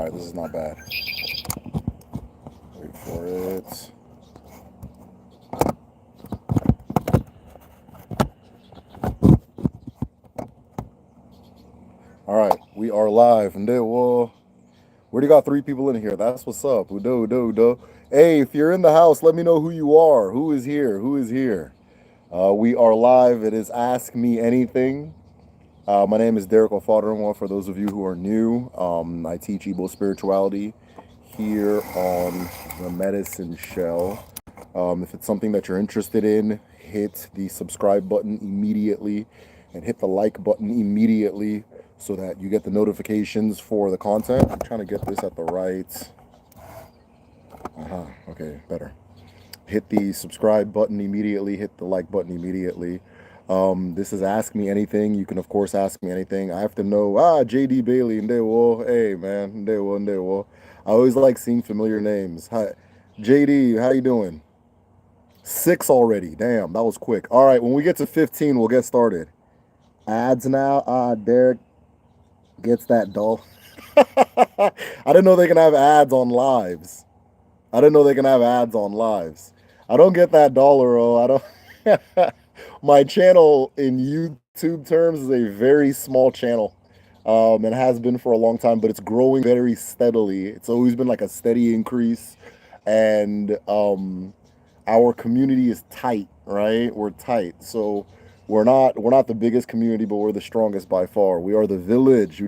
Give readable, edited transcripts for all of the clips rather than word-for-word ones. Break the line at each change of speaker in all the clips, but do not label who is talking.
All right, this is not bad. Wait for it. All right, we are live. And there, whoa. We already got 3 people in here. That's what's up. Udo, udo, udo. Hey, if you're in the house, let me know who you are. Who is here? Who is here? We are live. It is Ask Me Anything. My name is Derek Ofadarumwa. For those of you who are new, I teach Igbo spirituality here on the Medicine Shell. If it's something that you're interested in, hit the subscribe button immediately and hit the like button immediately so that you get the notifications for the content. I'm trying to get this at the right. Okay, better. Hit the subscribe button immediately, hit the like button immediately. This is Ask Me Anything. You can, of course, ask me anything. I have to know, JD Bailey, Ndewo. Hey, man, Ndewo, Ndewo. I always like seeing familiar names. Hi, JD, how you doing? 6 already. Damn, that was quick. All right, when we get to 15, we'll get started. Ads now. Derek gets that dull. I didn't know they can have ads on lives. I didn't know they can have ads on lives. I don't get that dollar, I don't. My channel in YouTube terms is a very small channel. It has been for a long time, but it's growing very steadily. It's always been like a steady increase. And our community is tight, right? We're tight. So we're not the biggest community, but we're the strongest by far. We are the village.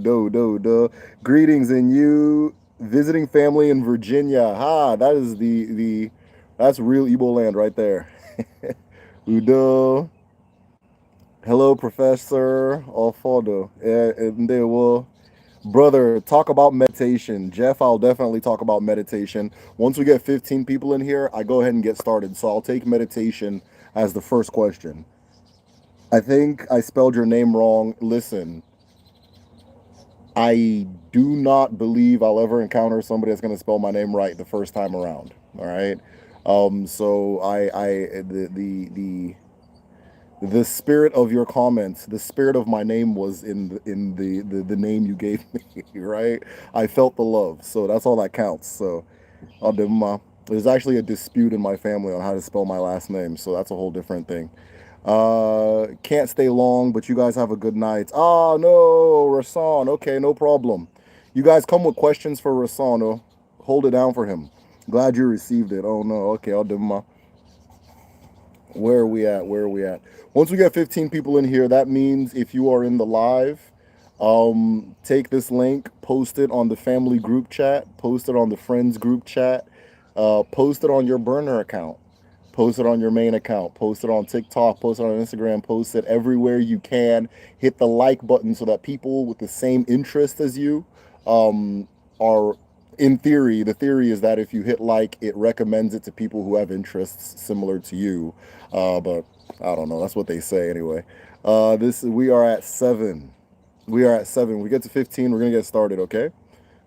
Greetings in you visiting family in Virginia. That is that's real Igbo land right there. Udo. Hello, Professor Alfado. Brother, talk about meditation. Jeff, I'll definitely talk about meditation. Once we get 15 people in here, I go ahead and get started. So I'll take meditation as the first question. I think I spelled your name wrong. Listen, I do not believe I'll ever encounter somebody that's going to spell my name right the first time around. All right. So the spirit of your comments, the spirit of my name was in the name you gave me, right? I felt the love, so that's all that counts. So, there's actually a dispute in my family on how to spell my last name, so that's a whole different thing. Can't stay long, but you guys have a good night. No, Rasan. Okay, no problem. You guys come with questions for Rasan. Oh, hold it down for him. Glad you received it. Oh no. Okay, I'll do my. Where are we at? Where are we at? Once we get 15 people in here, that means if you are in the live, take this link, post it on the family group chat, post it on the friends group chat, post it on your burner account, post it on your main account, post it on TikTok, post it on Instagram, post it everywhere you can. Hit the like button so that people with the same interest as you are, in theory, the theory is that if you hit like, it recommends it to people who have interests similar to you. But I don't know. That's what they say anyway. We are at 7. We are at 7. We get to 15. We're gonna get started. Okay.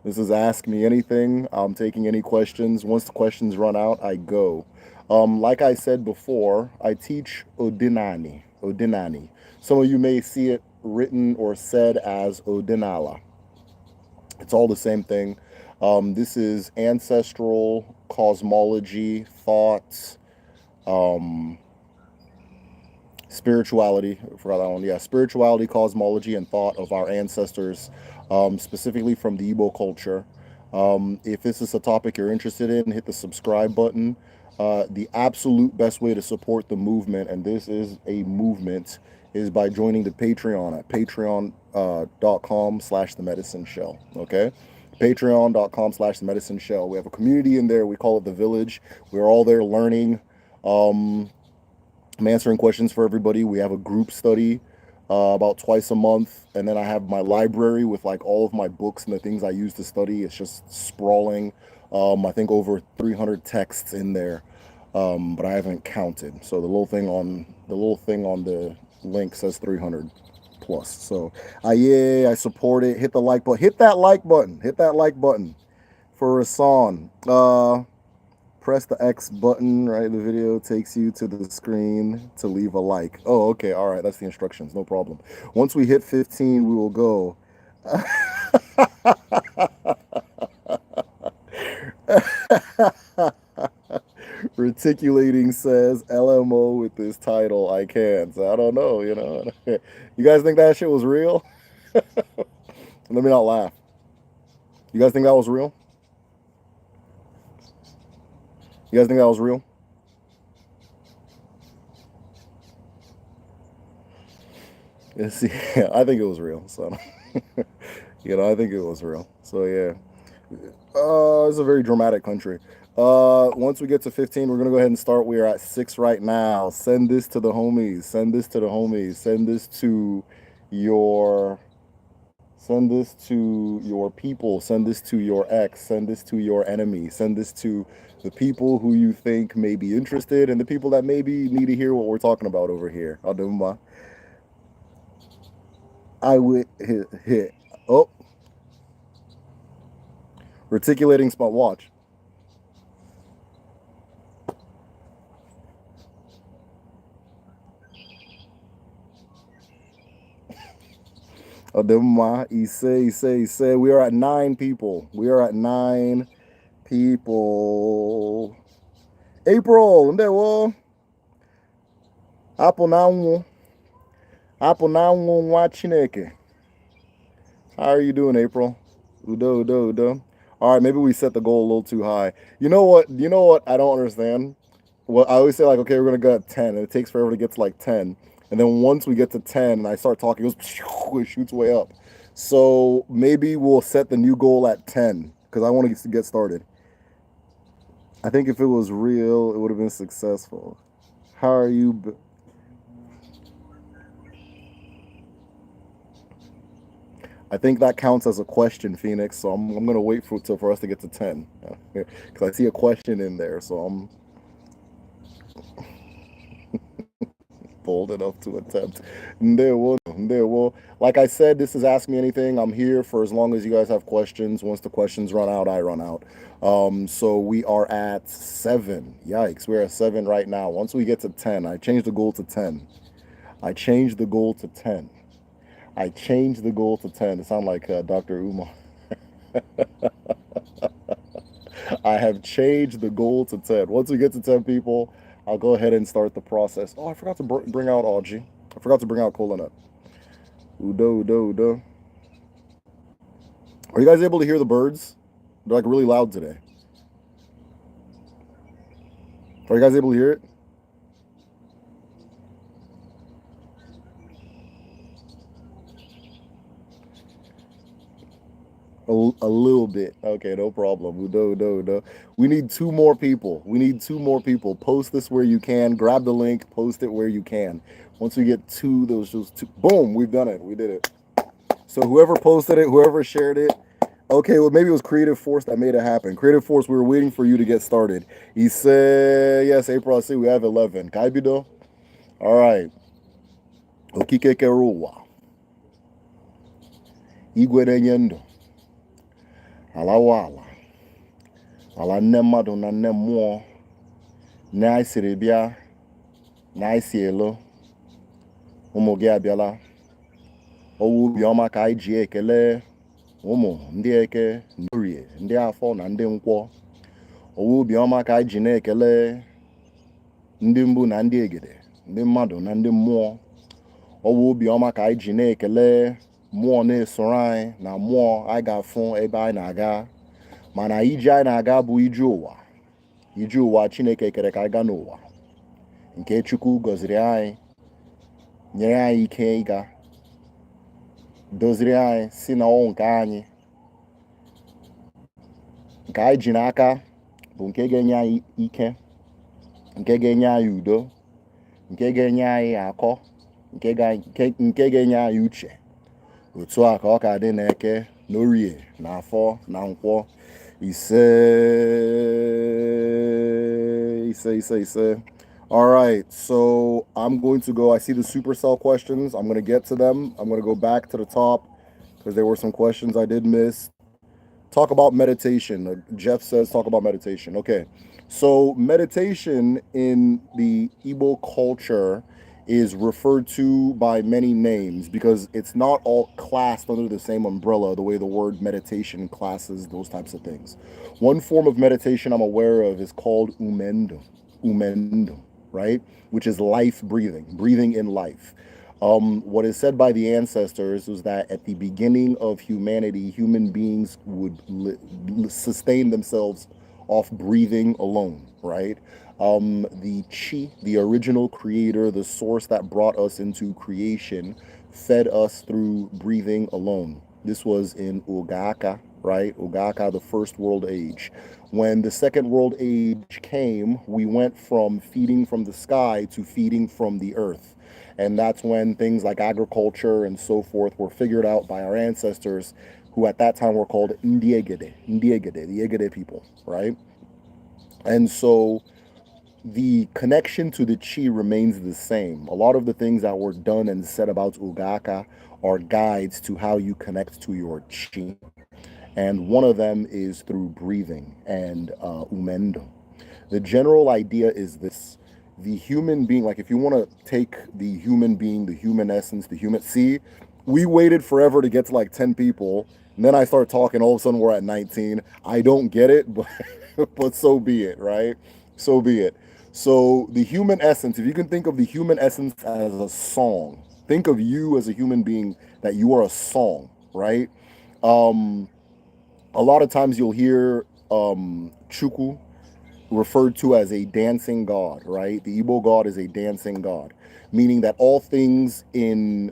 This is Ask Me Anything. I'm taking any questions. Once the questions run out, I go. Like I said before, I teach Odinani. Odinani. Some of you may see it written or said as Odinala. It's all the same thing. This is ancestral cosmology, thoughts, spirituality. I forgot that one. Yeah, spirituality, cosmology, and thought of our ancestors, specifically from the Igbo culture. If this is a topic you're interested in, hit the subscribe button. The absolute best way to support the movement, and this is a movement, is by joining the Patreon at patreon.com/TheMedicineShell. Okay. Patreon.com/TheMedicineShell. We have a community in there. We call it the village. We're all there learning. I'm answering questions for everybody. We have a group study about twice a month. And then I have my library with like all of my books and the things I use to study. It's just sprawling. I think over 300 texts in there. But I haven't counted. So the little thing on the link says 300 plus. So yeah, I support it. Hit the like button. Hit that like button. Hit that like button for Rasan. Press the X button, right? The video takes you to the screen to leave a like. Oh, okay. All right. That's the instructions. No problem. Once we hit 15, we will go. Reticulating says LMO with this title. I can't. So I don't know. You know. You guys think that shit was real? Let me not laugh. You guys think that was real? You guys think that was real? See, yeah, I think it was real. So, I think it was real. So yeah, it's a very dramatic country. Once we get to 15, we're gonna go ahead and start. We are at 6 right now. Send this to the homies. Send this to the homies. Send this to your. Send this to your people. Send this to your ex. Send this to your enemy. Send this to the people who you think may be interested and the people that maybe need to hear what we're talking about over here. Adumma. I would hit. Oh, reticulating spot. Watch. Adumma. He say. We are at 9 people. We are at 9 people. April. Ndewo. Apple na Apple na nwa Chineke. How are you doing, April? Udo. All right, maybe we set the goal a little too high. You know what? I don't understand. Well, I always say like, okay, we're gonna go at 10, and it takes forever to get to like 10, and then once we get to 10, and I start talking, it shoots way up. So maybe we'll set the new goal at 10 because I want to get started. I think if it was real, it would have been successful. How are you? I think that counts as a question, Phoenix. So I'm gonna wait for us to get to 10 because I see a question in there. So I'm bold enough to attempt. There will. Like I said, this is Ask Me Anything. I'm here for as long as you guys have questions. Once the questions run out, I run out. So we are at 7. Yikes, we're at 7 right now. Once we get to 10, I changed the goal to 10. I changed the goal to 10. It sounds like Dr. Umar. I have changed the goal to 10. Once we get to 10 people, I'll go ahead and start the process. Oh, I forgot to bring out Audrey. I forgot to bring out Colonial. Udo. Are you guys able to hear the birds? They're like really loud today. Are you guys able to hear it? A little bit. Okay, no problem. Udo. We need 2 more people. Post this where you can. Grab the link. Post it where you can. Once we get 2, those 2. Boom, we've done it. We did it. So whoever posted it, whoever shared it. Okay, well, maybe it was Creative Force that made it happen. Creative Force, we were waiting for you to get started. He said, yes, April, I see we have 11. Kaibido? All right. Okikekeruwa. Igwe Nyendo. Alawala. Ala nne mmadụ na nne mmụọ. Na anyị siri bịa. Na anyị si elo. Ụmụ gị abịala. Owu ubi ọma ka anyị ji ekele ụmụ ndị eke, ndị orie, ndị afọ na ndị nkwọ. Owu ubi ọma ka anyị ji na-ekele ndị mbu na ndị egede, ndị mmadụ na ndị mmụọ. Owu ubi ọma ka anyị ji na-ekele mmụọ na-esoro anyị na mmụọ anyị ga-afụ ebe anyị na-aga. Mana ije anyị na-aga bụ ije ụwa. Ije ụwa Chineke kere ka anyị gaa n'ụwa. Nke Chukwu gọziri anyị, nyere anyị ike ịga. Doziri anyị si na ọnwụ nke anyị ji n'aka bụ nke ga-enye anyị ike, nke ga-enye anyị udo, nke ga-enye anyị akọ, nke ga-enye anyị uche. Otu a ka ọ ka dị n'eke, n'orie, na afọ, na nkwọ. Ise. All right, so I'm going to go. I see the supercell questions. I'm going to get to them. I'm going to go back to the top because there were some questions I did miss. Talk about meditation. Jeff says talk about meditation. Okay, so meditation in the Igbo culture is referred to by many names because it's not all classed under the same umbrella the way the word meditation classes those types of things. One form of meditation I'm aware of is called umendo. umendo, right? Which is life breathing, breathing in life. What is said by the ancestors was that at the beginning of humanity, human beings would sustain themselves off breathing alone, right? The chi, the original creator, the source that brought us into creation, fed us through breathing alone. This was in Ugaka, right? Ugaka, the first world age. When the second world age came, we went from feeding from the sky to feeding from the earth. And that's when things like agriculture and so forth were figured out by our ancestors, who at that time were called Ndiegede, the Egede people, right? And so the connection to the chi remains the same. A lot of the things that were done and said about Ugaka are guides to how you connect to your chi. And one of them is through breathing and umendo. The general idea is this: the human being, like if you want to take the human being, the human essence, the human, see, we waited forever to get to like 10 people. And then I start talking, all of a sudden we're at 19. I don't get it, but, but so be it, right? So be it. So the human essence, if you can think of the human essence as a song, think of you as a human being, that you are a song, right? Um, a lot of times you'll hear Chuku referred to as a dancing god, right? The Igbo god is a dancing god, meaning that all things in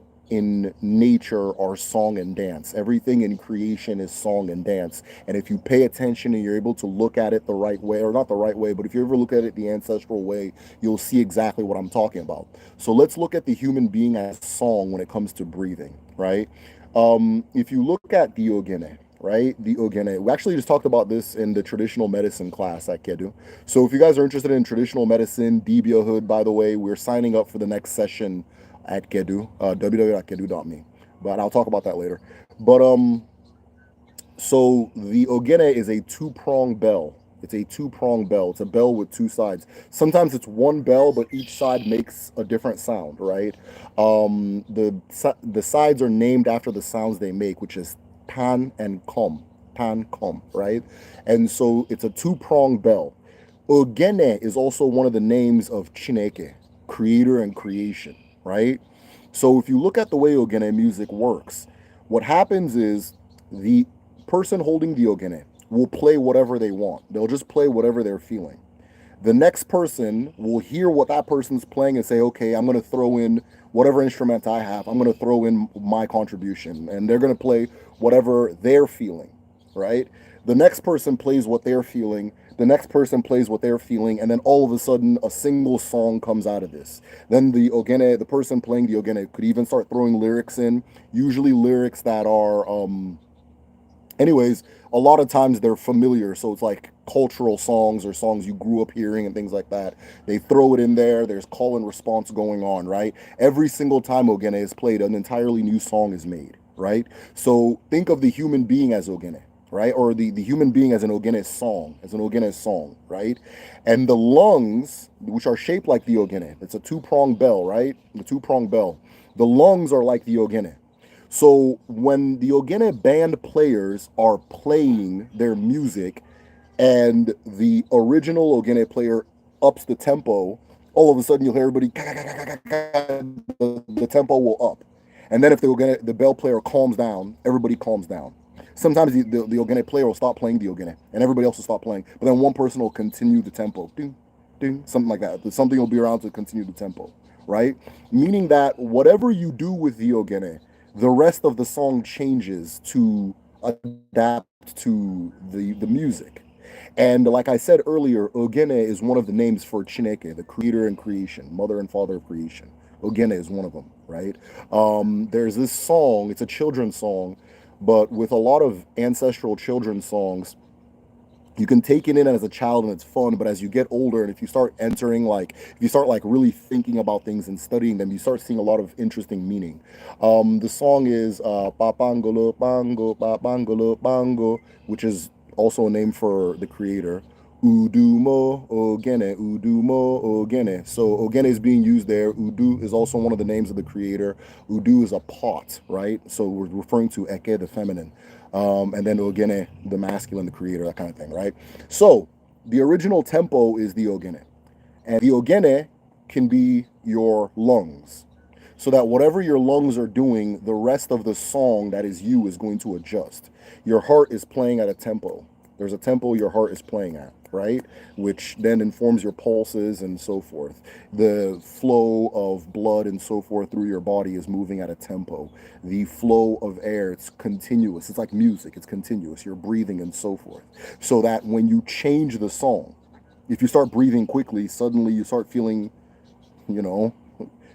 nature are song and dance. Everything in creation is song and dance. And if you pay attention and you're able to look at it the right way, or not the right way, but if you ever look at it the ancestral way, you'll see exactly what I'm talking about. So let's look at the human being as song when it comes to breathing, right? If you look at the Ogene, right? The Ogene. We actually just talked about this in the traditional medicine class at Kedu. So if you guys are interested in traditional medicine, Debia Hood, by the way, we're signing up for the next session at Kedu, www.kedu.me. But I'll talk about that later. But so the Ogene is a two-pronged bell. It's a two-pronged bell. It's a bell with two sides. Sometimes it's one bell, but each side makes a different sound, right? The sides are named after the sounds they make, which is pan and com, pan com, right? And so it's a two-pronged bell. Ogene is also one of the names of Chineke, creator and creation, right? So if you look at the way Ogene music works, what happens is the person holding the Ogene will play whatever they want. They'll just play whatever they're feeling. The next person will hear what that person's playing and say, okay, I'm going to throw in whatever instrument I have. I'm going to throw in my contribution. And they're going to play whatever they're feeling, right? The next person plays what they're feeling. The next person plays what they're feeling. And then all of a sudden, a single song comes out of this. Then the Ogene, the person playing the Ogene, could even start throwing lyrics in, usually lyrics that are anyways, a lot of times they're familiar, so it's like cultural songs or songs you grew up hearing and things like that. They throw it in there. There's call and response going on, right? Every single time Ogene is played, an entirely new song is made, right? So think of the human being as Ogene, right? Or the human being as an Ogene song, right? And the lungs, which are shaped like the Ogene, it's a two-pronged bell, right? The two-pronged bell. The lungs are like the Ogene. So when the Ogene band players are playing their music and the original Ogene player ups the tempo, all of a sudden you'll hear everybody, the tempo will up. And then if the bell player calms down, everybody calms down. Sometimes the Ogene player will stop playing the Ogene and everybody else will stop playing. But then one person will continue the tempo. Ding, ding, something like that. Something will be around to continue the tempo, right? Meaning that whatever you do with the Ogene, the rest of the song changes to adapt to the music. And like I said earlier, Ogene is one of the names for Chineke, the creator and creation, mother and father of creation. Ogene is one of them, right? There's this song, it's a children's song, but with a lot of ancestral children's songs, you can take it in as a child and it's fun, but as you get older and if you start entering, like if you start like really thinking about things and studying them, you start seeing a lot of interesting meaning. The song is Papangolo Bango Papangolo Bango, which is also a name for the creator. Udumo Ogene. So Ogene is being used there. Udu is also one of the names of the creator. Udu is a pot, right? So we're referring to Eke, the feminine. And then Ogene, the masculine, the creator, that kind of thing, right? So the original tempo is the Ogene. And the ogene can be your lungs. So that whatever your lungs are doing, the rest of the song that is you is going to adjust. Your heart is playing at a tempo. There's a tempo your heart is playing at, right? Which then informs your pulses and so forth. The flow of blood and so forth through your body is moving at a tempo. The flow of air, it's continuous. It's like music, it's continuous. You're breathing and so forth. So that when you change the song, if you start breathing quickly, suddenly you start feeling, you know,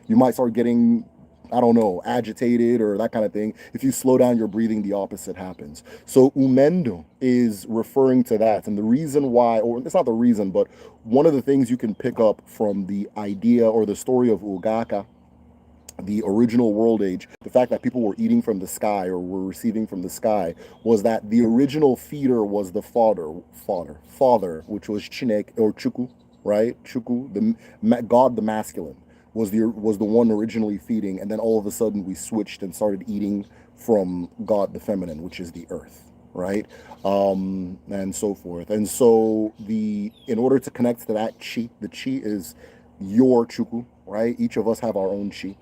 you might start getting, I don't know, agitated or that kind of thing. If you slow down your breathing, the opposite happens. So umendo is referring to that. And the reason why, or it's not the reason, but one of the things you can pick up from the idea or the story of Ugaka, the original world age, the fact that people were eating from the sky or were receiving from the sky, was that the original feeder was the father, which was Chinek or Chuku, right? Chuku, the god, the masculine, was the one originally feeding, and then all of a sudden we switched and started eating from God, the feminine, which is the earth, right? And so forth. And so in order to connect to that chi, the chi is your Chuku, right? Each of us have our own chi.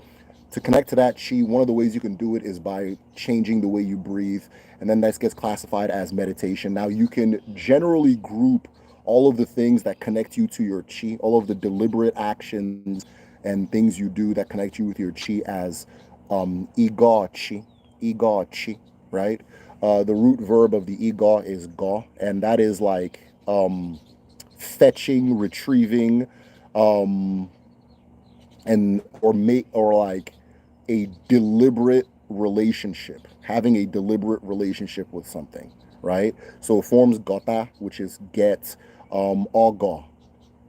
To connect to that chi, one of the ways you can do it is by changing the way you breathe, and then that gets classified as meditation. Now you can generally group all of the things that connect you to your chi, all of the deliberate actions and things you do that connect you with your chi as iga chi, right? The root verb of the iga is ga, and that is like fetching, retrieving, um, and or like a deliberate relationship, having a deliberate relationship with something, right? So it forms gota, which is get, oga,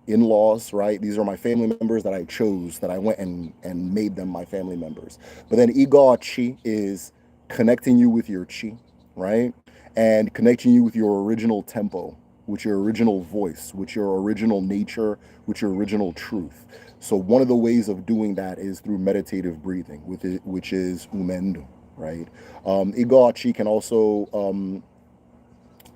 in-laws, right? These are my family members that I chose, that I went and made them my family members. But then iga chi is connecting you with your chi, right? And connecting you with your original tempo, with your original voice, with your original nature, with your original truth. So one of the ways of doing that is through meditative breathing, with it, which is umendo, right? Iga chi can also,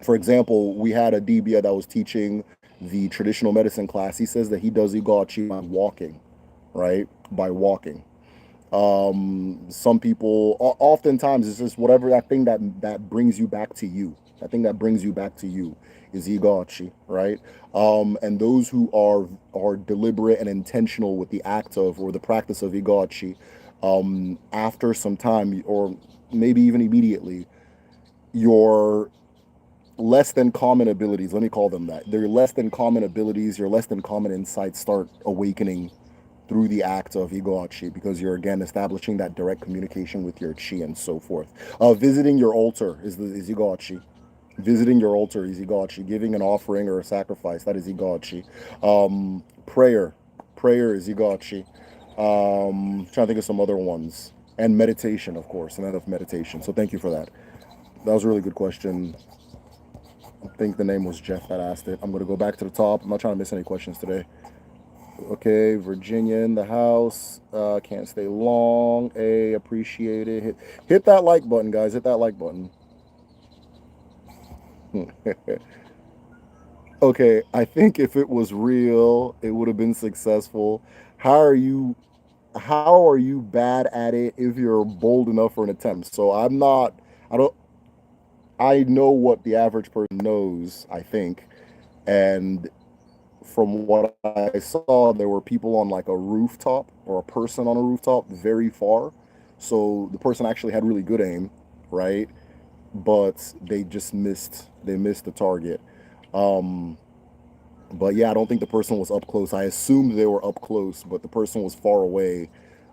for example, we had a DBA that was teaching the traditional medicine class. He says that he does Igachi by walking, right? By walking. Some people, oftentimes, it's just whatever that thing that brings you back to you. That thing that brings you back to you is Igachi, right? And those who are deliberate and intentional with the act of or the practice of Igachi, after some time, or maybe even immediately, your less than common abilities, let me call them that. They're less than common abilities, your less than common insights start awakening through the act of Igoachi, because you're again establishing that direct communication with your chi and so forth. Visiting your altar is Igoachi. Visiting your altar is Igoachi. Giving an offering or a sacrifice, that is Igoachi. Prayer. Prayer is Igoachi. Trying to think of some other ones. And meditation, of course, and of meditation. So thank you for that. That was a really good question. I think the name was Jeff that asked it. I'm going to go back to the top. I'm not trying to miss any questions today. Okay, Virginia in the house. Can't stay long. Appreciate it. Hit that like button, guys. Hit that like button. Okay, I think if it was real, it would have been successful. How are you? How are you bad at it if you're bold enough for an attempt? So I'm not. I don't. I know what the average person knows, I think, and from what I saw, there were people on like a rooftop or a person on a rooftop very far. So the person actually had really good aim, right? But they just missed. They missed the target. Um, but yeah, I don't think the person was up close. I assumed they were up close, but the person was far away.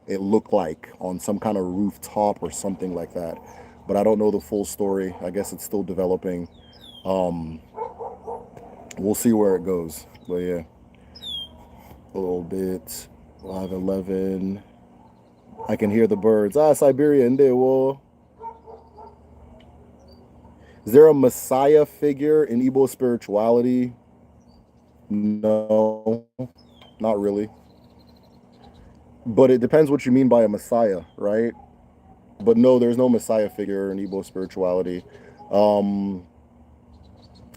It looked like on some kind of rooftop or something like that. But I don't know the full story. I guess it's still developing. Um, we'll see where it goes. But yeah, a little bit. 5:11. I can hear the birds. Siberia in there. Well, is there a messiah figure in Igbo spirituality? No, not really. But it depends what you mean by a messiah, right? But no, there's no messiah figure in Igbo spirituality. Um,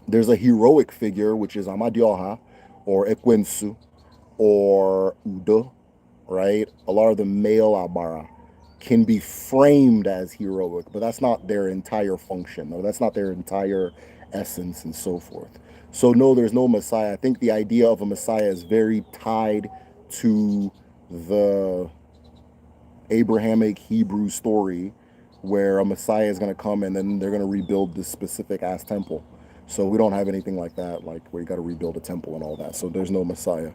there's a heroic figure, which is Amadioha or Ekwensu, or Udo, right? A lot of the male Abara can be framed as heroic, but that's not their entire function, or that's not their entire essence and so forth. So no, there's no Messiah. I think the idea of a Messiah is very tied to the Abrahamic Hebrew story where a Messiah is going to come and then they're going to rebuild this specific ass temple. So we don't have anything like that, like where you got to rebuild a temple and all that. So there's no Messiah.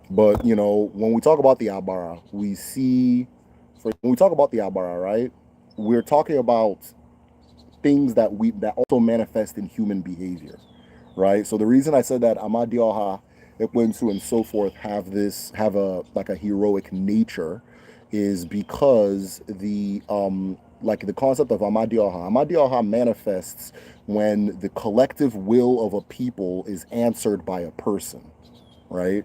But you know, when we talk about the Abara, we see, when we talk about the Abara, right, we're talking about things that also manifest in human behavior, right? So the reason I said that Amadioha, Ekwensu, and so forth have a like a heroic nature is because the like the concept of Amadioha manifests when the collective will of a people is answered by a person, right?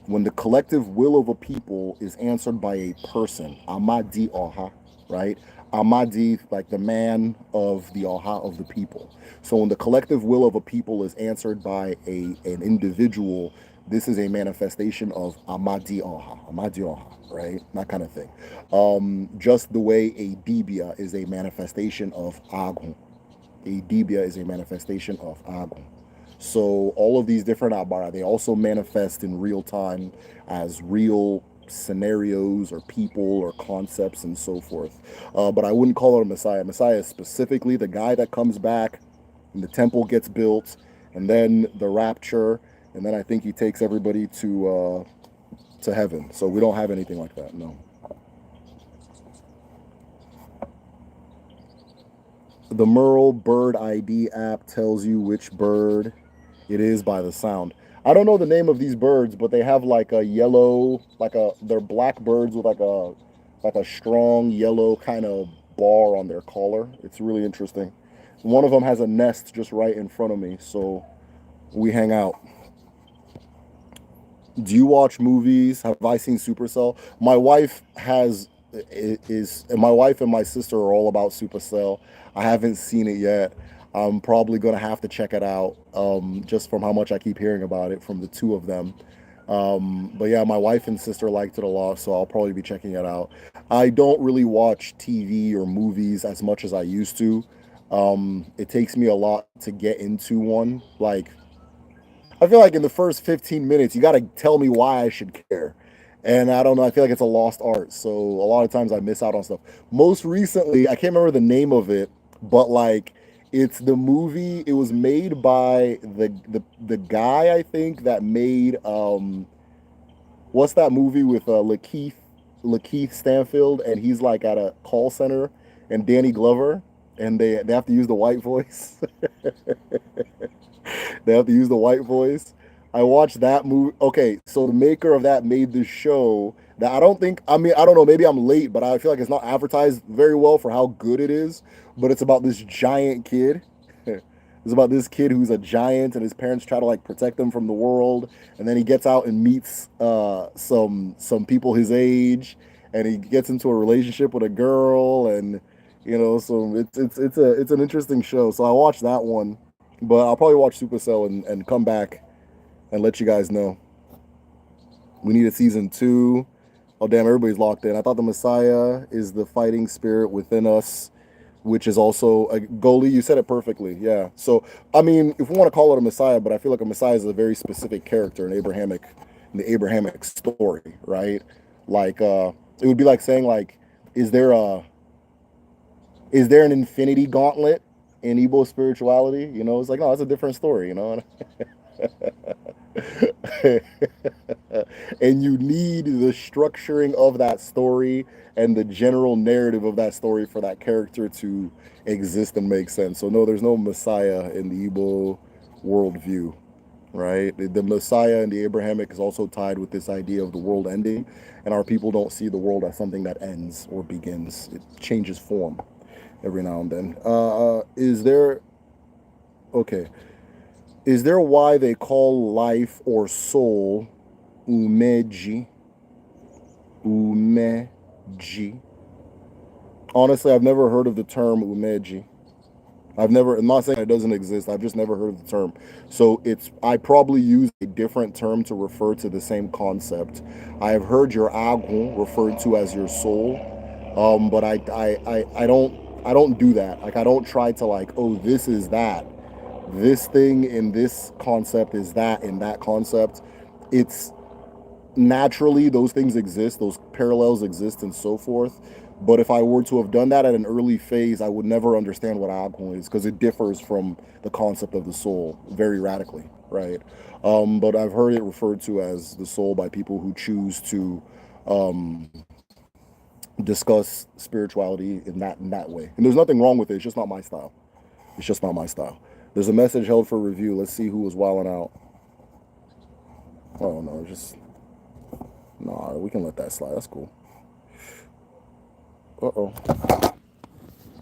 When the collective will of a people is answered by a person, Amadi Oha, right? Amadi, like the man of the Oha of the people. So when the collective will of a people is answered by an individual, this is a manifestation of Amadi Oha, right? That kind of thing. Just the way a Dibia is a manifestation of Agun. A Dibia is a manifestation of Agun. So all of these different Abara, they also manifest in real time as real scenarios or people or concepts and so forth. But I wouldn't call it a Messiah. Messiah is specifically the guy that comes back and the temple gets built and then the rapture, and then I think he takes everybody to heaven. So we don't have anything like that, no. The Merle Bird ID app tells you which bird it is by the sound. I don't know the name of these birds, but they have like a yellow, they're black birds with like a strong yellow kind of bar on their collar. It's really interesting. One of them has a nest just right in front of me, so we hang out. Do you watch movies? Have I seen Supercell? My wife is my wife and my sister are all about Supercell. I haven't seen it yet. I'm probably gonna have to check it out, just from how much I keep hearing about it from the two of them. But yeah, my wife and sister liked it a lot, so I'll probably be checking it out. I don't really watch TV or movies as much as I used to. It takes me a lot to get into one. Like, I feel like in the first 15 minutes, you got to tell me why I should care. And I don't know, I feel like it's a lost art. So a lot of times I miss out on stuff. Most recently, I can't remember the name of it, but like it's the movie, it was made by the guy I think that made what's that movie with Lakeith Stanfield, and he's like at a call center, and Danny Glover, and they have to use the white voice. They have to use the white voice. I watched that movie. Okay, so the maker of that made this show that I don't think, I mean, I don't know, maybe I'm late, but I feel like it's not advertised very well for how good it is. But it's about this giant kid. It's about this kid who's a giant and his parents try to like protect him from the world. And then he gets out and meets some people his age, and he gets into a relationship with a girl, and you know, so it's an interesting show. So I watched that one, but I'll probably watch Supercell and come back and let you guys know. We need a season 2. Oh damn, everybody's locked in. I thought the Messiah is the fighting spirit within us, which is also a goalie. You said it perfectly. Yeah. So I mean, if we want to call it a Messiah, but I feel like a Messiah is a very specific character in the Abrahamic story, right? Like it would be like saying like, is there a is there an infinity gauntlet in Igbo spirituality? You know, it's like, no, it's a different story, you know. And you need the structuring of that story and the general narrative of that story for that character to exist and make sense. So no, there's no Messiah in the Igbo worldview, right? The Messiah in the Abrahamic is also tied with this idea of the world ending, and our people don't see the world as something that ends or begins. It changes form every now and then. Is there okay? Is there why they call life or soul umeji? Umeji. Honestly, I've never heard of the term umeji. I'm not saying it doesn't exist. I've just never heard of the term. So I probably use a different term to refer to the same concept. I have heard your agun referred to as your soul, but I don't do that. Like I don't try to like, oh, this is that. This thing in this concept is that in that concept. It's naturally those things exist, those parallels exist, and so forth. But if I were to have done that at an early phase, I would never understand what Agni is because it differs from the concept of the soul very radically, right? But I've heard it referred to as the soul by people who choose to um, discuss spirituality in that way. And there's nothing wrong with it. It's just not my style. It's just not my style. There's a message held for review. Let's see who was wilding out. Oh no, just nah. We can let that slide. That's cool. Uh-oh.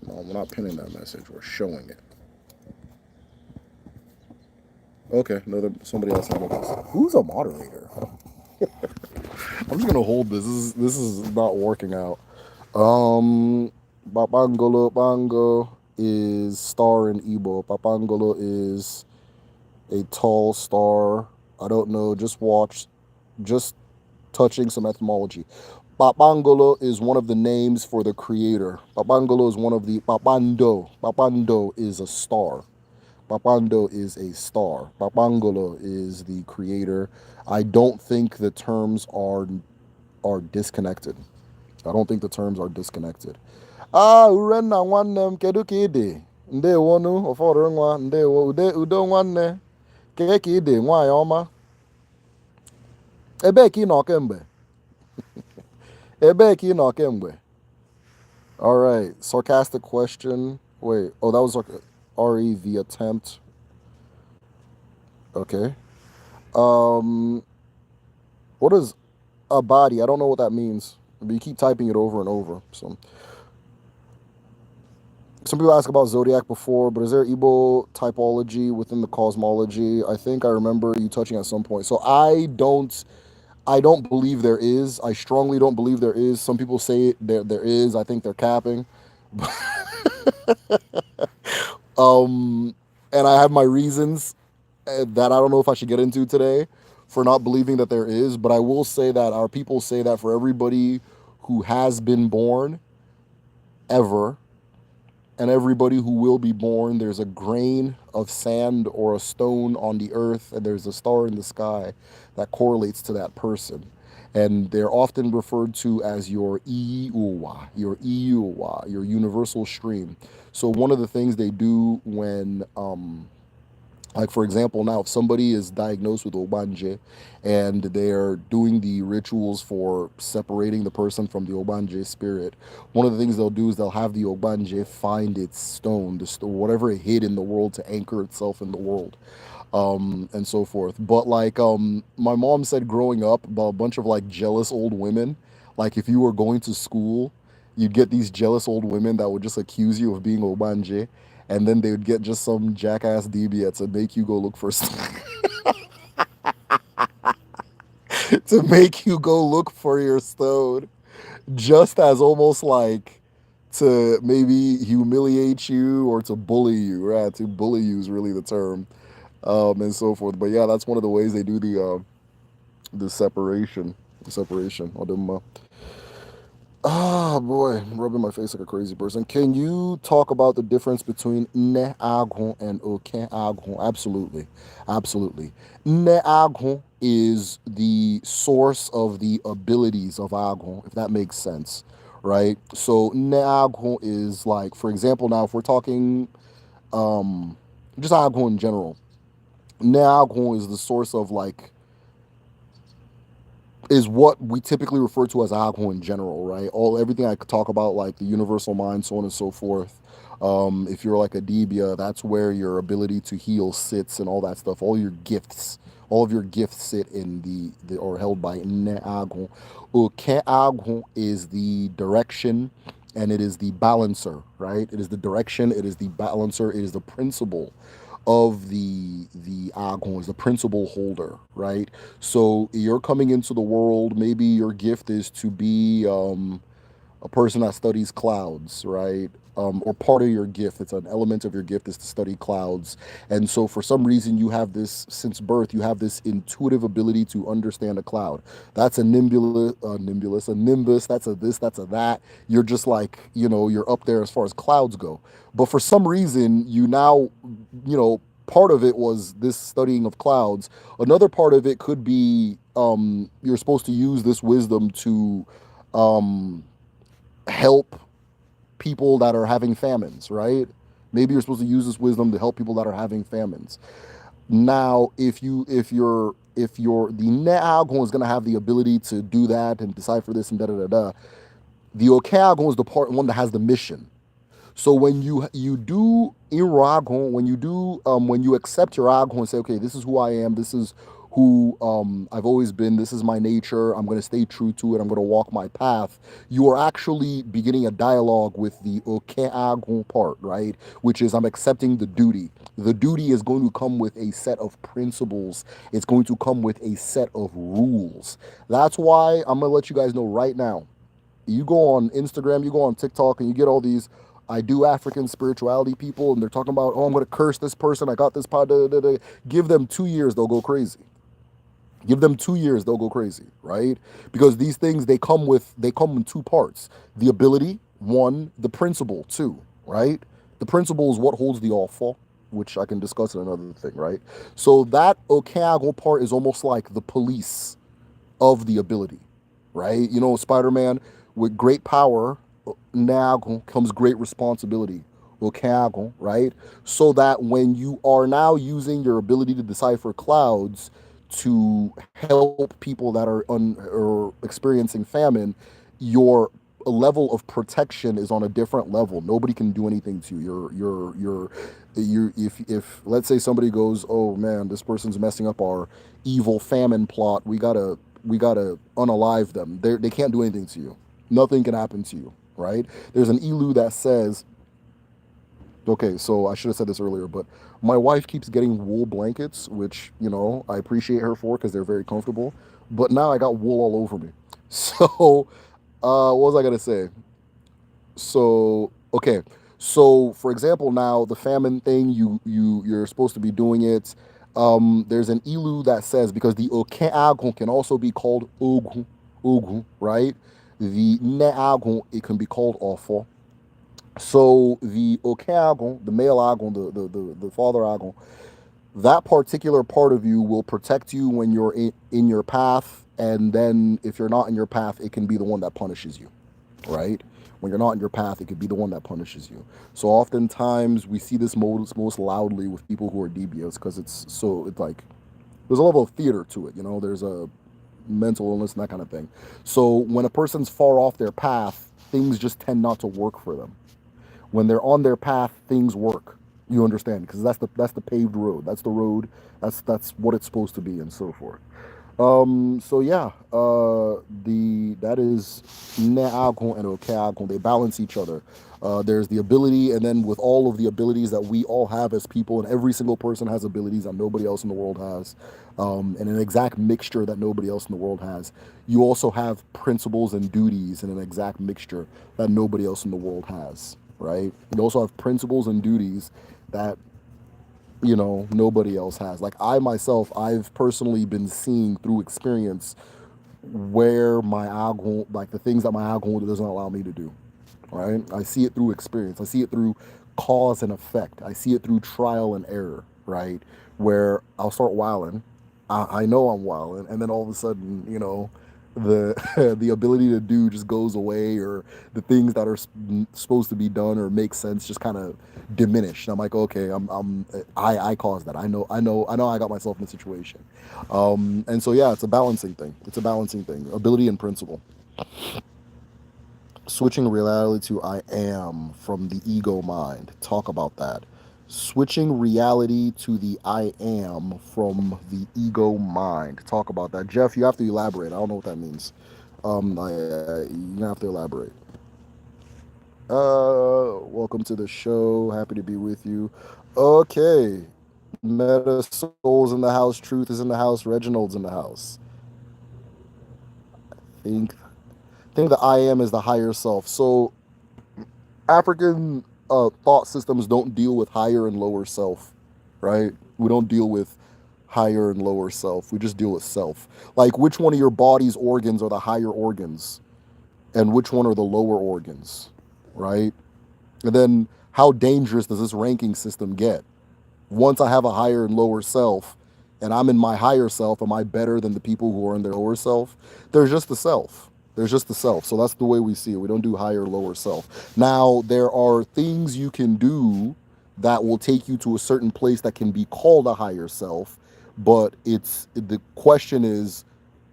No, we're not pinning that message. We're showing it. Okay, somebody else. Who's a moderator? I'm just gonna hold this. This is not working out. Papangolo Bango is star in Igbo. Papangolo is a tall star. I don't know. Just touching some etymology. Papangolo is one of the names for the creator. Papangolo is one of the Papando. Papando is a star. Papando is a star. Papangolo is the creator. I don't think the terms are disconnected. I don't think the terms are disconnected. Urenna nwanne m kedu ka ị dị? Ndewonu ụfọdụ nwa ndewo udo nwanne kee ka ị dị nwaanyị ọma ebee ka ị nọ kemgbe ebee ka ị nọ kemgbe. All right, sarcastic question. Wait, oh, that was like RE the attempt. Okay. Um, what is a body? I don't know what that means. But you keep typing it over and over. So some people ask about Zodiac before, but is there Igbo typology within the cosmology? I think I remember you touching at some point. So I don't believe there is. I strongly don't believe there is. Some people say there is. I think they're capping. um and I have my reasons that I don't know if I should get into today for not believing that there is, but I will say that our people say that for everybody who has been born ever and everybody who will be born, there's a grain of sand or a stone on the earth, and there's a star in the sky that correlates to that person. And they're often referred to as your Iuwa, your universal stream. So one of the things they do when like for example, now if somebody is diagnosed with Obanje and they're doing the rituals for separating the person from the Obanje spirit, one of the things they'll do is they'll have the Obanje find its stone, whatever it hid in the world to anchor itself in the world, and so forth. But like my mom said growing up about a bunch of like jealous old women, like if you were going to school, you'd get these jealous old women that would just accuse you of being Obanje, and then they would get just some jackass DBA to make you go look for to make you go look for your stone, just as almost like to maybe humiliate you or to bully you. Right? To bully you is really the term, and so forth. But yeah, that's one of the ways they do the separation. The separation. Ah, boy, I'm rubbing my face like a crazy person. Can you talk about the difference between ne aghon and oke aghon? Absolutely, absolutely. Ne aghon is the source of the abilities of aghon, if that makes sense, right? So ne aghon is like, for example, now if we're talking just aghon in general, ne aghon is the source of like is what we typically refer to as Aghu in general, right? Everything I could talk about, like the universal mind, so on and so forth. If you're like a Dibia, that's where your ability to heal sits and all that stuff. All of your gifts sit in the or held by Ne Aghu. Uke Aghu is the direction and it is the balancer, right? It is the direction, it is the balancer, it is the principle of the agon, is the principal holder, right? So you're coming into the world, maybe your gift is to be a person that studies clouds, right? or part of your gift. It's an element of your gift is to study clouds. And so for some reason you have this, since birth, you have this intuitive ability to understand a cloud. That's a nimbus, a nimbus, that's a this, that's a that. You're just like, you're up there as far as clouds go. But for some reason, you now, part of it was this studying of clouds. Another part of it could be you're supposed to use this wisdom to um, help people that are having famines, right? Maybe you're supposed to use this wisdom to help people that are having famines. Now, if you're the Neagon is going to have the ability to do that and decipher this and da da da da. The Okagon is the part one that has the mission. So when you do Iragon, when you accept your Agon and say, okay, this is who I am, this is who I've always been, this is my nature, I'm going to stay true to it, I'm going to walk my path, you are actually beginning a dialogue with the Okagon part, right? Which is I'm accepting the duty. The duty is going to come with a set of principles. It's going to come with a set of rules. That's why I'm going to let you guys know right now, you go on Instagram, you go on TikTok, and you get all these I do African spirituality people, and they're talking about, oh, I'm going to curse this person. I got this pod. Da, da, da. Give them 2 years, they'll go crazy. Give them 2 years, they'll go crazy, right? Because these things they come in two parts: the ability, one; the principle, two, right? The principle is what holds the awful, which I can discuss in another thing, right? So that Okago part is almost like the police of the ability, right? Spider-Man, with great power now comes great responsibility. Okay, right? So that when you are now using your ability to decipher clouds to help people that are or experiencing famine, your level of protection is on a different level. Nobody can do anything to you. If let's say somebody goes, oh man, this person's messing up our evil famine plot, we gotta unalive them. They can't do anything to you. Nothing can happen to you, right? There's an ilu that says, okay, so I should have said this earlier, but my wife keeps getting wool blankets, which, I appreciate her for because they're very comfortable. But now I got wool all over me. So, what was I going to say? So, okay. So, for example, now the famine thing, you're supposed to be doing it. There's an ilu that says, because the okeagon can also be called ogun, right? The neagon, it can be called awful. So the okeagon, the male agon, the father agon, that particular part of you will protect you when you're in your path, and then if you're not in your path, it can be the one that punishes you, right? When you're not in your path, it could be the one that punishes you. So oftentimes we see this most loudly with people who are devious, because it's like there's a level of theater to it. There's a mental illness and that kind of thing. So when a person's far off their path, things just tend not to work for them. When they're on their path, things work. You understand? Because that's the paved road. That's the road. That's what it's supposed to be, and so forth. So yeah, the that is Neagon and Okeagon. They balance each other. There's the ability, and then with all of the abilities that we all have as people, and every single person has abilities that nobody else in the world has, and an exact mixture that nobody else in the world has. You also have principles and duties in an exact mixture that nobody else in the world has, right? You also have principles and duties that nobody else has. Like I myself, I've personally been seeing through experience where my algorithm, like the things that my algorithm doesn't allow me to do, right? I see it through experience. I see it through cause and effect. I see it through trial and error, right? Where I'll start wilding. I know I'm wilding, and then all of a sudden, the the ability to do just goes away, or the things that are supposed to be done or make sense just kind of diminish. And I'm like, okay, I caused that. I know I got myself in a situation. And so yeah, it's a balancing thing. It's a balancing thing. Ability and principle. Switching reality to I am from the ego mind. Talk about that. Switching reality to the I am from the ego mind. Talk about that. Jeff, you have to elaborate. I don't know what that means. You have to elaborate. Welcome to the show. Happy to be with you. Okay. Meta Souls in the house. Truth is in the house. Reginald's in the house. Think think the I am is the higher self. So African thought systems don't deal with higher and lower self, right? We don't deal with higher and lower self. We just deal with self. Like, which one of your body's organs are the higher organs and which one are the lower organs, right? And then how dangerous does this ranking system get? Once I have a higher and lower self and I'm in my higher self, am I better than the people who are in their lower self? There's just the self. There's just the self. So that's the way we see it. We don't do higher, lower self. Now, there are things you can do that will take you to a certain place that can be called a higher self, but it's the question is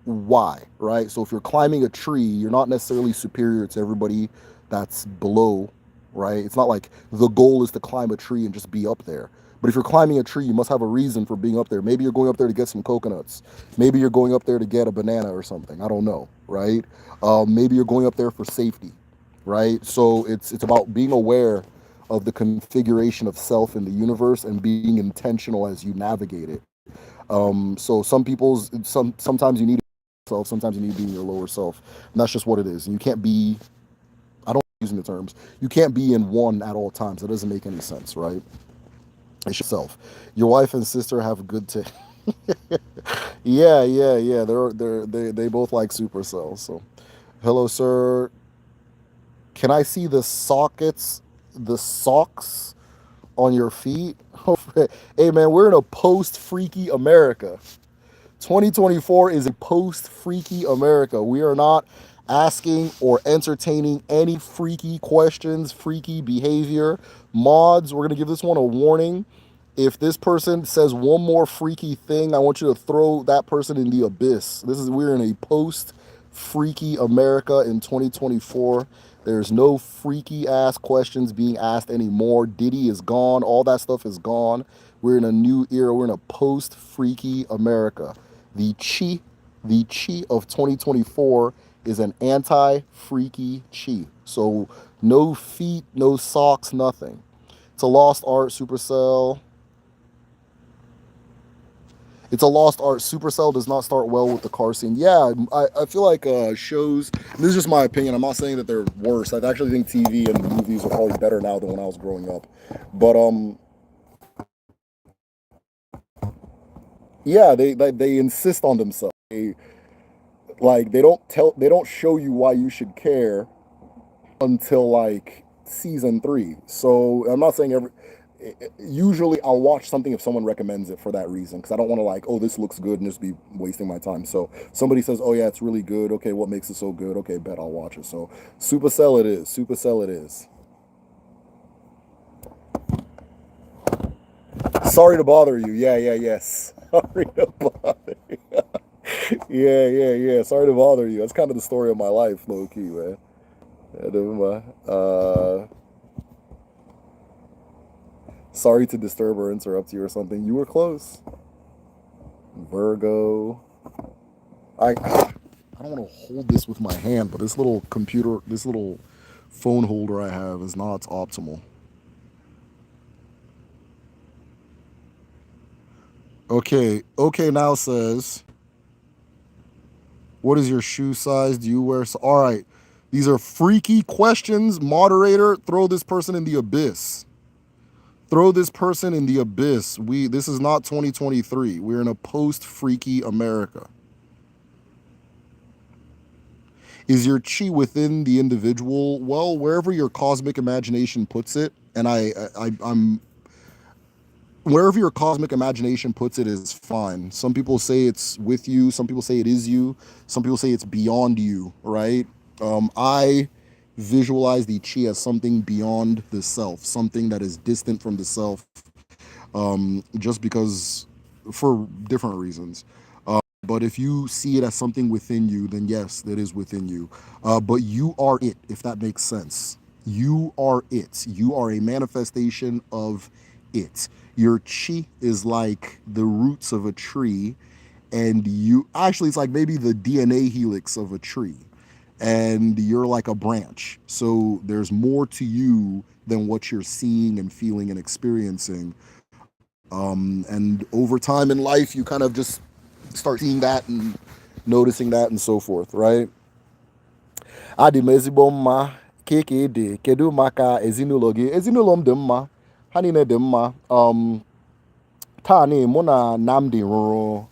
why, right? So if you're climbing a tree, you're not necessarily superior to everybody that's below, right? It's not like the goal is to climb a tree and just be up there. But if you're climbing a tree, you must have a reason for being up there. Maybe you're going up there to get some coconuts. Maybe you're going up there to get a banana or something. I don't know, right? Maybe you're going up there for safety, right? So it's about being aware of the configuration of self in the universe and being intentional as you navigate it. So sometimes you need self, sometimes you need to be in your lower self, and that's just what it is. And you can't be, I don't like using the terms, you can't be in one at all times. That doesn't make any sense, right? It's yourself. Your wife and sister have a good taste. Yeah. They both like supercells. So, hello, sir. Can I see the sockets, the socks on your feet? Hey man, we're in a post freaky America. 2024 is a post freaky America. We are not asking or entertaining any freaky questions, freaky behavior. Mods, we're going to give this one a warning. If this person says one more freaky thing, I want you to throw that person in the abyss. We're in a post freaky America in 2024. There's no freaky ass questions being asked anymore. Diddy is gone. All that stuff is gone. We're in a new era. We're in a post freaky America. The chi, the chi of 2024 is an anti-freaky chi. So no feet, no socks, nothing. It's a lost art, Supercell. It's a lost art. Supercell does not start well with the car scene. Yeah, I feel like shows. This is just my opinion. I'm not saying that they're worse. I actually think TV and movies are probably better now than when I was growing up. But yeah, they insist on themselves. They don't show you why you should care until like season 3. So I'm not saying usually I'll watch something if someone recommends it for that reason, because I don't want to like, oh, this looks good and just be wasting my time. So somebody says, oh yeah, it's really good. Okay, what makes it so good? Okay, bet I'll watch it. So Supercell it is. Supercell it is. Sorry to bother you. Yes. Sorry to bother you. Yeah. Sorry to bother you. That's kind of the story of my life, low key, man. Sorry to disturb or interrupt you or something. You were close. Virgo. I don't want to hold this with my hand, but this little computer, this little phone holder I have is not optimal. Okay now says, what is your shoe size? Do you wear? All right. These are freaky questions. Moderator, throw this person in the abyss. Throw this person in the abyss. This is not 2023. We're in a post-freaky America. Is your chi within the individual? Well, wherever your cosmic imagination puts it, and I'm wherever your cosmic imagination puts it is fine. Some people say it's with you. Some people say it is you. Some people say it's beyond you, right? I visualize the chi as something beyond the self, something that is distant from the self, just because for different reasons. But if you see it as something within you, then yes, that is within you. But you are it, if that makes sense. You are it. You are a manifestation of it. Your chi is like the roots of a tree, and you actually, it's like maybe the DNA helix of a tree, and you're like a branch. So there's more to you than what you're seeing and feeling and experiencing. And over time in life, you kind of just start seeing that and noticing that and so forth, right? Adimeziboma. KKD, kedu maka ezinụlọ gị? Ezinụlọ m dị mma. Ha niile dị mma. Taa ni mụ na Nnamdi rụrụ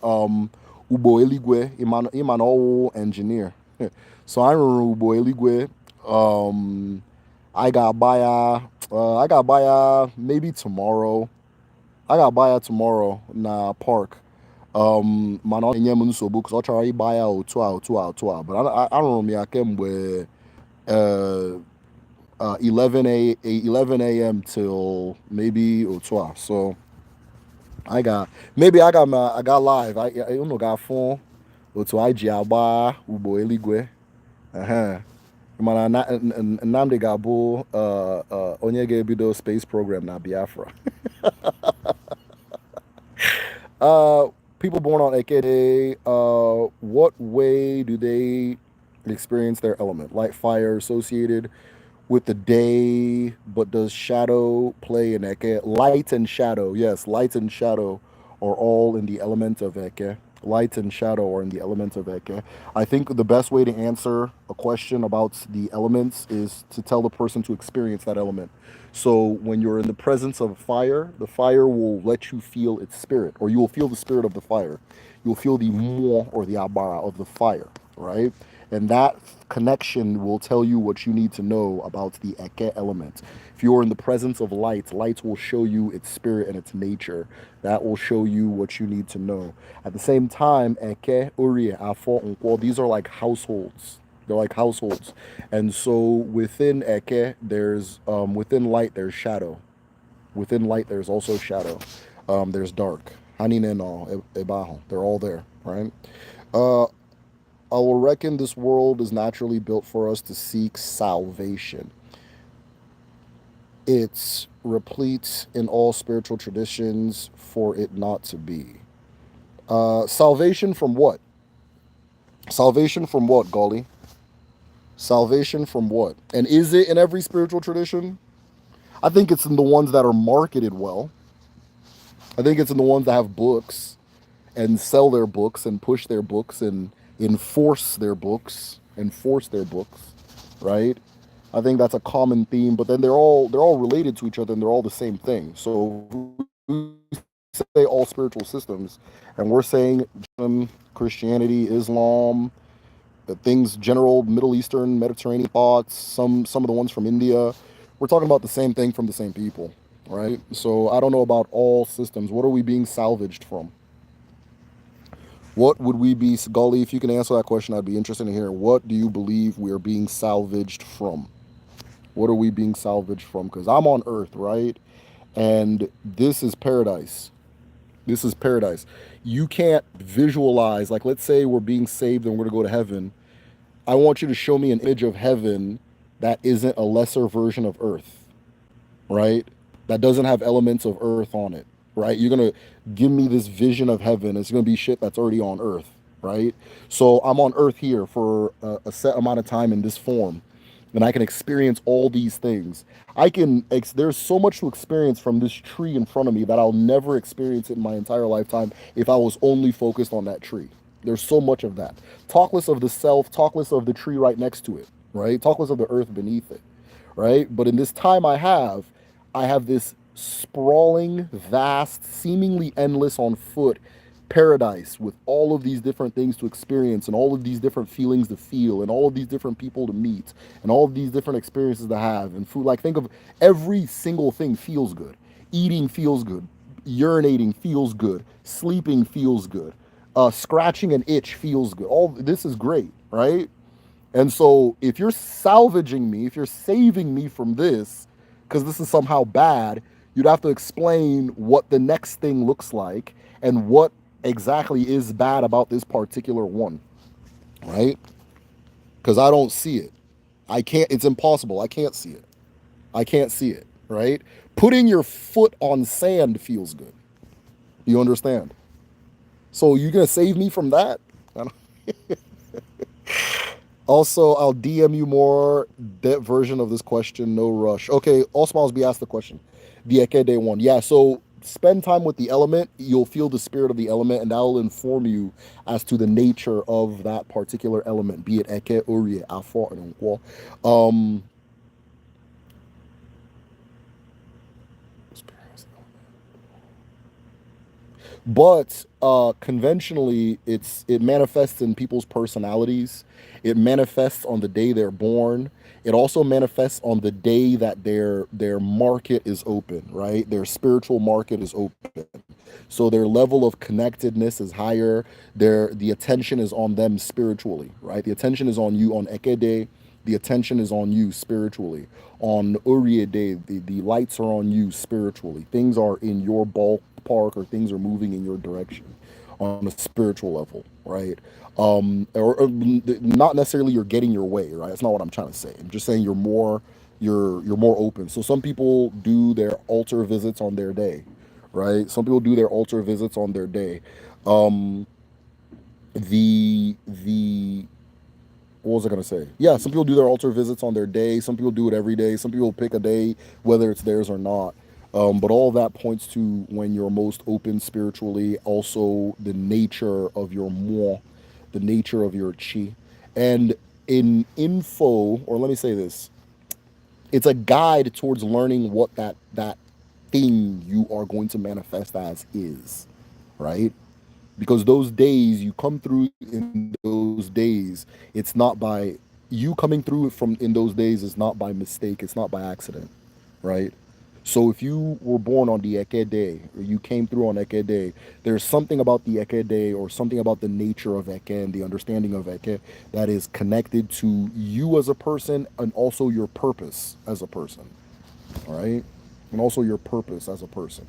ugbo eluigwe ịma na ọwụ engineer. So anyị rụrụ ugbo eluigwe. I ga-agba ya I ga-agba ya maybe tomorrow. I ga-agba ya tomorrow na park. Mana ọ na-enye m nsogbu because ọ chọrọ ịgba ya otu a but arụrụ m ya kemgbe uh, 11 a.m. till maybe otu a. So maybe I got live. Unu ga-afụ otu anyị ji agba ugbo eluigwe. Mana Nnamdi ga-abụ onye ga-ebido space program na Biafra. People born on Eke Day, what way do they experience their element? Light, fire associated with the day, but does shadow play in Eke? Light and shadow, yes, light and shadow are all in the element of Eke. Light and shadow are in the element of Eke. I think the best way to answer a question about the elements is to tell the person to experience that element. So when you're in the presence of fire, the fire will let you feel its spirit, or you will feel the spirit of the fire. You'll feel the mo or the abara of the fire, right? And that connection will tell you what you need to know about the Eke element. If you're in the presence of light, light will show you its spirit and its nature. That will show you what you need to know. At the same time, Eke, Uri, Afo, Nkwo, these are like households. They're like households. And so within Eke, there's, within light, there's shadow. Within light, there's also shadow. There's dark. Hanineno, Ebaho. They're all there, right? I will reckon this world is naturally built for us to seek salvation. It's replete in all spiritual traditions for it not to be. Salvation from what? Salvation from what, Golly? Salvation from what? And is it in every spiritual tradition? I think it's in the ones that are marketed well. I think it's in the ones that have books and sell their books and push their books and enforce their books, right? I think that's a common theme, but then they're all related to each other and they're all the same thing. So we say all spiritual systems, and we're saying Christianity, Islam, things, general Middle Eastern, Mediterranean thoughts, some of the ones from India. We're talking about the same thing from the same people, right? So I don't know about all systems. What are we being salvaged from? What would we be, Gully, if you can answer that question, I'd be interested in hearing. What do you believe we are being salvaged from? What are we being salvaged from? Because I'm on earth, right? And this is paradise. This is paradise. You can't visualize, like, let's say we're being saved and we're going to go to heaven. I want you to show me an image of heaven that isn't a lesser version of earth, right? That doesn't have elements of earth on it, right? You're going to give me this vision of heaven. It's going to be shit that's already on earth, right? So I'm on earth here for a set amount of time in this form, and I can experience all these things. There's so much to experience from this tree in front of me that I'll never experience it in my entire lifetime if I was only focused on that tree. There's so much of that. Talk less of the self, talk less of the tree right next to it, right? Talk less of the earth beneath it, right? But in this time I have this sprawling, vast, seemingly endless on foot paradise with all of these different things to experience and all of these different feelings to feel and all of these different people to meet and all of these different experiences to have and food. Like, think of every single thing feels good. Eating feels good. Urinating feels good. Sleeping feels good. Scratching an itch feels good. All this is great, right? And so if you're salvaging me, if you're saving me from this, because this is somehow bad, you'd have to explain what the next thing looks like and what exactly is bad about this particular one, right? Because I don't see it. I can't, it's impossible. I can't see it. I can't see it, right? Putting your foot on sand feels good. You understand? So you're going to save me from that? Also, I'll DM you more that version of this question. No rush. Okay, Osmos be asked the question. The Eke Day one. Yeah, so spend time with the element. You'll feel the spirit of the element, and that will inform you as to the nature of that particular element, be it Eke, Uri, Afo, and Nkwo. But conventionally, it manifests in people's personalities. It manifests on the day they're born. It also manifests on the day that their market is open, right? Their spiritual market is open. So their level of connectedness is higher. The attention is on them spiritually, right? The attention is on you on Eke Day. The attention is on you spiritually. On Uriye Day, the lights are on you spiritually. Things are in your ballpark, or things are moving in your direction on a spiritual level, right? Or not necessarily you're getting your way, right? That's not what I'm trying to say. I'm just saying you're more open. So some people do their altar visits on their day, right? Some people do their altar visits on their day. Um, the what was I gonna say? Yeah, some people do their altar visits on their day. Some people do it every day. Some people pick a day, whether it's theirs or not. But all of that points to when you're most open spiritually. Also, the nature of your moi, the nature of your chi, and in info, or let me say this: it's a guide towards learning what that thing you are going to manifest as is, right? Because those days you come through in those days, it's not by you coming through from in those days is not by mistake, it's not by accident, right? So if you were born on the Eke day, or you came through on Eke day, there's something about the Eke day, or something about the nature of Eke and the understanding of Eke, that is connected to you as a person, and also your purpose as a person, right? And also your purpose as a person,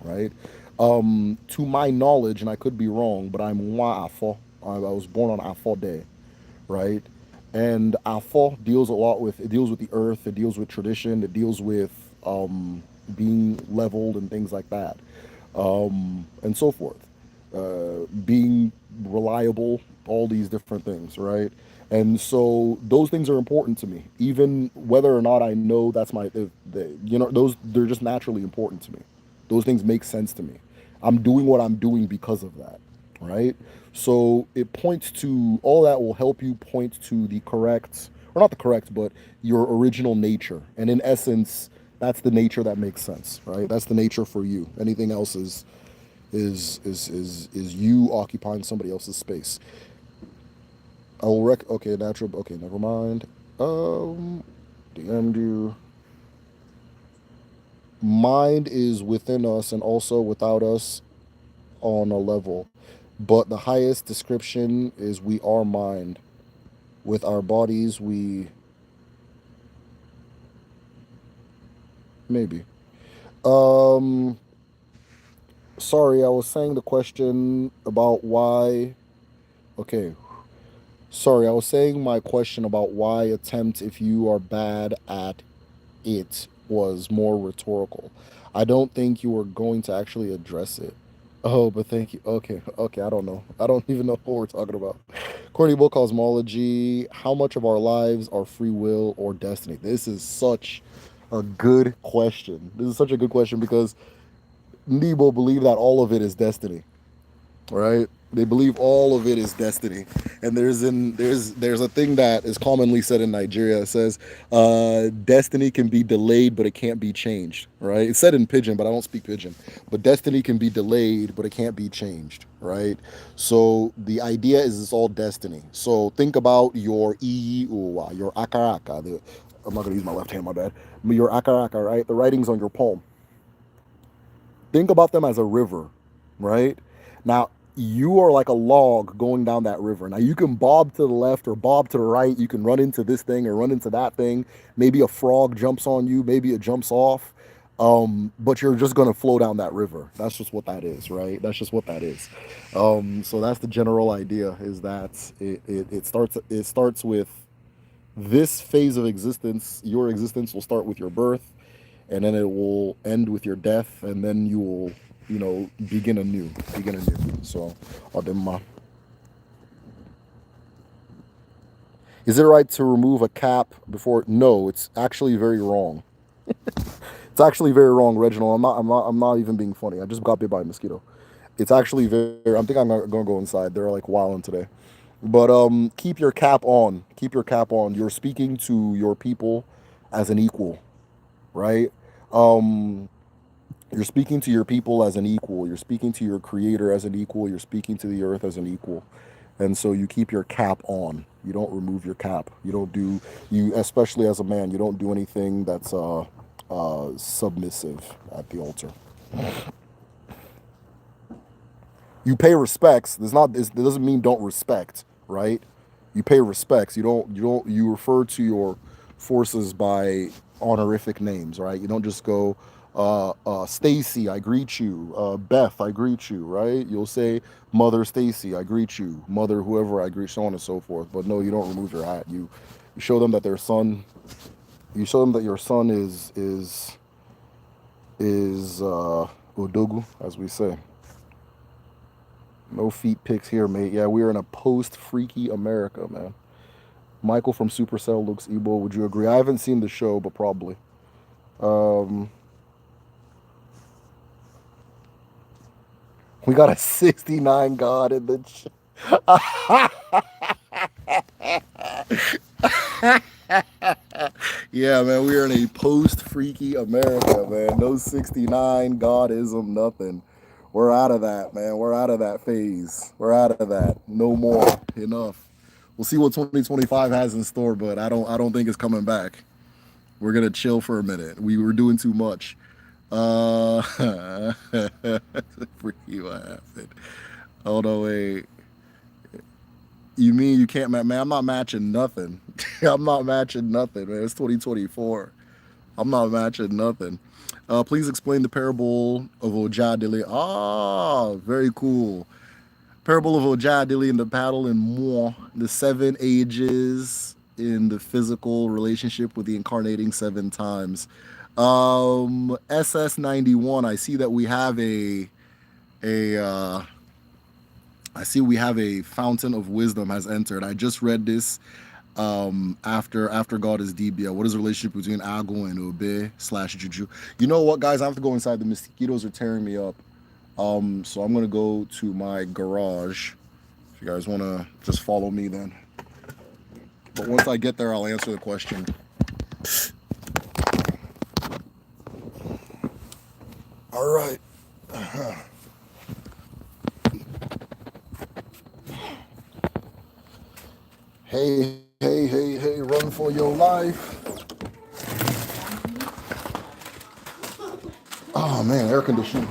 right? To my knowledge, and I could be wrong, but I'm Nwa Afo. I was born on Afo Day, right? And Afo deals a lot with, it deals with the earth, it deals with tradition, it deals with being leveled and things like that, and so forth. Being reliable, all these different things, right? And so those things are important to me, even whether or not I know that's my, those, they're just naturally important to me. Those things make sense to me. I'm doing what I'm doing because of that, right? So it points to, all that will help you point to the correct, or not the correct, but your original nature. And in essence, that's the nature that makes sense, right? That's the nature for you. Anything else is you occupying somebody else's space. I will okay, natural, okay, never mind. DM you. Mind is within us and also without us on a level. But the highest description is we are mind. With our bodies, we maybe. Um Sorry, I was saying the question about why, okay. Sorry, I was saying my question about why attempt if you are bad at it was more rhetorical. I don't think you were going to actually address it. Oh, but thank you. Okay, okay, I don't know. I don't even know what we're talking about. According to book cosmology, how much of our lives are free will or destiny? This is such a good question. This is such a good question because Nebo believe that all of it is destiny, right? They believe all of it is destiny. And there's a thing that is commonly said in Nigeria. It says, destiny can be delayed, but it can't be changed, right? It's said in Pidgin, but I don't speak Pidgin. But destiny can be delayed, but it can't be changed, right? So the idea is it's all destiny. So think about your Uwa, your Akaraka. I'm not going to use my left hand, my bad. Your Akaraka, right? The writings on your palm. Think about them as a river, right? Now, you are like a log going down that river. Now, you can bob to the left or bob to the right. You can run into this thing or run into that thing. Maybe a frog jumps on you, maybe it jumps off. But you're just going to flow down that river. That's just what that is, right? That's just what that is. So that's the general idea, is that it starts with this phase of existence. Your existence will start with your birth, and then it will end with your death, and then you will, begin anew. So, Ademma. Is it right to remove a cap before? No, it's actually very wrong. It's actually very wrong, Reginald. I'm not even being funny. I just got bit by a mosquito. It's actually very. I think I'm not gonna go inside. They're like wilding today. But keep your cap on. Keep your cap on. You're speaking to your people as an equal, right? Um, You're speaking to your people as an equal. You're speaking to your creator as an equal. You're speaking to the earth as an equal. And so you keep your cap on. You don't remove your cap. You don't do you, especially as a man. You don't do anything that's submissive at the altar. You pay respects. It doesn't mean don't respect, right? You pay respects. You refer to your forces by honorific names, right? You don't just go, Stacy, I greet you. Beth, I greet you, right? You'll say, Mother Stacy, I greet you. Mother whoever, I greet, so on and so forth. But no, you don't remove your hat. You show them that their son. You show them that your son is Odogu, as we say. No feet pics here, mate. Yeah, we are in a post-freaky America, man. Michael from Supercell looks Igbo. Would you agree? I haven't seen the show, but probably. Um, we got a 69 God in the Yeah, man, we are in a post-freaky America, man. No 69 Godism, nothing. We're out of that, man. We're out of that phase. We're out of that. No more. Enough. We'll see what 2025 has in store, but I don't think it's coming back. We're gonna chill for a minute. We were doing too much. Uh, for you, what happened? Oh no, wait. You mean you can't match? Man, I'm not matching nothing. I'm not matching nothing, man. It's 2024. I'm not matching nothing. Please explain the parable of Ojadili. Ah, very cool. Parable of Ojadili and the battle in Moi, the seven ages in the physical relationship with the incarnating seven times. SS91. I see that we have a I see we have a fountain of wisdom has entered. I just read this after God is Dibia. What is the relationship between Ago and Obe slash Juju? You know what, guys? I have to go inside. The mosquitoes are tearing me up. So I'm gonna go to my garage. If you guys wanna just follow me, then. But once I get there, I'll answer the question. All right. Hey, hey, hey, hey! Run for your life. Oh man, air conditioning.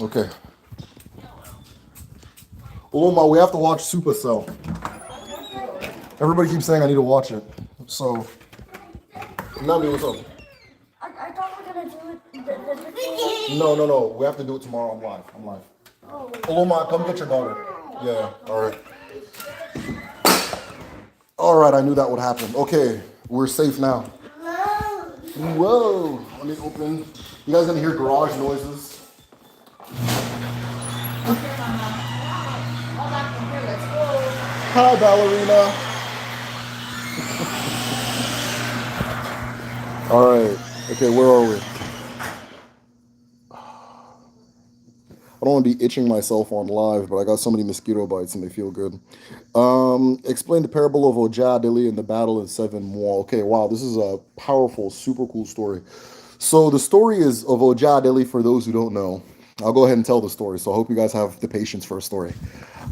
Okay. Uloma, we have to watch Supercell. Everybody keeps saying I need to watch it. So, Nami, what's up? I thought we were gonna do it. No, no, no. We have to do it tomorrow. I'm live. I'm live. Oh. Uloma, come get your daughter. Yeah. All right. All right. I knew that would happen. Okay, we're safe now. Whoa. Let me open. You guys gonna hear garage noises? Hi, ballerina. All right. Okay, where are we? I don't want to be itching myself on live, but I got so many mosquito bites and they feel good. Explain the parable of Ojadili and the battle in Seven More. Okay, wow, this is a powerful, super cool story. So the story is of Ojadili for those who don't know. I'll go ahead and tell the story. So I hope you guys have the patience for a story.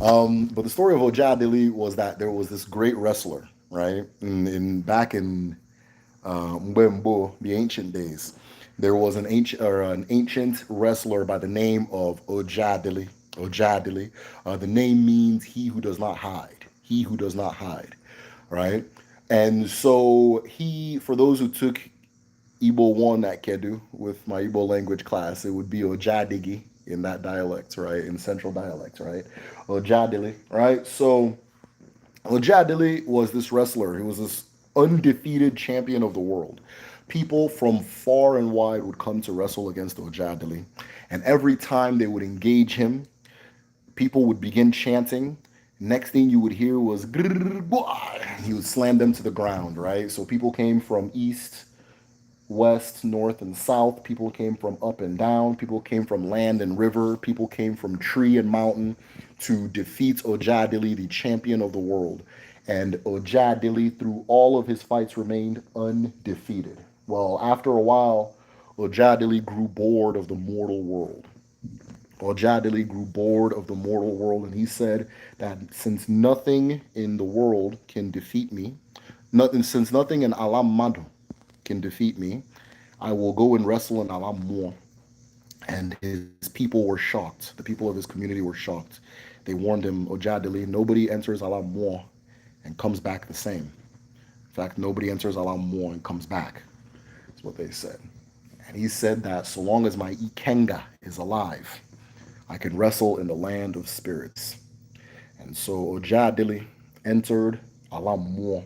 But the story of Ojadili was that there was this great wrestler, right? Back in Mbembo, the ancient days. There was an ancient wrestler by the name of Ojadili. Ojadili. The name means he who does not hide. He who does not hide, right? And so for those who took Igbo 1 at Kedu with my Igbo language class, it would be Ojadigi in that dialect, right? In central dialect, right? Ojadili, right? So Ojadili was this wrestler. He was this undefeated champion of the world. People from far and wide would come to wrestle against Ojadili. And every time they would engage him, people would begin chanting. Next thing you would hear was, he would slam them to the ground, right? So people came from east, west, north, and south. People came from up and down. People came from land and river. People came from tree and mountain to defeat Ojadili, the champion of the world. And Ojadili, through all of his fights, remained undefeated. Well, after a while, Ojadili grew bored of the mortal world. Ojadili grew bored of the mortal world, and he said that since nothing in the world can defeat me, since nothing in Alam Madu can defeat me, I will go and wrestle in Alam Mo. And his people were shocked. The people of his community were shocked. They warned him, Ojadili, nobody enters Alam Mo and comes back the same. In fact, nobody enters Alam Mo and comes back. That's what they said. And he said that so long as my Ikenga is alive, I can wrestle in the land of spirits. And so Ojadili entered Alam Mo.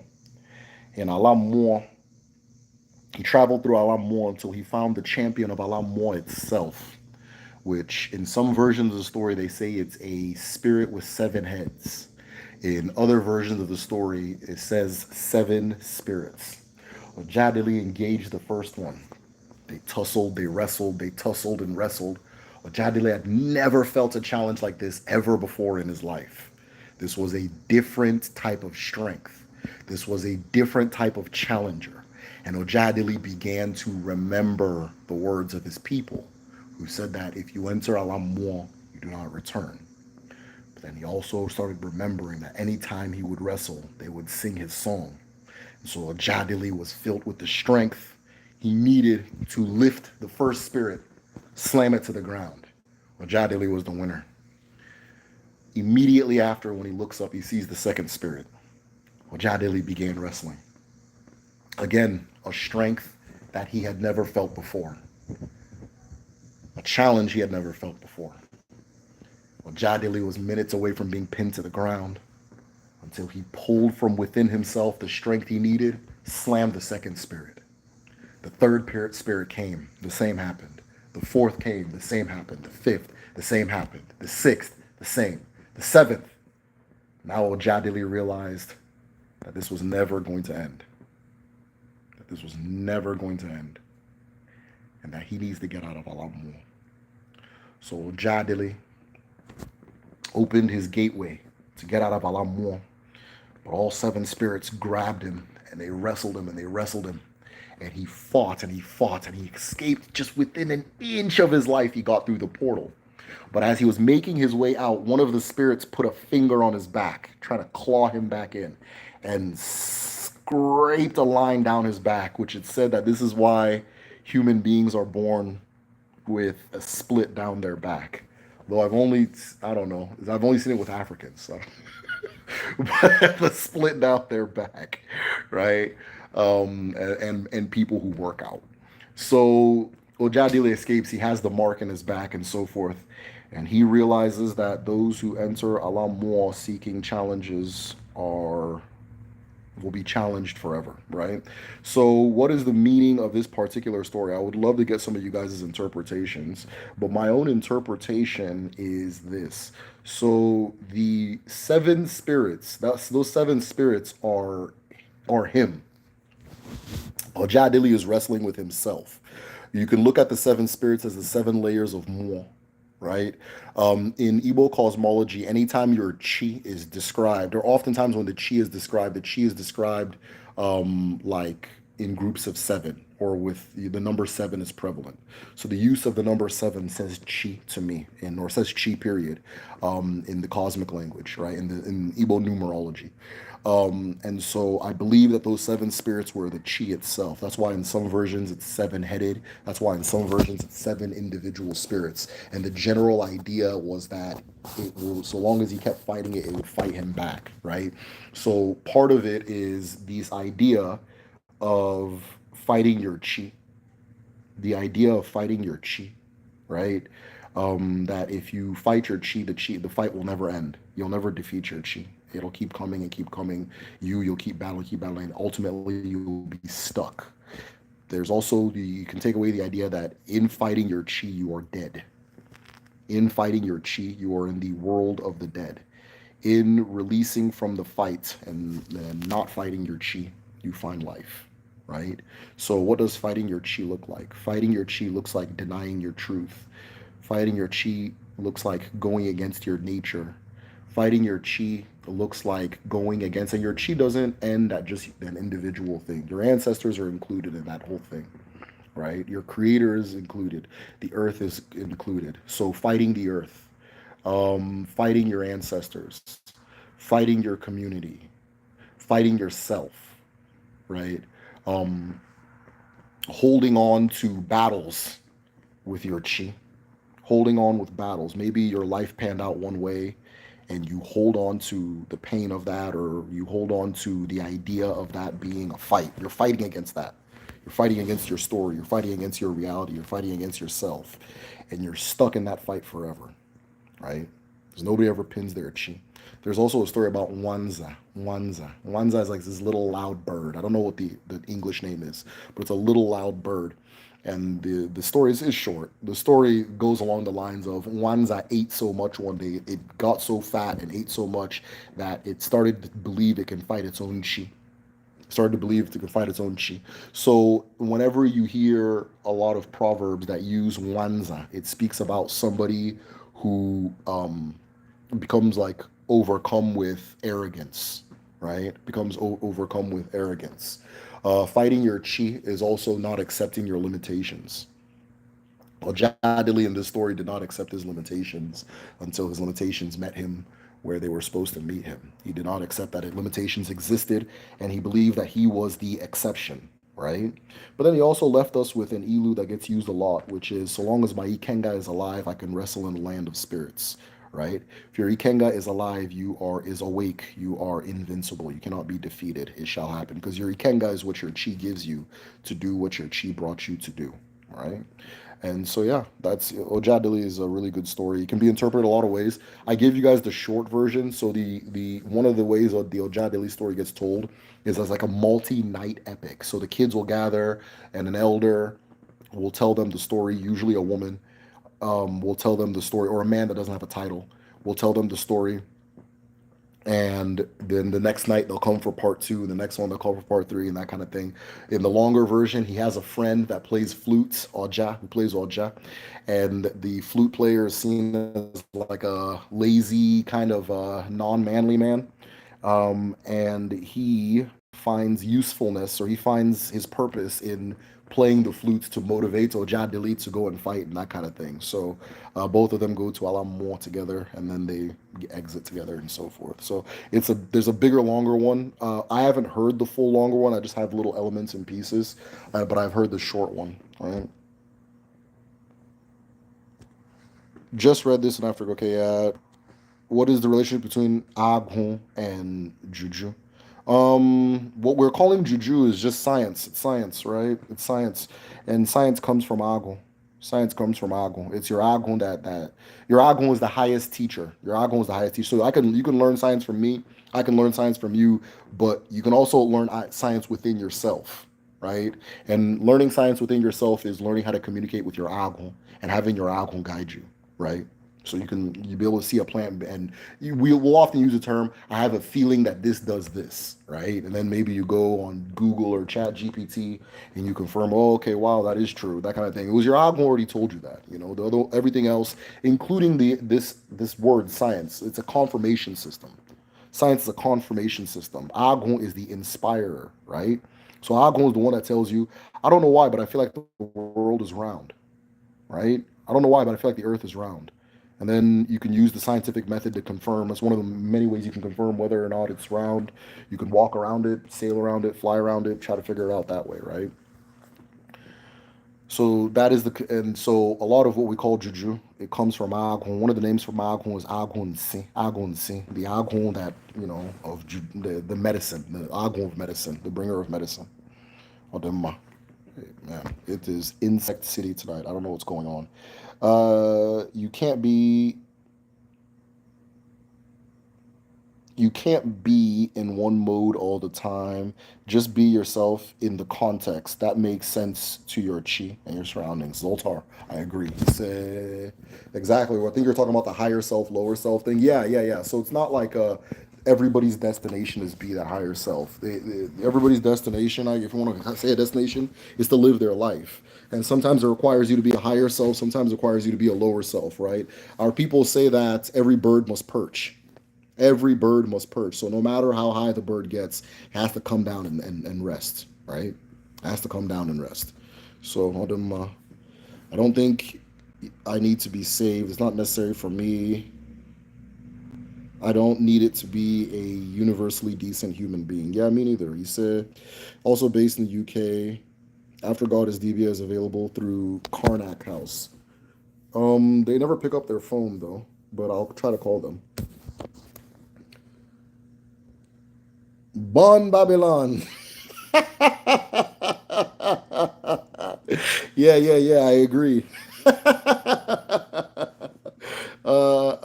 In Alam Mo, he traveled through Alam Mo until he found the champion of Alam Mo itself, which in some versions of the story they say it's a spirit with 7 heads. In other versions of the story, it says 7 spirits. Ojadili engaged the first one. They tussled, they wrestled, they tussled and wrestled. Ojadili had never felt a challenge like this ever before in his life. This was a different type of strength. This was a different type of challenger. And Ojadili began to remember the words of his people, who said that if you enter Alam Mo, you do not return. But then he also started remembering that anytime he would wrestle, they would sing his song. And so Ojadili was filled with the strength he needed to lift the first spirit, slam it to the ground. Ojadili was the winner. Immediately after, when he looks up, he sees the second spirit. Ojadili began wrestling. Again, a strength that he had never felt before. A challenge he had never felt before. Ojadili was minutes away from being pinned to the ground until he pulled from within himself the strength he needed, slammed the second spirit. The third spirit came, the same happened. The fourth came, the same happened. The fifth, the same happened. The sixth, the same. The seventh. Now Ojadili realized that this was never going to end. That this was never going to end. And that he needs to get out of Alam Mo. So Ojadili opened his gateway to get out of Alam Mo. But all 7 spirits grabbed him and they wrestled him and they wrestled him. And he fought and he fought and he escaped just within an inch of his life. He got through the portal. But as he was making his way out, one of the spirits put a finger on his back, trying to claw him back in, and scraped a line down his back, which it said that this is why human beings are born with a split down their back. Though I've only seen it with Africans, so. But the split down their back, right? And people who work out. So Ojadili escapes. He has the mark in his back and so forth. And he realizes that those who enter Alam Mo seeking challenges will be challenged forever, right? So what is the meaning of this particular story? I would love to get some of you guys' interpretations, but my own interpretation is this. So the 7 spirits, those 7 spirits are him. Ojadili is wrestling with himself. You can look at the 7 spirits as the 7 layers of Mo, right? In Igbo cosmology, anytime your chi is described, or oftentimes when the chi is described like in groups of 7, or with the number 7 is prevalent. So the use of the number 7 says chi to me, or says chi period, in the cosmic language, right? In Igbo numerology. And so I believe that those 7 spirits were the chi itself. That's why in some versions it's 7-headed. That's why in some versions it's 7 individual spirits. And the general idea was that so long as he kept fighting it, it would fight him back, right? So part of it is this idea of fighting your chi. The idea of fighting your chi, right? That if you fight your chi, the fight will never end. You'll never defeat your chi. It'll keep coming and keep coming. You'll keep battling, and ultimately you'll be stuck. There's also you can take away the idea that in fighting your chi, you are dead. In fighting your chi, you are in the world of the dead. In releasing from the fight and not fighting your chi, you find life, right? So what does fighting your chi look like? Fighting your chi looks like denying your truth. Fighting your chi looks like going against your nature. Fighting your chi looks like going against, and your chi doesn't end at just an individual thing. Your ancestors are included in that whole thing, right? Your creator is included. The earth is included. So fighting the earth, fighting your ancestors, fighting your community, fighting yourself, right? Um, Holding on to battles with your chi, holding on with battles. Maybe your life panned out one way and you hold on to the pain of that, or you hold on to the idea of that being a fight. You're fighting against that. You're fighting against your story. You're fighting against your reality. You're fighting against yourself. And you're stuck in that fight forever, right? Because nobody ever pins their chi. There's also a story about Wanza. Wanza is like this little loud bird. I don't know what the English name is, but it's a little loud bird. And the story is short. The story goes along the lines of Wanza ate so much one day, it got so fat and ate so much that it started to believe it can fight its own chi. Started to believe it can fight its own chi. So whenever you hear a lot of proverbs that use Wanza, it speaks about somebody who becomes like overcome with arrogance, right? Becomes overcome with arrogance. Fighting your chi is also not accepting your limitations. Ojadili in this story did not accept his limitations until his limitations met him where they were supposed to meet him. He did not accept that limitations existed, and he believed that he was the exception, right? But then he also left us with an ilu that gets used a lot, which is so long as my ikenga is alive, I can wrestle in the land of spirits, right? If your ikenga is alive, is awake, you are invincible. You cannot be defeated. It shall happen because your ikenga is what your chi gives you to do what your chi brought you to do, right? And so yeah, that's Ojadili is a really good story. It can be interpreted a lot of ways. I gave you guys the short version. So the one of the ways that the Ojadili story gets told is as like a multi-night epic. So the kids will gather and an elder will tell them the story, usually a woman, will tell them the story, or a man that doesn't have a title will tell them the story, and then the next night they'll come for part two, and the next one they'll come for part three, and that kind of thing. In the longer version, he has a friend that plays flutes, Oja, who plays Oja, and the flute player is seen as like a lazy kind of non-manly man, and he finds usefulness, or he finds his purpose in playing the flutes to motivate Ojadili to go and fight and that kind of thing. So both of them go to Alamo together, and then they exit together and so forth. So there's a bigger, longer one. I haven't heard the full longer one. I just have little elements and pieces, but I've heard the short one. All right. Just read this in Africa. Okay, what is the relationship between Aghon and Juju? What we're calling Juju is just science. It's science, right? It's science, and science comes from Aghon. Science comes from Aghon. It's your Aghon that your Aghon is the highest teacher. Your Aghon is the highest teacher. So you can learn science from me. I can learn science from you, but you can also learn science within yourself, right? And learning science within yourself is learning how to communicate with your Aghon and having your Aghon guide you, right? So you'll be able to see a plant, and we'll often use the term, I have a feeling that this does this, right? And then maybe you go on Google or Chat GPT and you confirm, oh, okay, wow, that is true, that kind of thing. It was your algorithm already told you that, everything else, including this word science, it's a confirmation system. Science is a confirmation system. Agon is the inspirer, right? So Agon is the one that tells you, I don't know why, but I feel like the world is round, right? I don't know why, but I feel like the earth is round. And then you can use the scientific method to confirm. That's one of the many ways you can confirm whether or not it's round. You can walk around it, sail around it, fly around it, try to figure it out that way, right? So that is and so a lot of what we call juju, it comes from Agun. One of the names for Agun is Agunsi. Agunsi, the Agun that, of the medicine, the Agun of medicine, the bringer of medicine. Odemma. Hey, man, it is insect city tonight. I don't know what's going on. You can't be in one mode all the time. Just be yourself in the context that makes sense to your chi and your surroundings. Zoltar, I agree. Exactly. Well, I think you're talking about the higher self, lower self thing. Yeah, yeah, yeah. So it's not like everybody's destination is be that higher self. Everybody's destination, if you want to say a destination, is to live their life. And sometimes it requires you to be a higher self. Sometimes it requires you to be a lower self, right? Our people say that every bird must perch. Every bird must perch. So no matter how high the bird gets, it has to come down and rest, right? It has to come down and rest. So I don't think I need to be saved. It's not necessary for me. I don't need it to be a universally decent human being. Yeah, me neither. He said, also based in the UK. After God is DBA is available through Karnak House. They never pick up their phone though, but I'll try to call them. Bon Babylon. Yeah. I agree.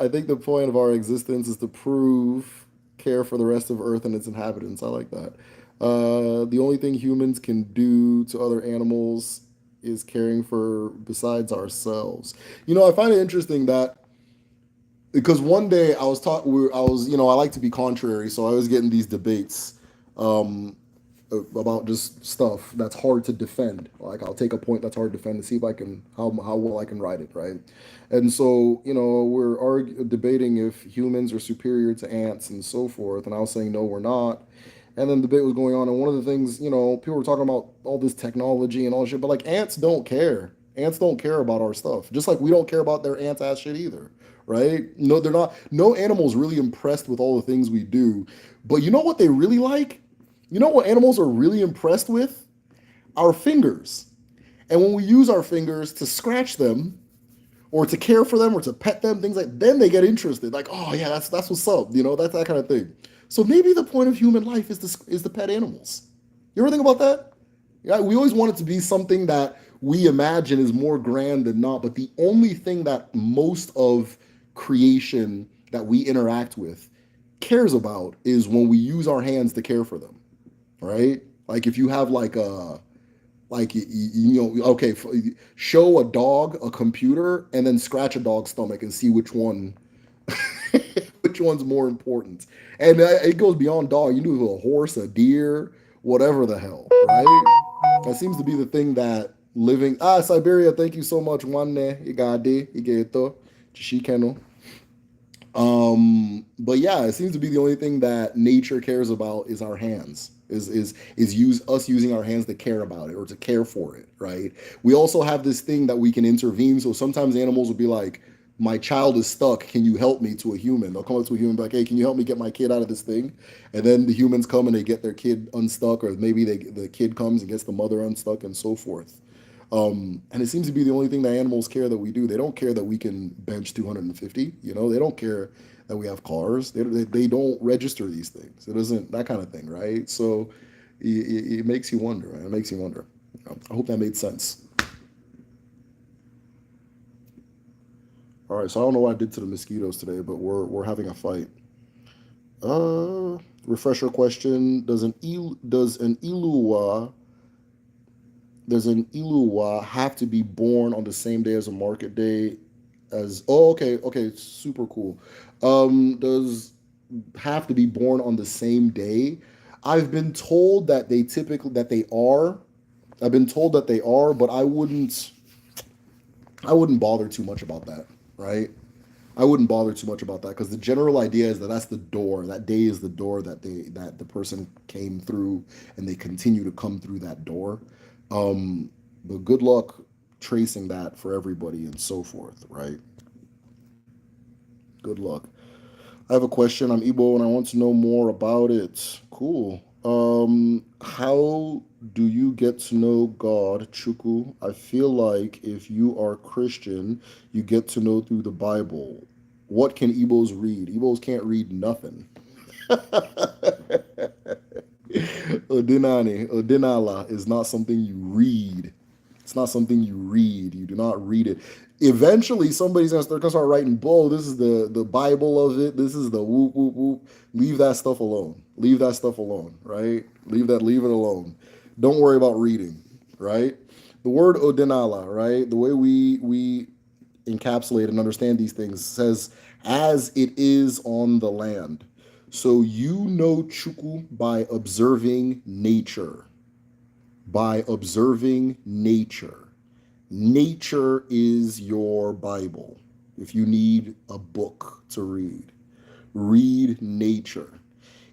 I think the point of our existence is to prove care for the rest of Earth and its inhabitants. I like that. The only thing humans can do to other animals is caring for besides ourselves. I find it interesting that because one day I was taught, I was, I like to be contrary, so I was getting these debates um, about just stuff that's hard to defend. Like I'll take a point that's hard to defend and see if I can how well I can write it, right? And so we're debating if humans are superior to ants and so forth, and I was saying no, we're not. And then the debate was going on, and one of the things, people were talking about all this technology and all this shit, but like ants don't care. Ants don't care about our stuff, just like we don't care about their ants ass shit either, right? No, they're not. No animal's really impressed with all the things we do, but you know what they really like? You know what animals are really impressed with? Our fingers. And when we use our fingers to scratch them or to care for them or to pet them, things like then they get interested. Like, oh yeah, that's what's up. That's that kind of thing. So maybe the point of human life is to pet animals. You ever think about that? Yeah, we always want it to be something that we imagine is more grand than not, but the only thing that most of creation that we interact with cares about is when we use our hands to care for them, right? Like if you have like a okay, show a dog a computer and then scratch a dog's stomach and see which one which one's more important. And it goes beyond dog. You do a horse, a deer, whatever the hell, right? That seems to be the thing that living. Siberia, thank you so much. One igade, igeto, chishikeno. But yeah, it seems to be the only thing that nature cares about is our hands. Is use us using our hands to care about it or to care for it, right? We also have this thing that we can intervene. So sometimes animals will be like, "My child is stuck. Can you help me?" To a human, they'll come up to a human, like, "Hey, can you help me get my kid out of this thing?" And then the humans come and they get their kid unstuck, or maybe the kid comes and gets the mother unstuck, and so forth. And it seems to be the only thing that animals care that we do. They don't care that we can bench 250. They don't care that we have cars. They don't register these things. It doesn't, that kind of thing, right? So it makes you wonder, right? It makes you wonder. I hope that made sense. All right, so I don't know what I did to the mosquitoes today, but we're having a fight. Refresher question: does an Iluwa have to be born on the same day as a market day as okay, super cool. Does have to be born on the same day? I've been told that they are. I've been told that they are, but I wouldn't bother too much about that, right? I wouldn't bother too much about that because the general idea is that that's the door. That day is the door that the person came through, and they continue to come through that door. But good luck tracing that for everybody and so forth, right? Good luck. I have a question. I'm Igbo and I want to know more about it. Cool. How do you get to know God, Chuku? I feel like if you are Christian, you get to know through the Bible. What can Igbos read? Igbos can't read nothing. Odinala is not something you read. It's not something you read. You do not read it. Eventually, somebody's gonna start writing, "Bull, this is the Bible of it. This is the whoop whoop whoop." Leave that stuff alone. Leave that stuff alone. Right? Leave it alone. Don't worry about reading. Right? The word Odinala, right? The way we encapsulate and understand these things says, "As it is on the land." So you know Chuku by observing nature. By observing nature. Nature is your Bible. If you need a book to read nature.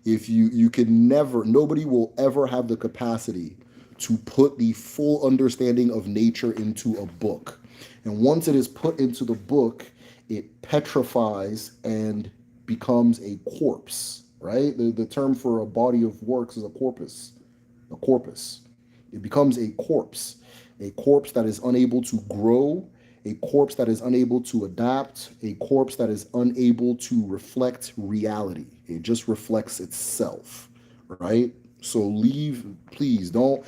If you can never, nobody will ever have the capacity to put the full understanding of nature into a book. And once it is put into the book, it petrifies and becomes a corpse, right? The term for a body of works is a corpus. A corpus. It becomes a corpse that is unable to grow, a corpse that is unable to adapt, a corpse that is unable to reflect reality. It just reflects itself, right? So please don't.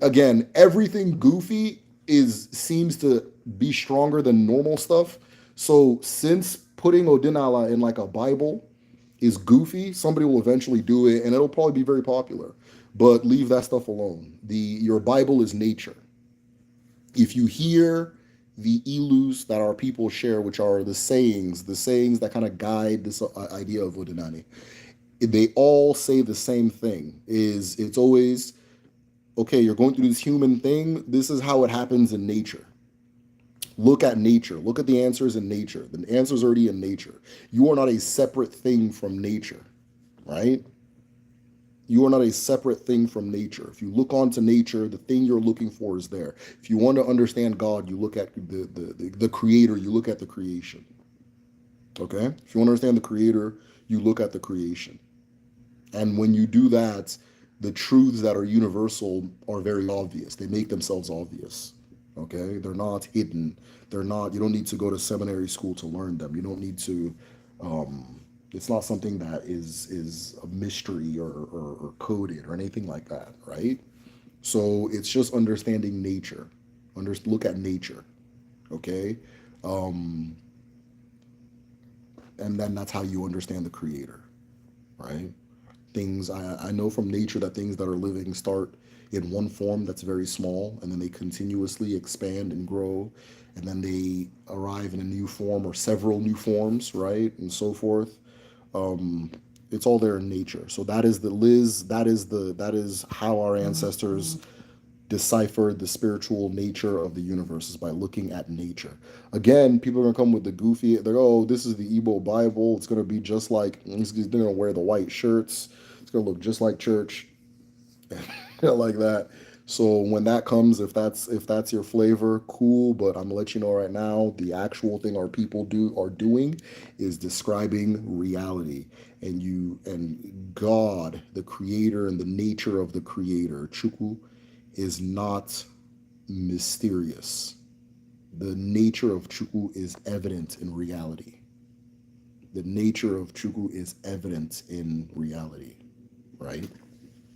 Again, everything goofy seems to be stronger than normal stuff. So since putting Odinala in like a Bible is goofy, somebody will eventually do it, and it'll probably be very popular. But leave that stuff alone. Your Bible is nature. If you hear the ilus that our people share, which are the sayings that kind of guide this idea of Odinani, they all say the same thing. It's always, okay, you're going through this human thing. This is how it happens in nature. Look at nature. Look at the answers in nature. The answer's already in nature. You are not a separate thing from nature, right? You are not a separate thing from nature. If you look onto nature, the thing you're looking for is there. If you want to understand God, you look at the creator, you look at the creation. Okay? If you want to understand the creator, you look at the creation. And when you do that, the truths that are universal are very obvious. They make themselves obvious. Okay? They're not hidden. You don't need to go to seminary school to learn them. You don't need to, it's not something that is a mystery or coded or anything like that, right? So it's just understanding nature. Look at nature. Okay? And then that's how you understand the creator, right? I know from nature that things that are living start in one form that's very small, and then they continuously expand and grow, and then they arrive in a new form or several new forms, right? And so forth. It's all there in nature. So that is how our ancestors deciphered the spiritual nature of the universe, is by looking at nature. Again, people are gonna come with the goofy. They're, oh, this is the Igbo Bible. It's gonna be just like, they're gonna wear the white shirts. It's gonna look just like church, like that. So when that comes, if that's your flavor, cool. But I'm gonna let you know right now, the actual thing our people are doing is describing reality, and God, the creator, and the nature of the creator, Chukwu, is not mysterious. The nature of Chukwu is evident in reality. The nature of Chukwu is evident in reality, right?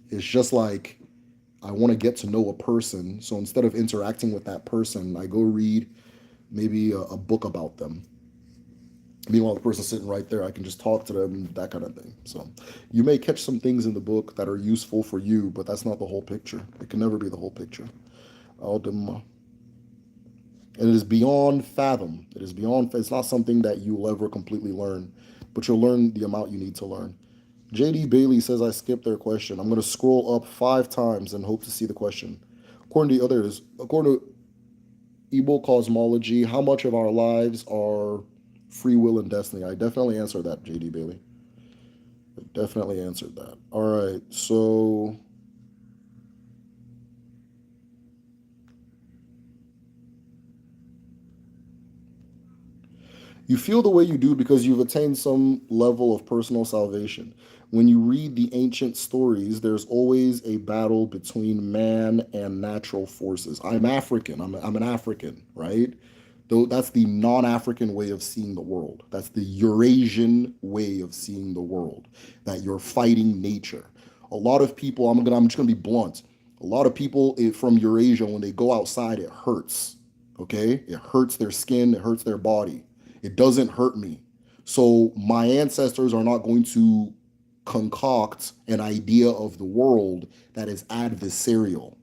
It's just like, I want to get to know a person, so instead of interacting with that person, I go read maybe a book about them. Meanwhile, the person's sitting right there, I can just talk to them, that kind of thing. So you may catch some things in the book that are useful for you, but that's not the whole picture. It can never be the whole picture. And it is beyond fathom. It's not something that you'll ever completely learn, but you'll learn the amount you need to learn. JD Bailey says I skipped their question. I'm going to scroll up 5 times and hope to see the question. According to others, according to Igbo cosmology, how much of our lives are free will and destiny? I definitely answered that, JD Bailey. I definitely answered that. All right, so you feel the way you do because you've attained some level of personal salvation. When you read the ancient stories, there's always a battle between man and natural forces. I'm African. I'm an African, right? Though that's the non-African way of seeing the world. That's the Eurasian way of seeing the world. That you're fighting nature. A lot of people, I'm just gonna be blunt. A lot of people from Eurasia, when they go outside, it hurts. Okay, it hurts their skin. It hurts their body. It doesn't hurt me. So my ancestors are not going to concoct an idea of the world that is adversarial,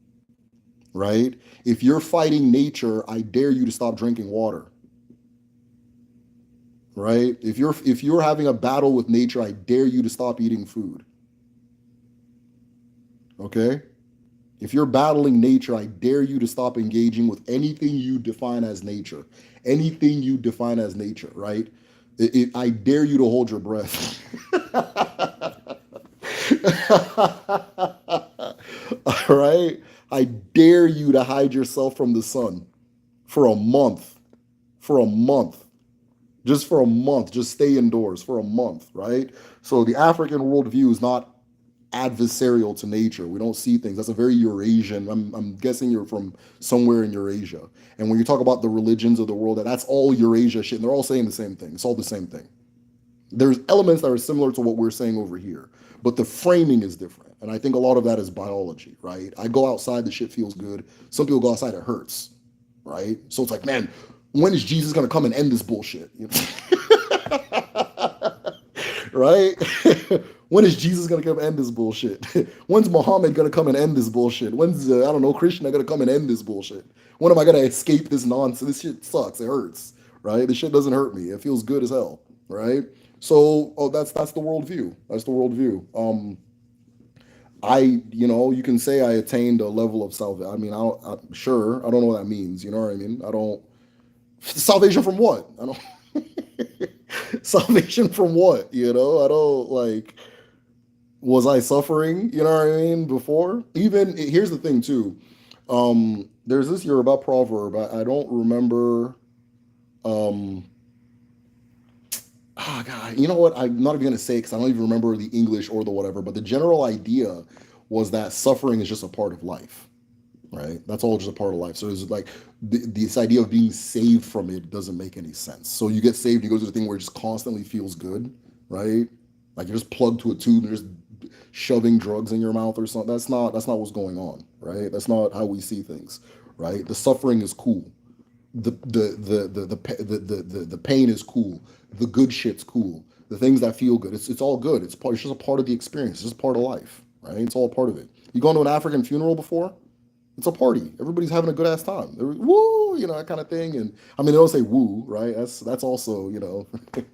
right? If you're fighting nature, I dare you to stop drinking water, right? If you're having a battle with nature, I dare you to stop eating food. Okay? If you're battling nature, I dare you to stop engaging with anything you define as nature. Anything you define as nature, right? I dare you to hold your breath. All right? I dare you to hide yourself from the sun for a month. For a month. Just for a month. Just stay indoors for a month, right? So the African worldview is not adversarial to nature. We don't see things. That's a very Eurasian. I'm guessing you're from somewhere in Eurasia. And when you talk about the religions of the world, that's all Eurasia shit. And they're all saying the same thing. It's all the same thing. There's elements that are similar to what we're saying over here, but the framing is different. And I think a lot of that is biology, right? I go outside, the shit feels good. Some people go outside, it hurts, right? So it's like, man, when is Jesus gonna come and end this bullshit? You know? Right? When is Jesus gonna come and end this bullshit? When's Muhammad gonna come and end this bullshit? When's I don't know, Krishna gonna come and end this bullshit? When am I gonna escape this nonsense? This shit sucks. It hurts, right? This shit doesn't hurt me. It feels good as hell, right? So, that's the worldview. That's the worldview. You can say I attained a level of salvation. I mean, I'm sure. I don't know what that means. You know what I mean? I don't. Salvation from what? I don't. Salvation from what? You know, I don't like. Was I suffering? You know what I mean? Before, even here's the thing too. There's this Yoruba proverb. I don't remember. Um, God, you know what? I'm not even gonna say because I don't even remember the English or the whatever. But the general idea was that suffering is just a part of life, right? That's all just a part of life. So it's like this idea of being saved from it doesn't make any sense. So you get saved, you go to the thing where it just constantly feels good, right? Like you're just plugged to a tube and you're just shoving drugs in your mouth or something. That's not what's going on, right? That's not how we see things, right? The suffering is cool. The pain is cool. The good shit's cool. The things that feel good, it's all good. It's just a part of the experience. It's just part of life, right? It's all a part of it. You gone to an African funeral before? It's a party. Everybody's having a good ass time. Woo, that kind of thing. And I mean, they don't say woo, right? That's also, you know, you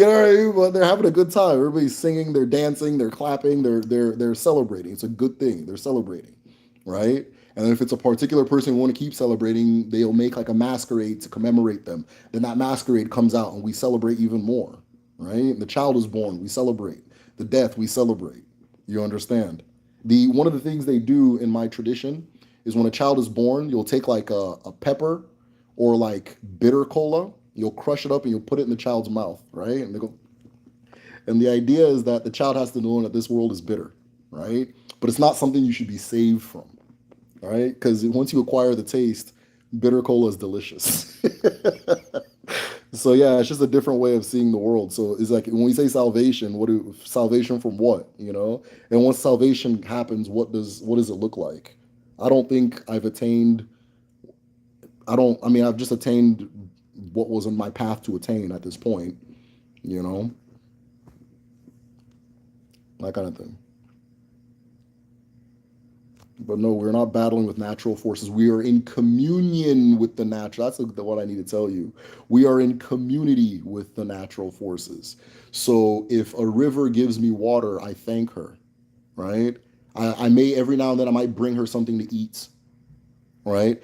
know what I mean? But they're having a good time. Everybody's singing, they're dancing, they're clapping, they're celebrating. It's a good thing. They're celebrating, right? And then if it's a particular person who want to keep celebrating, they'll make like a masquerade to commemorate them. Then that masquerade comes out and we celebrate even more, right? The child is born, we celebrate. The death, we celebrate. You understand? One of the things they do in my tradition is when a child is born, you'll take like a pepper or like bitter cola, you'll crush it up and you'll put it in the child's mouth, right? And they go, and the idea is that the child has to know that this world is bitter, right? But it's not something you should be saved from, right? Because once you acquire the taste, bitter cola is delicious. So yeah, it's just a different way of seeing the world. So it's like when we say salvation, salvation from what, you know? And once salvation happens, what does it look like? I don't think I've attained. I mean, I've just attained what was on my path to attain at this point, you know, that kind of thing. But no, we're not battling with natural forces. We are in communion with the natural. That's what I need to tell you. We are in community with the natural forces. So if a river gives me water, I thank her, right? I may every now and then I might bring her something to eat, right?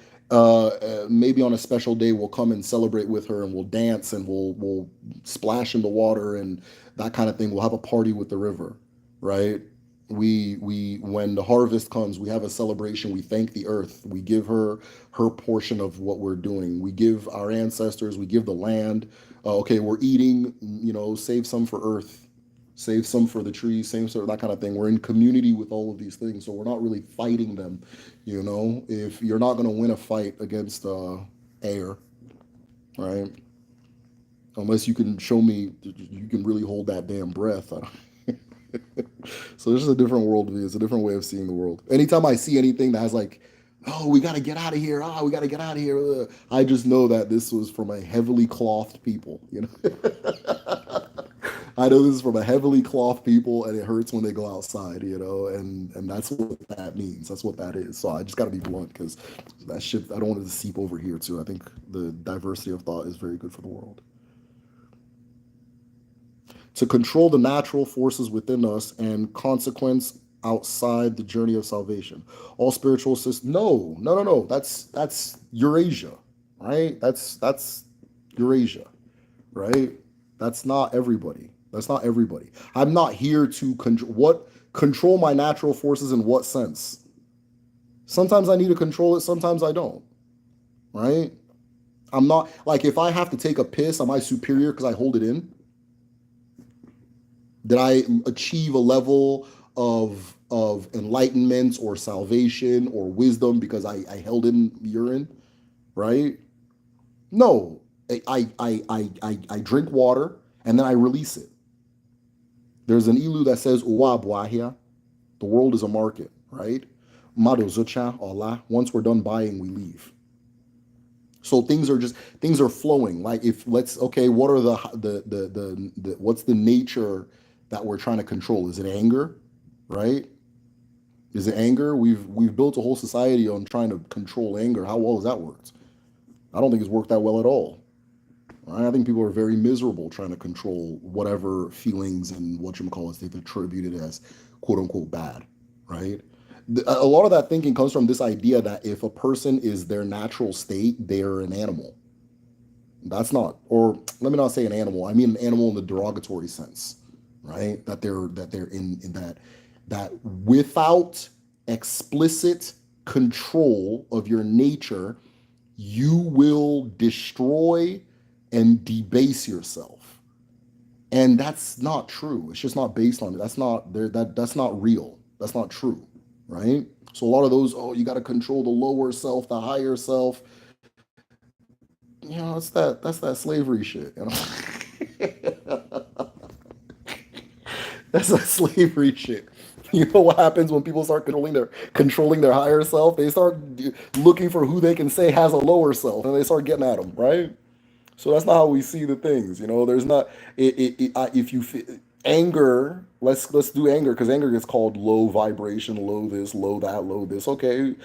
Maybe on a special day we'll come and celebrate with her and we'll dance and we'll splash in the water and that kind of thing. We'll have a party with the river, right? We when the harvest comes, we have a celebration. We thank the earth. We give her portion of what we're doing. We give our ancestors. We give the land. Okay, we're eating. Save some for earth, save some for the trees, same sort of that kind of thing. We're in community with all of these things, so we're not really fighting them. If you're not going to win a fight against air, right? Unless you can show me you can really hold that damn breath. So this is a different worldview. It's a different way of seeing the world. Anytime I see anything that has like, oh, we got to get out of here. We got to get out of here. I just know that this was from a heavily clothed people. I know this is from a heavily clothed people, and it hurts when they go outside. And that's what that means. That's what that is. So I just got to be blunt because that shit. I don't want it to seep over here too. I think the diversity of thought is very good for the world. To control the natural forces within us and consequence outside the journey of salvation. All spiritual systems. No. That's Eurasia, right? That's Eurasia, right? That's not everybody. That's not everybody. I'm not here to control my natural forces in what sense? Sometimes I need to control it, sometimes I don't, right? I'm not like if I have to take a piss, am I superior because I hold it in? Did I achieve a level of enlightenment or salvation or wisdom because I held in urine, right? No. I drink water and then I release it. There's an ilu that says Uwa Buahia, the world is a market, right? Mado Zucha Allah. Once we're done buying, we leave. So things are flowing. Like if let's okay, what are the what's the nature that we're trying to control? Is it anger, right? Is it anger? We've built a whole society on trying to control anger. How well has that worked? I don't think it's worked that well at all. Right? I think people are very miserable trying to control whatever feelings and whatchamacallits they've attributed as quote unquote bad, right? A lot of that thinking comes from this idea that if a person is their natural state, they're an animal. That's not, or let me not say an animal. I mean an animal in the derogatory sense, right? That they're in that without explicit control of your nature, you will destroy and debase yourself. And that's not true. It's just not based on it. That's not there. That's not real. That's not true, right? So a lot of those, oh, you got to control the lower self, the higher self. You know, that's that slavery shit. You know, that's that slavery shit. You know what happens when people start controlling their higher self? They start looking for who they can say has a lower self, and they start getting at them, right? So that's not how we see the things. You know, there's not if you anger. Let's do anger because anger gets called low vibration, low this, low that, low this. Okay,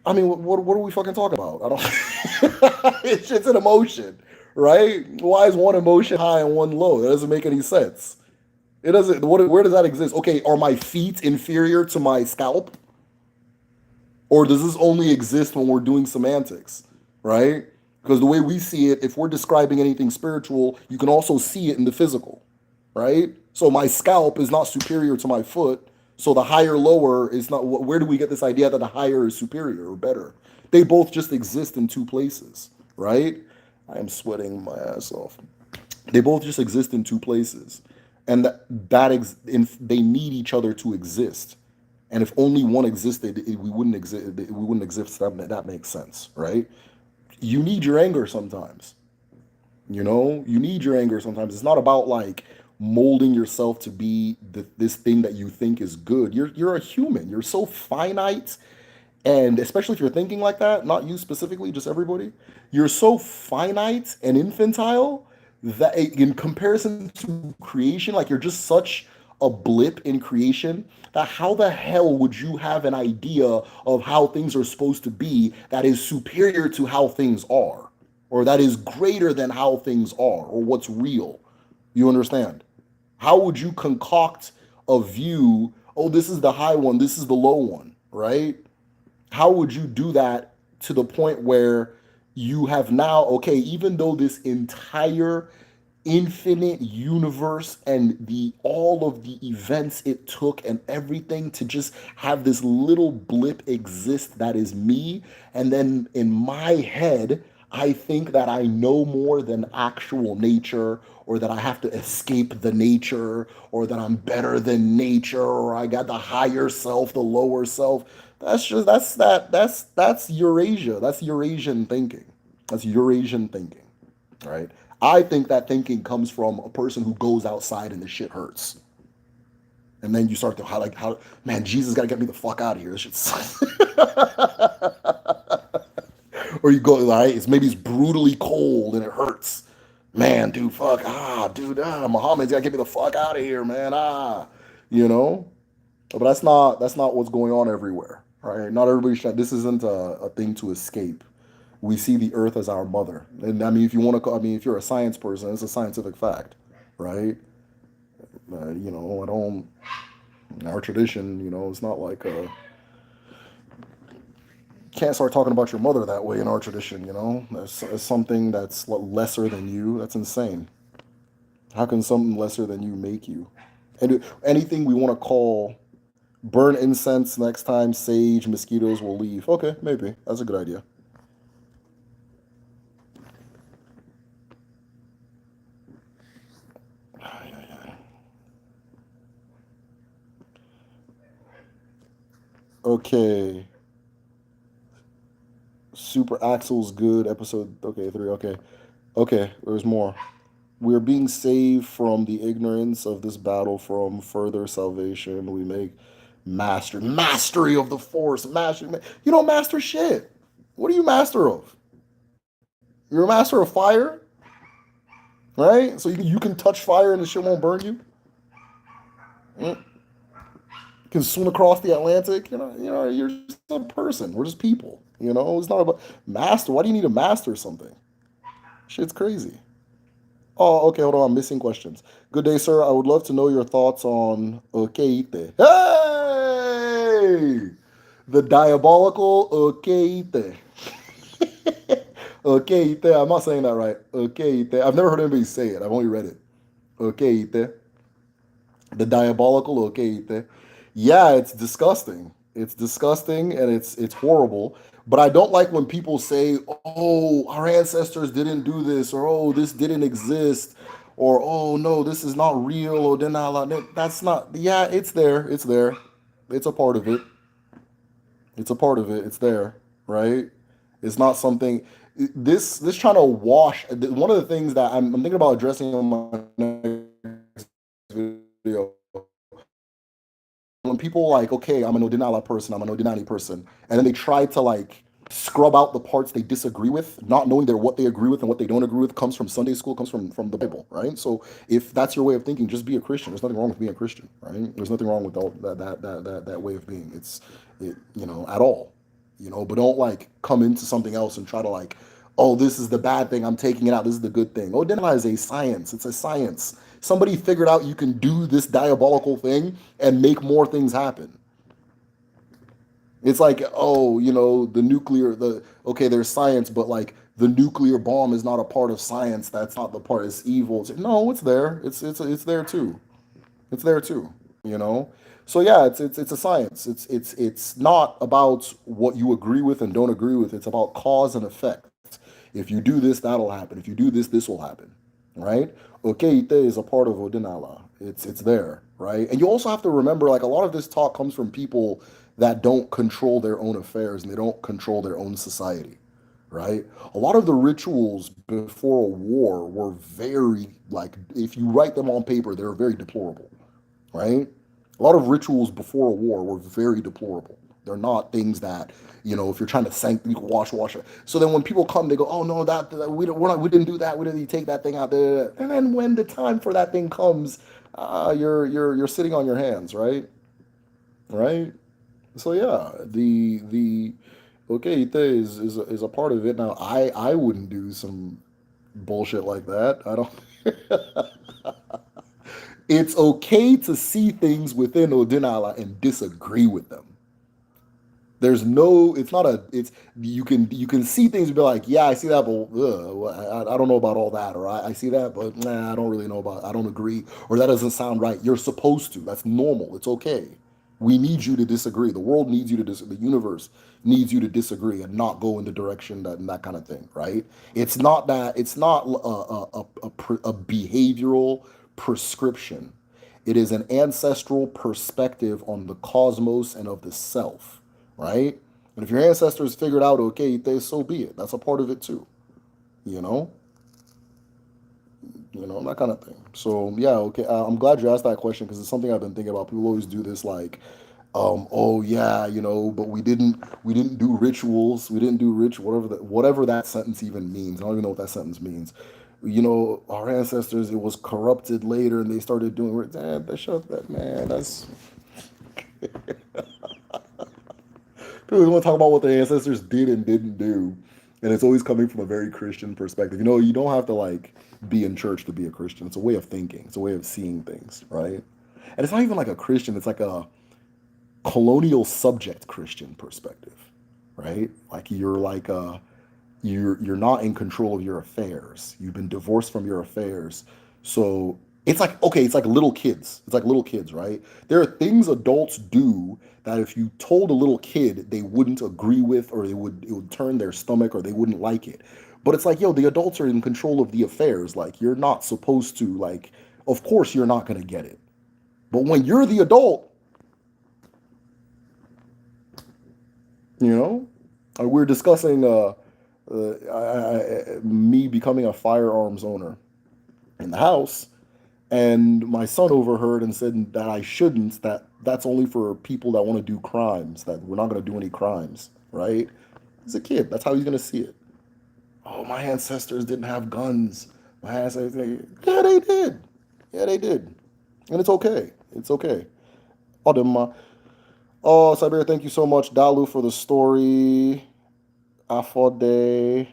I mean, what are we fucking talking about? I don't. It's just an emotion, right? Why is one emotion high and one low? That doesn't make any sense. It doesn't. Where does that exist? Okay, are my feet inferior to my scalp, or does this only exist when we're doing semantics, right? Because the way we see it, if we're describing anything spiritual, you can also see it in the physical, right? So my scalp is not superior to my foot. So the higher lower is not. Where do we get this idea that the higher is superior or better? They both just exist in two places, right? I am sweating my ass off. They both just exist in two places, and they need each other to exist. And if only one existed, we wouldn't exist. We wouldn't exist. That makes sense, right? You need your anger sometimes. You know, you need your anger sometimes. It's not about like molding yourself to be this thing that you think is good. You're a human. You're so finite, and especially if you're thinking like that, not you specifically, just everybody, you're so finite and infantile that in comparison to creation, like you're just such a blip in creation that how the hell would you have an idea of how things are supposed to be that is superior to how things are, or that is greater than how things are, or what's real? You understand? How would you concoct a view? Oh, this is the high one, this is the low one, right? How would you do that to the point where you have now, okay, even though this entire infinite universe and the all of the events it took and everything to just have this little blip exist that is me, and then in my head I think that I know more than actual nature, or that I have to escape the nature, or that I'm better than nature, or I got the higher self, the lower self. That's Eurasia. That's Eurasian thinking. That's Eurasian thinking, right? I think that thinking comes from a person who goes outside and the shit hurts. And then you start to how man, Jesus got to get me the fuck out of here. This shit sucks. Or you go right, maybe it's brutally cold and it hurts. Man, dude, fuck, dude, Muhammad's got to get me the fuck out of here, man, you know. But that's not what's going on everywhere, right? Not everybody. This isn't a thing to escape. We see the earth as our mother, and I mean, if you want to, I mean, if you're a science person, it's a scientific fact, right? You know, I don't. In our tradition, you know, it's not like can't start talking about your mother that way in our tradition. You know, it's something that's lesser than you. That's insane. How can something lesser than you make you? And anything we want to call Burn incense next time, sage, mosquitoes will leave. Okay, maybe. That's a good idea. Okay. Super Axel's good. Episode, okay, 3. Okay. Okay, there's more. We're being saved from the ignorance of this battle from further salvation. We make mastery of the force. Mastery. You don't master shit. What are you master of? You're a master of fire, right? So you can touch fire and the shit won't burn you. Mm. You can swim across the Atlantic. You're just a person. We're just people. It's not about master. Why do you need to master something? Shit's crazy. Oh, okay, hold on. I'm missing questions. Good day, sir. I would love to know your thoughts on Okeite. Hey! The diabolical Okeite. Okeite. I'm not saying that right. Okeite. I've never heard anybody say it. I've only read it. Okeite. The diabolical Okeite. Yeah, it's disgusting. It's disgusting and it's horrible. But I don't like when people say, "Oh, our ancestors didn't do this," or "Oh, this didn't exist," or "Oh, no, this is not real," or "They're not allowed." That's not. Yeah, it's there. It's there. It's a part of it. It's a part of it. It's there, right? It's not something. This trying to wash. One of the things that I'm thinking about addressing in my next video, when people are like, okay, I'm an Odinala person, I'm an Odinani person, and then they try to like scrub out the parts they disagree with, not knowing that what they agree with and what they don't agree with comes from Sunday school, comes from the Bible, right? So if that's your way of thinking, just be a Christian. There's nothing wrong with being a Christian, right? There's nothing wrong with all that way of being. At all, but don't like come into something else and try to like, oh, this is the bad thing, I'm taking it out, this is the good thing. Odinala is a science. It's a science. Somebody figured out you can do this diabolical thing and make more things happen. It's like, oh, the nuclear, okay, there's science, but like the nuclear bomb is not a part of science. That's not the part. It's evil. No, it's there. It's there too. It's there too. You know. So yeah, it's a science. It's not about what you agree with and don't agree with. It's about cause and effect. If you do this, that'll happen. If you do this, this will happen. Right? Okeite is a part of Odinala. It's there, right? And you also have to remember, like a lot of this talk comes from people that don't control their own affairs and they don't control their own society, right? A lot of the rituals before a war were very like, if you write them on paper, they're very deplorable, right? A lot of rituals before a war were very deplorable. They're not things that, if you're trying to wash it. So then when people come, they go, oh no, that we didn't do that. We didn't take that thing out there. And then when the time for that thing comes, you're sitting on your hands, right? Right. So yeah, the okay is a part of it. Now I wouldn't do some bullshit like that. I don't. It's okay to see things within Odinala and disagree with them. There's no, it's not a, it's you can see things and be like, yeah, I see that, but I don't know about all that, or I see that, but nah, I don't really know about, I don't agree, or that doesn't sound right. You're supposed to. That's normal. It's okay. We need you to disagree. The world needs you to disagree. The universe needs you to disagree and not go in the direction that kind of thing, right? It's not that. It's not a behavioral prescription. It is an ancestral perspective on the cosmos and of the self, right? And if your ancestors figured out, okay, so be it. That's a part of it too, you know, that kind of thing. So yeah, okay. I'm glad you asked that question because it's something I've been thinking about. People always do this like, oh yeah, but we didn't do rituals. We didn't do whatever that sentence even means. I don't even know what that sentence means. Our ancestors, it was corrupted later, and they started doing. Shut that, man. That's People want to talk about what their ancestors did and didn't do, and it's always coming from a very Christian perspective. You don't have to like be in church to be a Christian. It's a way of thinking. It's a way of seeing things, right? And it's not even like a Christian. It's like a colonial subject Christian perspective, right? Like you're not in control of your affairs. You've been divorced from your affairs. So It's like, okay, it's like little kids. It's like little kids, right? There are things adults do that if you told a little kid, they wouldn't agree with, or it would turn their stomach, or they wouldn't like it. But it's like, yo, the adults are in control of the affairs. Like, you're not supposed to, like, of course you're not gonna get it. But when you're the adult, you know, we're discussing me becoming a firearms owner in the house, and my son overheard and said that I shouldn't, that that's only for people that want to do crimes, that we're not going to do any crimes, right? He's a kid, that's how he's going to see it. Oh, my ancestors didn't have guns. My ancestors, yeah, they did. Yeah, they did. And it's okay. It's okay. Odema. Oh, Siberia, thank you so much, Dalu, for the story. Afode.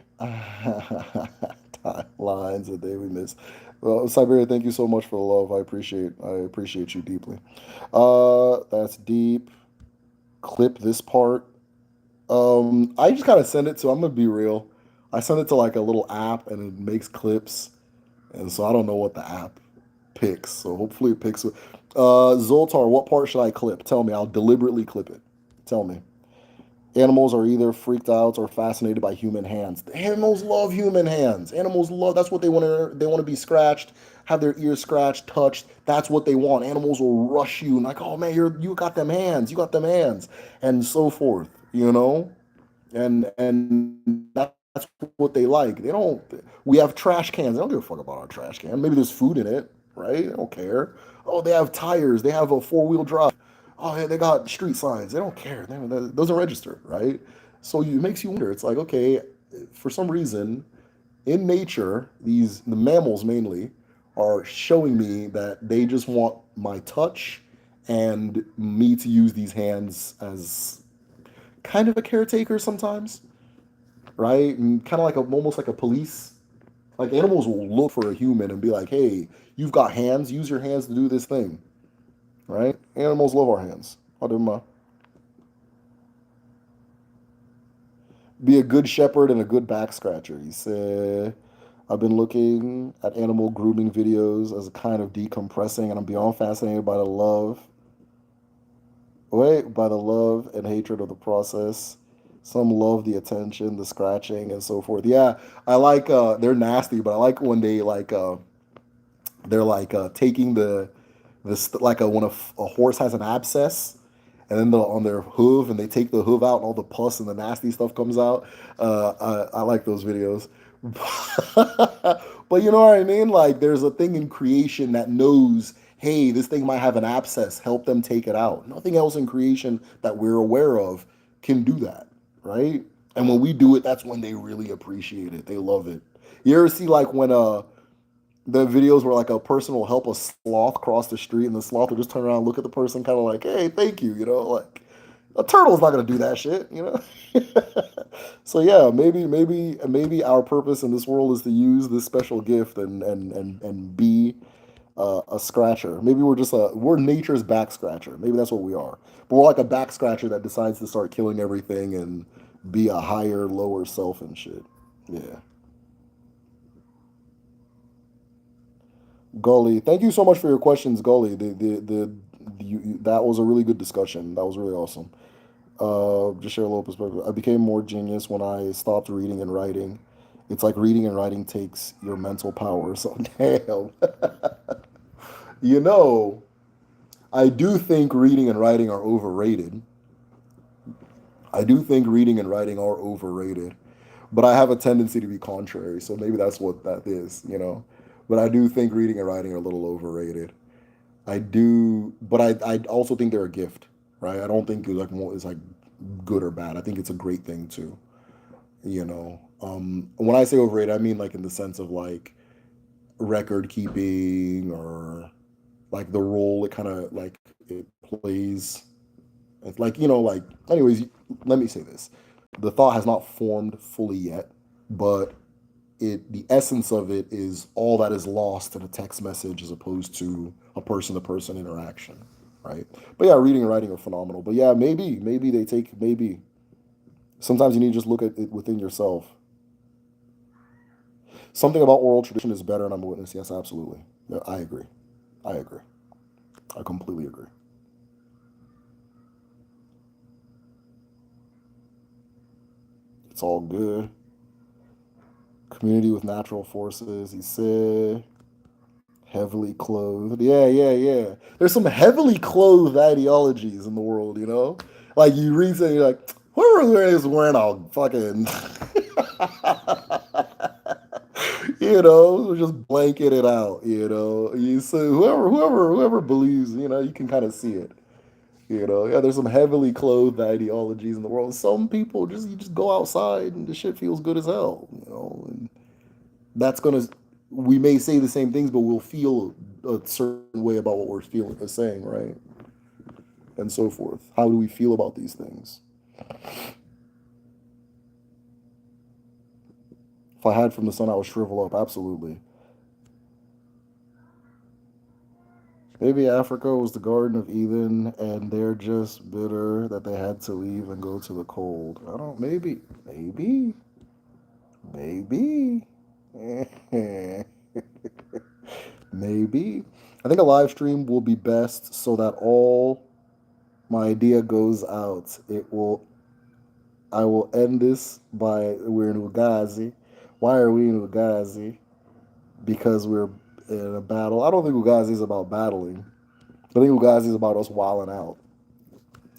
Timelines a day we miss. Well, Siberia, thank you so much for the love. I appreciate you deeply. That's deep. Clip this part. I just kind of send it to, I'm gonna be real. I send it to like a little app and it makes clips. And so I don't know what the app picks. So hopefully it picks it. Zoltar, what part should I clip? Tell me. I'll deliberately clip it. Tell me. Animals are either freaked out or fascinated by human hands. Animals love human hands. Animals love. That's what they want to. They want to be scratched, have their ears scratched, touched. That's what they want. Animals will rush you and like, oh man, you got them hands. You got them hands, and so forth. You know, and that's what they like. They don't. We have trash cans. They don't give a fuck about our trash can. Maybe there's food in it, right? They don't care. Oh, they have tires. They have a four-wheel drive. Oh, yeah, they got street signs. They don't care. That doesn't register, right? So it makes you wonder. It's like, okay, for some reason, in nature, the mammals mainly are showing me that they just want my touch and me to use these hands as kind of a caretaker sometimes, right? And kind of like almost like a police. Like animals will look for a human and be like, "Hey, you've got hands. Use your hands to do this thing." Right? Animals love our hands. I'll do my be a good shepherd and a good back scratcher. He said, "I've been looking at animal grooming videos as a kind of decompressing, and I'm beyond fascinated by the by the love and hatred of the process. Some love the attention, the scratching, and so forth. Yeah, I like. They're nasty, but I like when they like. They're like taking like when a horse has an abscess, and then on their hoof, and they take the hoof out, and all the pus and the nasty stuff comes out. I like those videos. But you know what I mean? Like there's a thing in creation that knows, hey, this thing might have an abscess. Help them take it out. Nothing else in creation that we're aware of can do that, right? And when we do it, that's when they really appreciate it. They love it. You ever see like when the videos where like a person will help a sloth cross the street and the sloth will just turn around and look at the person kind of like, hey, thank you, like a turtle's not gonna do that shit. So yeah, maybe our purpose in this world is to use this special gift and be a scratcher. Maybe we're nature's back scratcher. Maybe that's what we are. But we're like a back scratcher that decides to start killing everything and be a higher, lower self and shit. Yeah. Gully, thank you so much for your questions, Gully. That was a really good discussion. That was really awesome. Just share a little perspective. I became more genius when I stopped reading and writing. It's like reading and writing takes your mental power. So damn. you know, I do think reading and writing are overrated. I do think reading and writing are overrated. But I have a tendency to be contrary, so maybe that's what that is. But I do think reading and writing are a little overrated. I do, but I also think they're a gift, right? I don't think it's like good or bad. I think it's a great thing too. When I say overrated, I mean like in the sense of like record keeping or like the role it kind of like it plays. It's like like anyways. Let me say this: the thought has not formed fully yet, but the essence of it is all that is lost in a text message as opposed to a person to person interaction, right? But yeah, reading and writing are phenomenal. But yeah, maybe they take maybe sometimes you need to just look at it within yourself. Something about oral tradition is better, and I'm a witness. Yes, absolutely. Yeah, I agree. I agree. I completely agree. It's all good. Community with natural forces, he said. Heavily clothed. Yeah, yeah, yeah. There's some heavily clothed ideologies in the world, you know? Like you read something, you're like, whoever is wearing a fucking you know, just blanket it out, you know. You see whoever believes, you know, you can kind of see it. You know, yeah, there's some heavily clothed ideologies in the world. Some people just you just go outside and the shit feels good as hell, you know. And that's gonna we may say the same things, but we'll feel a certain way about what we're feeling saying, right? And so forth. How do we feel about these things? If I hide from the sun, I would shrivel up. Absolutely. Maybe Africa was the Garden of Eden, and they're just bitter that they had to leave and go to the cold. I don't. Maybe. Maybe. I think a live stream will be best so that all my idea goes out. It will I will end this by we're in Ugazi. Why are we in Ugazi? Because we're in a battle. I don't think Ugazi is about battling. I think Ugazi is about us wilding out,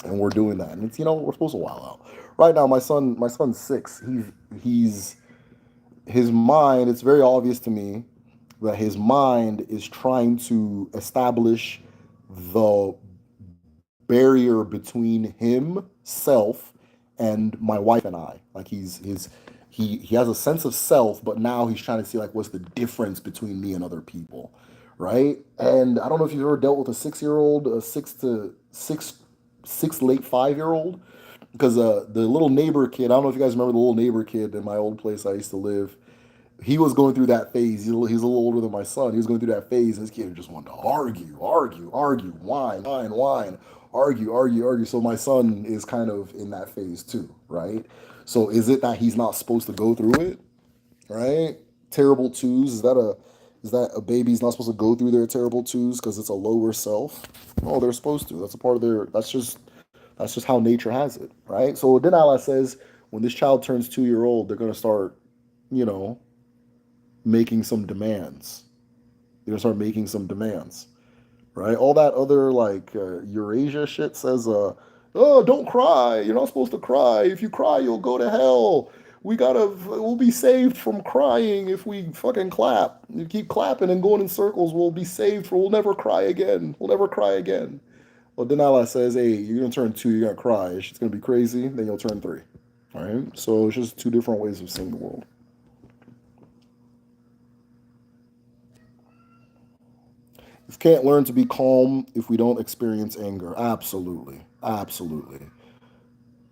and we're doing that. And it's we're supposed to wild out. Right now, my son's 6. He's his mind. It's very obvious to me that his mind is trying to establish the barrier between himself and my wife and I. Like he has a sense of self, but now he's trying to see like what's the difference between me and other people, right? And I don't know if you've ever dealt with a 6 year old, a six late 5 year old, because the little neighbor kid. I don't know if you guys remember the little neighbor kid in my old place I used to live. He was going through that phase. He's a little older than my son. He was going through that phase. And this kid just wanted to argue, whine, argue. So my son is kind of in that phase too, right? So is it that he's not supposed to go through it, right? Terrible twos. Is that a baby's not supposed to go through their terrible twos because it's a lower self? No, they're supposed to. That's a part of their. That's just how nature has it, right? So then Allah says when this child turns 2 year old, they're gonna start, you know, making some demands. They're gonna start making some demands, right? All that other like Eurasia shit says, oh, don't cry. You're not supposed to cry. If you cry, you'll go to hell. We'll be saved from crying if we fucking clap. You keep clapping and going in circles, we'll be saved we'll never cry again. We'll never cry again. Well, then Allah says, hey, you're gonna turn 2, you're gonna cry. It's gonna be crazy. Then you'll turn 3. All right. So it's just two different ways of seeing the world. We can't learn to be calm if we don't experience anger. Absolutely. Absolutely.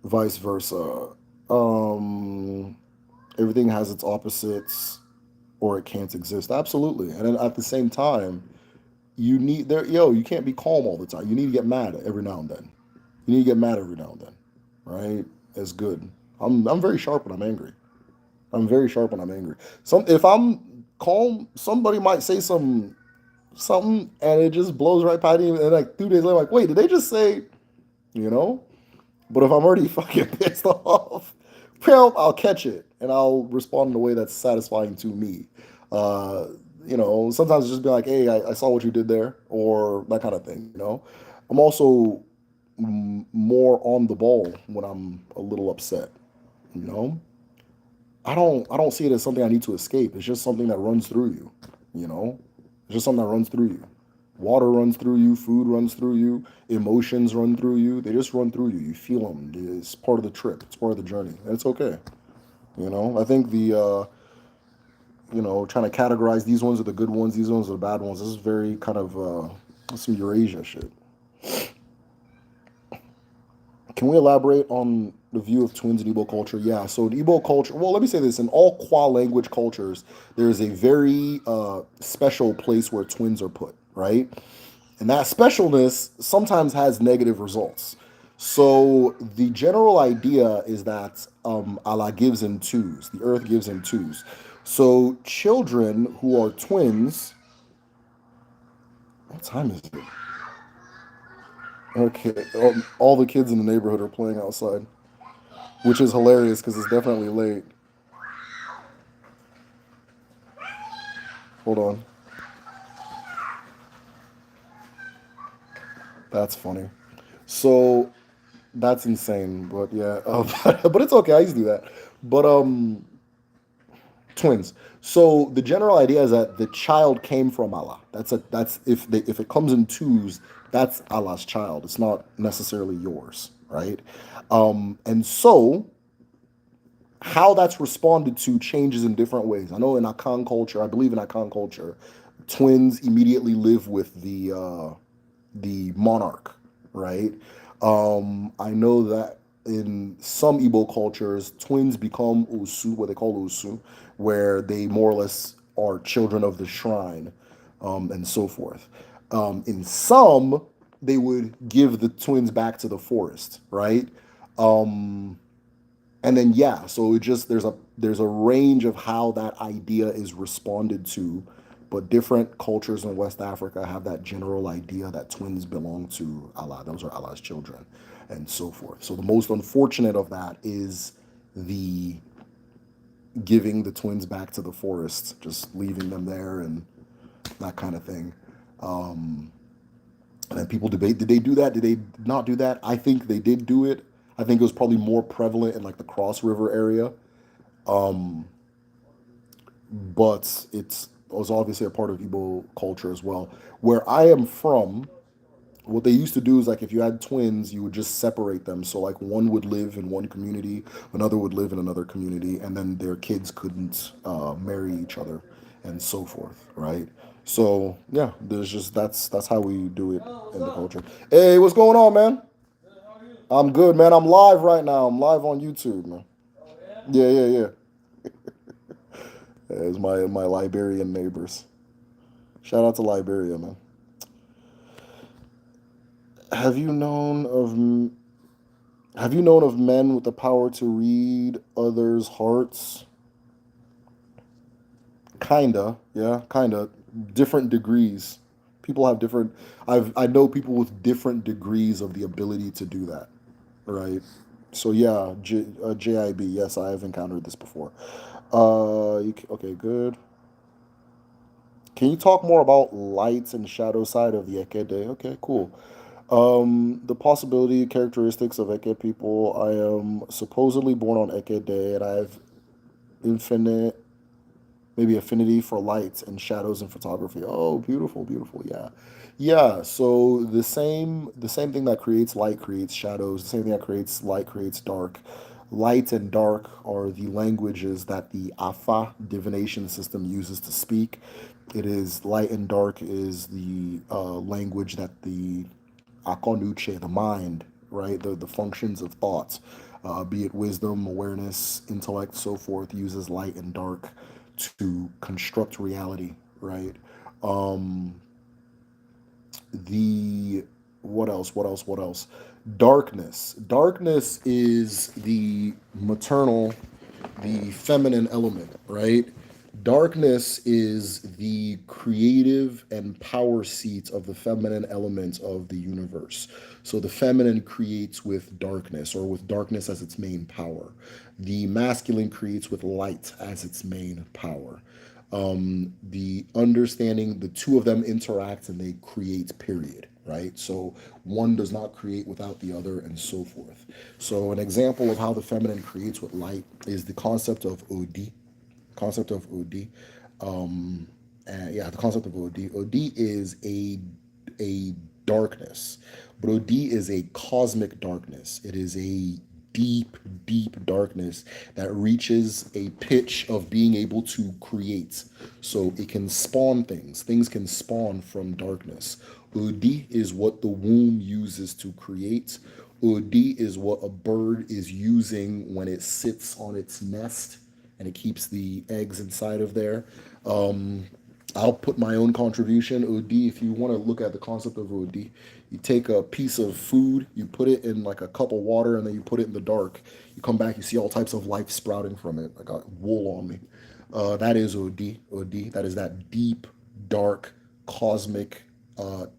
Vice versa. Um, Everything has its opposites or it can't exist. Absolutely. And then at the same time, you can't be calm all the time. You need to get mad every now and then. You need to get mad every now and then. Right? It's good. I'm very sharp when I'm angry. I'm very sharp when I'm angry. If I'm calm, somebody might say something and it just blows right past me. And like 2 days later, I'm like, wait, did they just say, you know? But if I'm already fucking pissed off, well, I'll catch it and I'll respond in a way that's satisfying to me. Uh, Sometimes just be like, hey, I saw what you did there, or that kind of thing. I'm also more on the ball when I'm a little upset. You know, I don't see it as something I need to escape. It's just something that runs through you. You know, it's just something that runs through you. Water runs through you, food runs through you, emotions run through you. They just run through you. You feel them. It's part of the trip. It's part of the journey. And it's okay. I think trying to categorize these ones are the good ones, these ones are the bad ones. This is very kind of some Eurasia shit. Can we elaborate on the view of twins in Igbo culture? Yeah, so in Igbo culture, well, let me say this. In all Kwa language cultures, there is a very special place where twins are put, right? And that specialness sometimes has negative results. So the general idea is that Allah gives in twos, the earth gives in twos. So children who are twins, What time is it? Okay, all the kids in the neighborhood are playing outside, which is hilarious because it's definitely late. Hold on. That's funny. So that's insane, but yeah, but it's okay. I used to do that. But twins. So the general idea is that the child came from Allah. That's if it comes in twos, that's Allah's child. It's not necessarily yours, right? And so how that's responded to changes in different ways. I know in Akan culture, I believe in Akan culture, twins immediately live with the monarch, right? I know that in some Igbo cultures, twins become Osu, what they call Osu, where they more or less are children of the shrine, and so forth. In some, they would give the twins back to the forest, right? Um, and then yeah, so it just there's a range of how that idea is responded to, but different cultures in West Africa have that general idea that twins belong to Allah. Those are Allah's children, and so forth. So the most unfortunate of that is the giving the twins back to the forest, just leaving them there and that kind of thing. Um, and then people debate, did they do that? Did they not do that? I think they did do it. I think it was probably more prevalent in like the Cross River area. Um, but it was obviously a part of Igbo culture as well. Where I am from, what they used to do is like if you had twins, you would just separate them. So like one would live in one community, another would live in another community, and then their kids couldn't marry each other, and so forth, right? So yeah, there's just that's how we do it in the culture. Hey, what's going on, man? I'm good, man. I'm live right now. I'm live on YouTube, man. Yeah, yeah, yeah. It's my Liberian neighbors. Shout out to Liberia, man. Have you known of have you known of men with the power to read others' hearts? Kinda, yeah, kinda. Different degrees. People have different. I know people with different degrees of the ability to do that, right? So yeah, JIB. Yes, I have encountered this before. Okay, good. Can you talk more about lights and shadow side of the Ekede? Okay, cool. The possibility characteristics of Eke people. I am supposedly born on Eke Day, and I have infinite, maybe affinity for lights and shadows in photography. Oh, beautiful, beautiful. Yeah, yeah. So the same thing that creates light creates shadows. The same thing that creates light creates dark. Light and dark are the languages that the Afa divination system uses to speak. It is light and dark is the language that the Akonuche, the mind, right? The functions of thoughts, be it wisdom, awareness, intellect, so forth, uses light and dark to construct reality, right? Um, the what else? What else? What else? Darkness. Darkness is the maternal, the feminine element, right? Darkness is the creative and power seat of the feminine element of the universe. So the feminine creates with darkness or with darkness as its main power. The masculine creates with light as its main power. The understanding the two of them interact and they create, period, right? So one does not create without the other and so forth. So an example of how the feminine creates with light is the concept of od. Yeah, the concept of od is a darkness, but od is a cosmic darkness. It is a deep, deep darkness that reaches a pitch of being able to create. So it can spawn things. Things can spawn from darkness. Od is what the womb uses to create. Od is what a bird is using when it sits on its nest and it keeps the eggs inside of there. Um, I'll put my own contribution. OD, if you want to look at the concept of OD, you take a piece of food, you put it in like a cup of water, and then you put it in the dark. You come back, you see all types of life sprouting from it. I got wool on me. That is OD. OD. That is that deep, dark, cosmic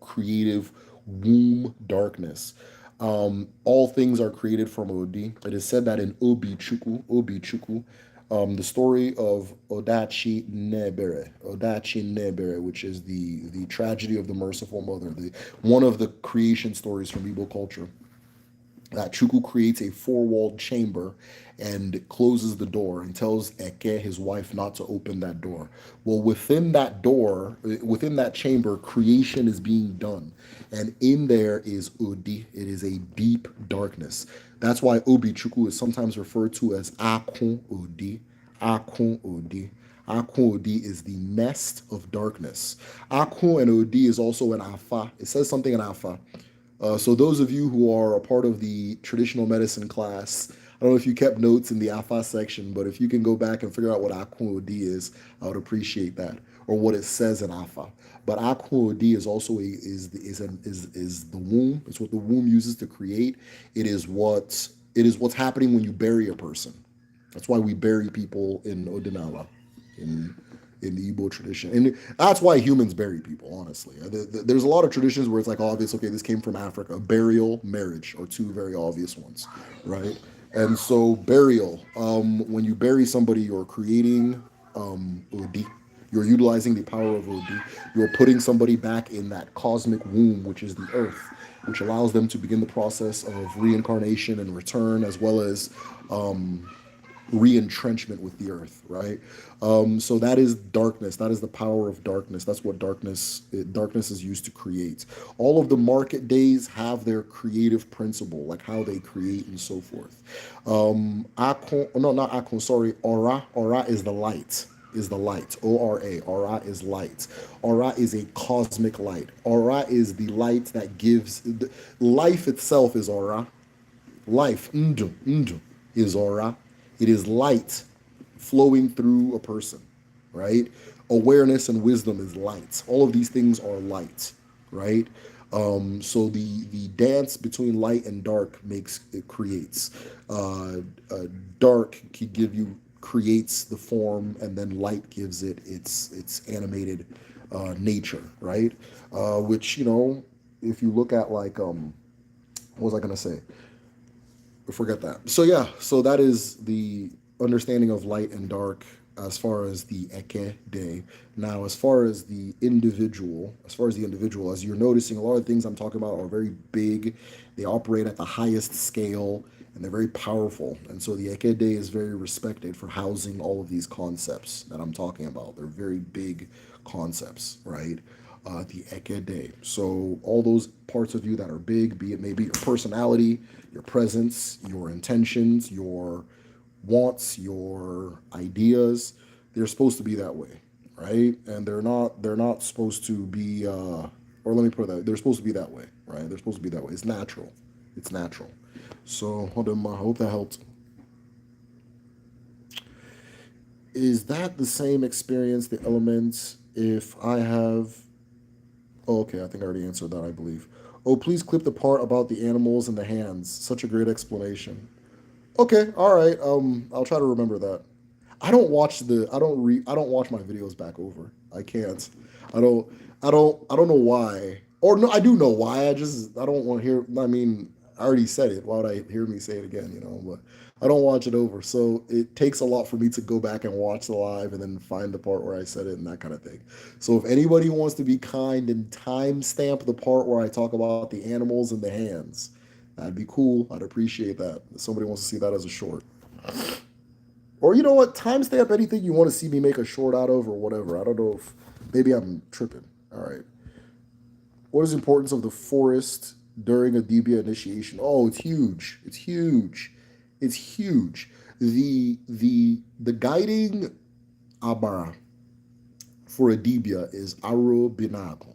creative womb darkness. All things are created from Odi. It is said that in Obi Chuku, the story of Odachi Nebere, which is the tragedy of the merciful mother, one of the creation stories from Igbo culture, that Chuku creates a four-walled chamber and closes the door and tells Eke, his wife, not to open that door. Well, within that door, within that chamber, creation is being done. And in there is Odi. It is a deep darkness. That's why Obi Chuku is sometimes referred to as Akun Odi. Akun Odi. Akun Odi is the nest of darkness. Akun and Odi is also an Afa. It says something in Afa. So those of you who are a part of the traditional medicine class, I don't know if you kept notes in the Afa section, but if you can go back and figure out what Akun Odi is, I would appreciate that, or what it says in Afa. But Akun Odi is also is the womb. It's what the womb uses to create. It is what's happening when you bury a person. That's why we bury people in Odinala, in in the Igbo tradition, and that's why humans bury people. Honestly, there's a lot of traditions where it's like obvious. Okay, this came from Africa. Burial, marriage are two very obvious ones, right? And so burial, when you bury somebody, you're creating Odi. You're utilizing the power of Odi. You're putting somebody back in that cosmic womb, which is the earth, which allows them to begin the process of reincarnation and return, as well as re-entrenchment with the earth, right? So that is darkness. That is the power of darkness. That's what darkness is used to create. All of the market days have their creative principle, like how they create and so forth. Akon, no, not Akon, sorry, Aura. Aura is the light. Is the light. Ora. Aura is light. Aura is a cosmic light. Aura is the light that gives life itself is aura. Life, ndu, is aura. It is light flowing through a person, right? Awareness and wisdom is light. All of these things are light, right? So the dance between light and dark creates. Dark can creates the form, and then light gives it its animated nature, right? Which if you look at like what was I gonna say? Forget that. So yeah, so that is the understanding of light and dark as far as the Eke day. Now, as you're noticing, a lot of things I'm talking about are very big. They operate at the highest scale, and they're very powerful. And so the Eke day is very respected for housing all of these concepts that I'm talking about. They're very big concepts, right? The Eke day. So all those parts of you that are big, be it maybe your personality, your presence, your intentions, your wants, your ideas, they're supposed to be that way, right? And they're not supposed to be or let me put it that, they're supposed to be that way, right? They're supposed to be that way. It's natural. It's natural. So hold on, I hope that helped. Is that the same experience, the elements, if I have Oh, okay, I think I already answered that, I believe. Oh, please clip the part about the animals and the hands. Such a great explanation. Okay, all right. I'll try to remember that. I don't watch my videos back over. I can't. I don't I don't know why. Or no, I do know why. I don't want to hear I mean, I already said it. Why would I hear me say it again? But I don't watch it over. So it takes a lot for me to go back and watch the live and then find the part where I said it and that kind of thing. So if anybody wants to be kind and timestamp the part where I talk about the animals and the hands, that'd be cool. I'd appreciate that. If somebody wants to see that as a short. Or you know what? Timestamp anything you want to see me make a short out of or whatever. I don't know if maybe I'm tripping. All right. What is the importance of the forest during a DBA initiation? Oh, it's huge. It's huge. It's huge. The guiding abara for a dibia is Aro Binago.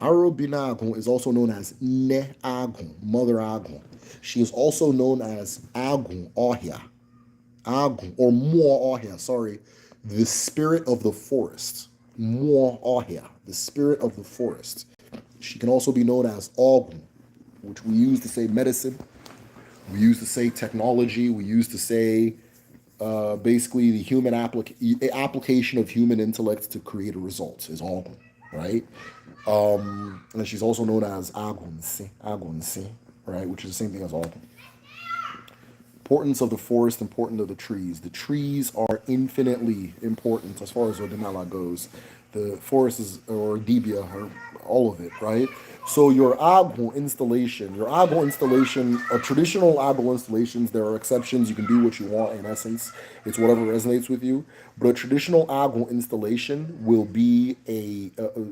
Aro Binago is also known as Ne Agun, Mother Agun. She is also known as Agun Ohia. Agun, or Mua Ohia, sorry, the spirit of the forest. Mua Ohia, the spirit of the forest. She can also be known as Ogun, which we use to say medicine. We use to say technology. We use to say basically the human application of human intellect to create a result is Ogun. right? And she's also known as Agunsi, right? Which is the same thing as Alton. Importance of the forest, important of the trees. The trees are infinitely important as far as Odinala goes. The forest is, or Dibia, or all of it, right? So your installation, traditional Agbo installations, there are exceptions. You can do what you want in essence. It's whatever resonates with you. But a traditional Agbo installation will be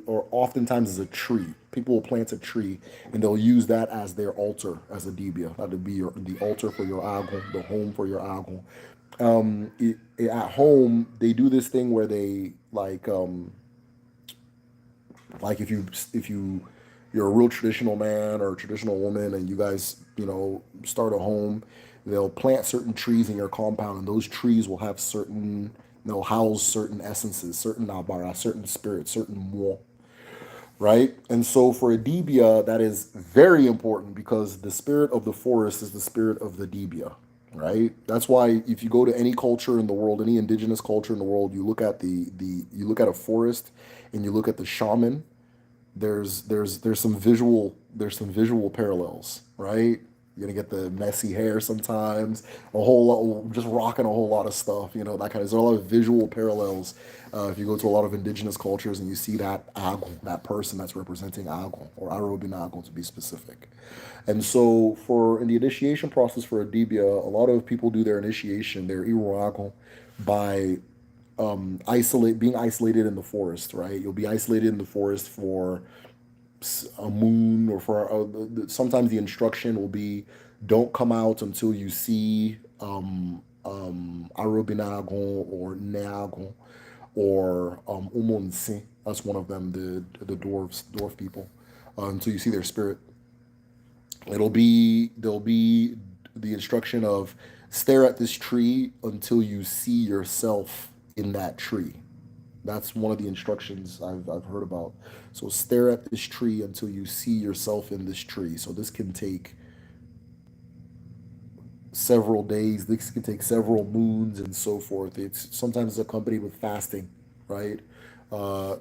or oftentimes is a tree. People will plant a tree and they'll use that as their altar, as a Dibia. That would be the altar for your Agbo, the home for your Agbo. At home, they do this thing where they like if you're a real traditional man or a traditional woman and you guys start a home, they'll plant certain trees in your compound and those trees will have certain, they'll house certain essences, certain nabara, certain spirits, certain mo, right? And so for a dibia, that is very important because the spirit of the forest is the spirit of the dibia, right? That's why if you go to any culture in the world, any indigenous culture in the world, you look at you look at a forest and you look at the shaman, there's some visual parallels, right? You're gonna get the messy hair sometimes, a whole lot, just rocking a whole lot of stuff, that kind of. There's a lot of visual parallels. If you go to a lot of indigenous cultures and you see that agon, that person that's representing agon or arobin agon to be specific, and so for in the initiation process for a dibia, a lot of people do their initiation, their iruagon, by being isolated in the forest, right? You'll be isolated in the forest for a moon or for sometimes the instruction will be don't come out until you see Arobinagon or Neagon or Umonsi. That's one of them, the dwarf people. Until you see their spirit. There'll be the instruction of stare at this tree until you see yourself in that tree. That's one of the instructions I've heard about. So stare at this tree until you see yourself in this tree. So this can take several days. This can take several moons and so forth. It's sometimes accompanied with fasting, right? Uh,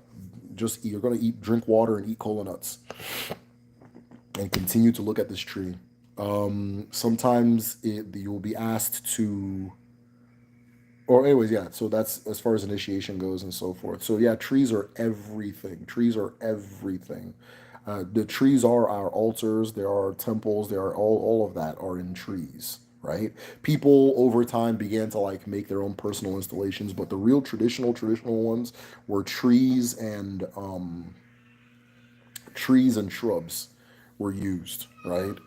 you're gonna drink water and eat cola nuts and continue to look at this tree. Sometimes you'll be asked to, or anyways, yeah. So that's as far as initiation goes and so forth. So yeah, trees are everything. Trees are everything. The trees are our altars. There are temples. There are all of that are in trees, right? People over time began to like make their own personal installations, but the real traditional ones were trees and shrubs were used, right?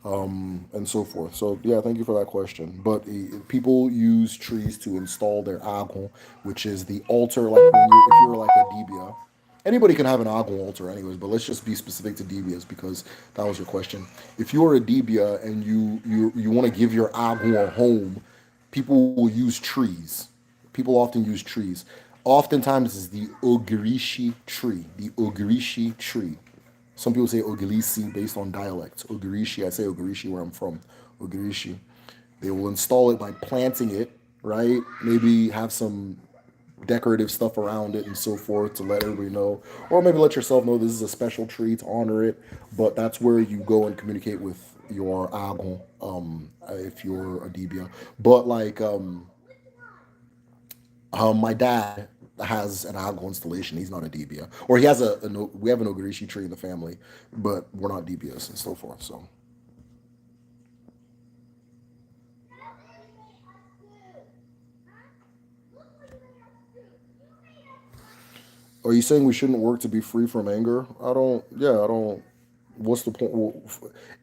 And so forth. So yeah, thank you for that question. But people use trees to install their agon, which is the altar. Like if you're like a dibia, anybody can have an agon altar, anyways. But let's just be specific to dibias because that was your question. If you're a dibia and you want to give your agon a home, people will use trees. People often use trees. Oftentimes, it's the ogirishi tree. The ogirishi tree. Some people say Ogilisi based on dialect. Ogirishi, I say Ogirishi where I'm from. Ogirishi. They will install it by planting it, right? Maybe have some decorative stuff around it and so forth to let everybody know. Or maybe let yourself know this is a special tree to honor it. But that's where you go and communicate with your agon, if you're a dibia. But my dad has an Agbo installation. He's not a DBA, or he has we have an Ogirishi tree in the family, but we're not DBS and so forth. So, are you saying we shouldn't work to be free from anger? I don't. Yeah, I don't. What's the point? Well,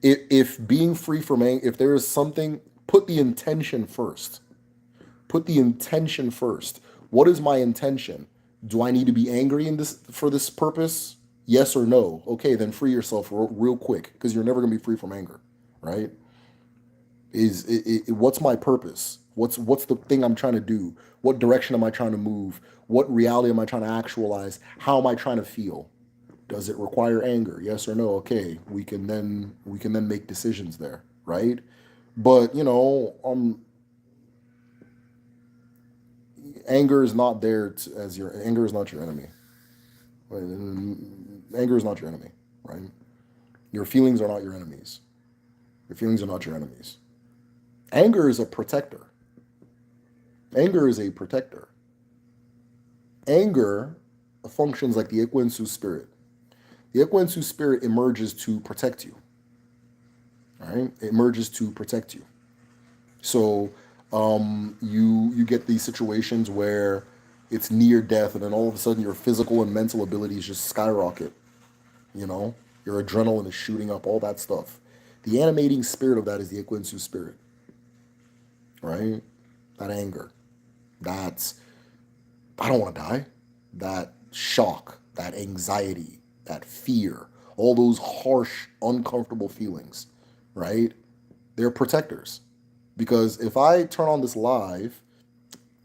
if being free from anger, if there is something, put the intention first. Put the intention first. What is my intention? Do I need to be angry in this for this purpose? Yes or no? Okay, then free yourself real quick because you're never gonna be free from anger, right? What's my purpose? What's the thing I'm trying to do? What direction am I trying to move? What reality am I trying to actualize? How am I trying to feel? Does it require anger? Yes or no? Okay, we can then make decisions there, right? But anger is not there as your anger is not your enemy. Anger is not your enemy, right? Your feelings are not your enemies. Your feelings are not your enemies. Anger is a protector. Anger is a protector. Anger functions like the Ikwensu spirit. The Ikwensu spirit emerges to protect you. All right, it emerges to protect you. So you get these situations where it's near death, and then all of a sudden your physical and mental abilities just skyrocket. You know, your adrenaline is shooting up, all that stuff. The animating spirit of that is the Ikwensu spirit, right? That anger, that's I don't want to die. That shock, that anxiety, that fear, all those harsh, uncomfortable feelings, right? They're protectors. Because if I turn on this live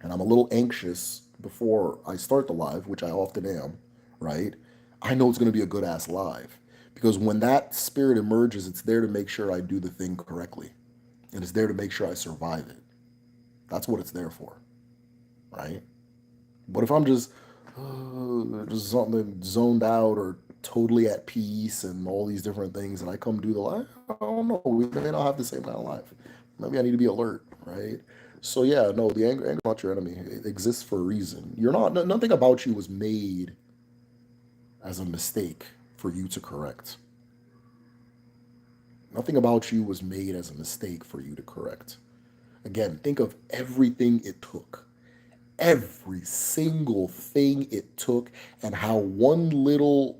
and I'm a little anxious before I start the live, which I often am, right? I know it's going to be a good ass live. Because when that spirit emerges, it's there to make sure I do the thing correctly. And it's there to make sure I survive it. That's what it's there for, right? But if I'm just something zoned out or totally at peace and all these different things, and I come do the live, I don't know. We may not have the same kind of life. Maybe I need to be alert, right? So yeah, no, the anger is not your enemy. It exists for a reason. You're not. Nothing about you was made as a mistake for you to correct. Nothing about you was made as a mistake for you to correct. Again, think of everything it took, every single thing it took, and how one little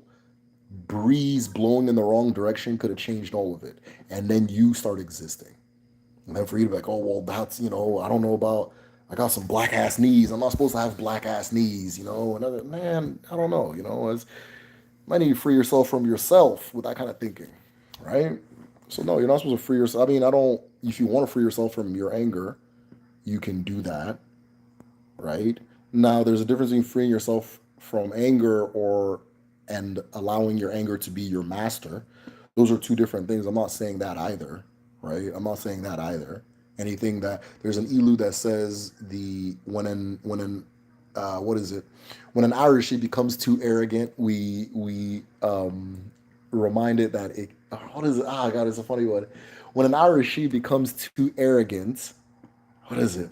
breeze blowing in the wrong direction could have changed all of it. And then you start existing. And then for you to be like, oh, well, that's, I don't know about, I got some black ass knees. I'm not supposed to have black ass knees, Another man, I don't know, It's, you might need to free yourself from yourself with that kind of thinking, right? So, no, you're not supposed to free yourself. I mean, if you want to free yourself from your anger, you can do that, right? Now, there's a difference between freeing yourself from anger and allowing your anger to be your master. Those are two different things. I'm not saying that either, right? I'm not saying that either. Anything that there's an ilu that says the when an what is it? When an Irishie becomes too arrogant, we remind it that it what is it? Ah, God, it's a funny one. When an Irishie becomes too arrogant, what is it?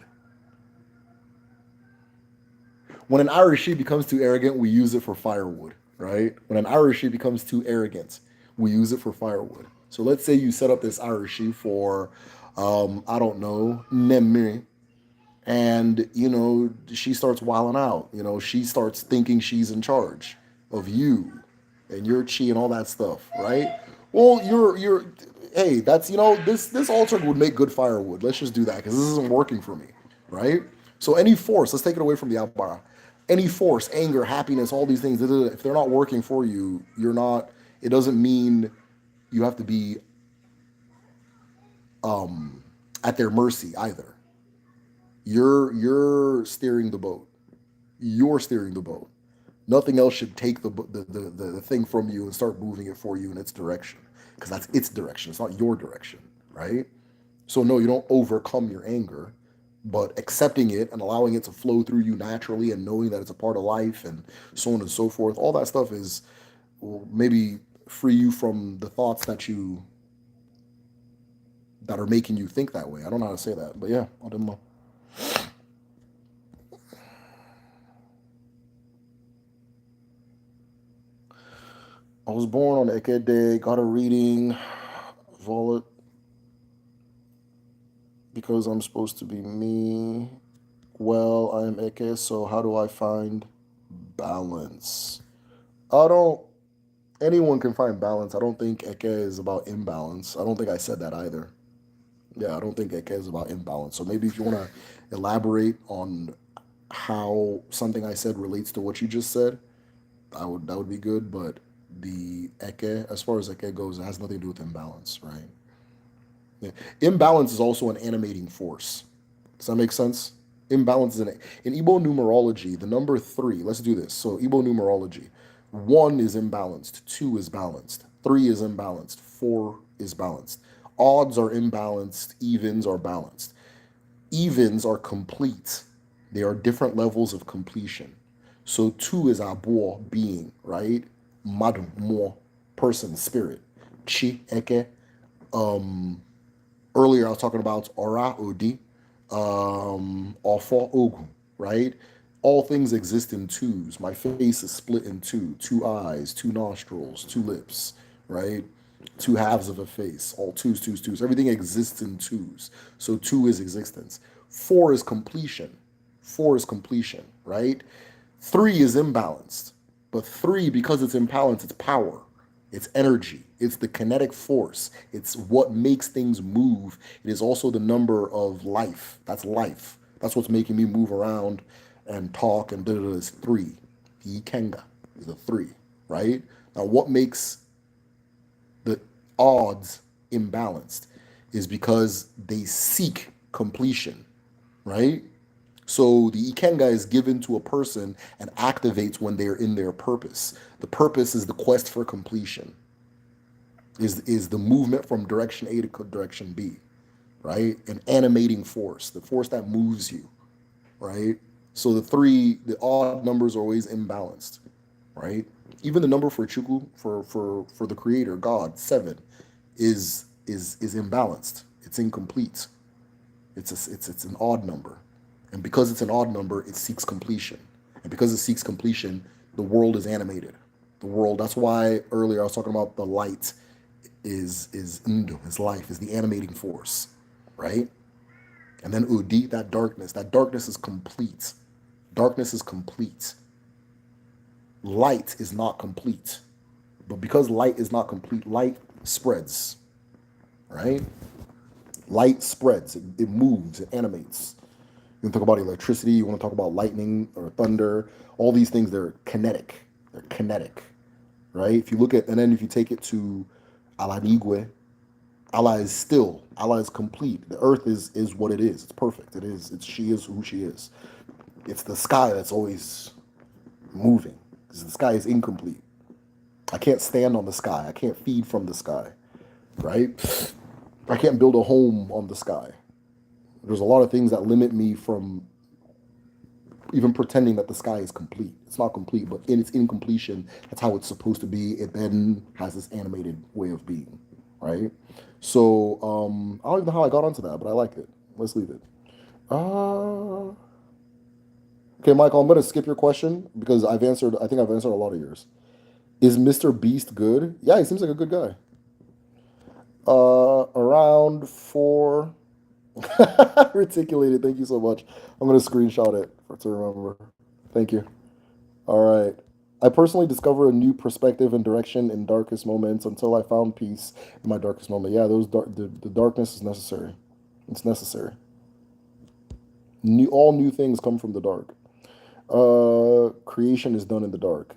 When an Irishie becomes too arrogant, we use it for firewood, right? When an Irishie becomes too arrogant, we use it for firewood. So let's say you set up this Irishie for, I don't know, Nemi, and she starts wilding out. She starts thinking she's in charge of you and your chi and all that stuff, right? Well, you're hey, that's this altar would make good firewood. Let's just do that because this isn't working for me, right? So any force, let's take it away from the Abara. Any force, anger, happiness, all these things, if they're not working for you, you're not. It doesn't mean you have to be at their mercy either. You're steering the boat. You're steering the boat. Nothing else should take the thing from you and start moving it for you in its direction, because that's its direction. It's not your direction, right? So no, you don't overcome your anger, but accepting it and allowing it to flow through you naturally and knowing that it's a part of life and so on and so forth. All that stuff will maybe free you from the thoughts that are making you think that way. I don't know how to say that, but yeah, I don't know. I was born on Eke Day, got a reading, Volet, because I'm supposed to be me. Well, I am Eke, so how do I find balance? I don't, anyone can find balance. I don't think Eke is about imbalance. I don't think I said that either. Yeah, I don't think Eke is about imbalance. So maybe if you want to elaborate on how something I said relates to what you just said, that would be good. But the Eke, as far as Eke goes, it has nothing to do with imbalance, right? Yeah. Imbalance is also an animating force. Does that make sense? Imbalance is in Igbo numerology, the number three. Let's do this. So Igbo numerology, one is imbalanced, two is balanced, three is imbalanced, four is balanced. Odds are imbalanced, evens are balanced. Evens are complete. They are different levels of completion. So 2 is abo, being, right? Madu, more, person, spirit. Chi, eke. Earlier I was talking about ora, odi, ofo, ogu, right? All things exist in twos. My face is split in two eyes, two nostrils, two lips, right? Two halves of a face, all twos, twos, twos. Everything exists in twos. So 2 is existence. 4 is completion. 4 is completion, right? 3 is imbalanced. But 3, because it's imbalanced, it's power. It's energy. It's the kinetic force. It's what makes things move. It is also the number of life. That's life. That's what's making me move around and talk and da-da-da is 3. The Ikenga is a 3, right? Now, what makes the odds imbalanced is because they seek completion, right? So the Ikenga is given to a person and activates when they're in their purpose. The purpose is the quest for completion, is the movement from direction A to direction B, right? An animating force, the force that moves you, right? So the odd numbers are always imbalanced, right? Even the number for Chukwu, for the creator, God, 7, is imbalanced. It's incomplete. It's an odd number. And because it's an odd number, it seeks completion. And because it seeks completion, the world is animated. The world, that's why earlier I was talking about the light is Ndu, is life, is the animating force, right? And then Udi, that darkness is complete. Darkness is complete. Light is not complete. But because light is not complete, light spreads, right? Light spreads, it moves, it animates. You can talk about electricity, you want to talk about lightning or thunder, all these things, they're kinetic. They're kinetic, right? If you look at, and then if you take it to Alanigwe, Allah is still, Allah is complete. The earth is what it is. It's perfect. It is, she is who she is. It's the sky that's always moving, because the sky is incomplete. I can't stand on the sky. I can't feed from the sky, right? I can't build a home on the sky. There's a lot of things that limit me from even pretending that the sky is complete. It's not complete, but in its incompletion, that's how it's supposed to be. It then has this animated way of being, right? So I don't even know how I got onto that, but I like it. Let's leave it. Uh, okay, Michael, I'm gonna skip your question because I've answered. I think I've answered a lot of yours. Is Mr. Beast good? Yeah, he seems like a good guy. Around 4. Reticulated. Thank you so much. I'm gonna screenshot it to remember. Thank you. All right. I personally discover a new perspective and direction in darkest moments until I found peace in my darkest moment. Yeah, the darkness is necessary. It's necessary. All new things come from the dark. Creation is done in the dark.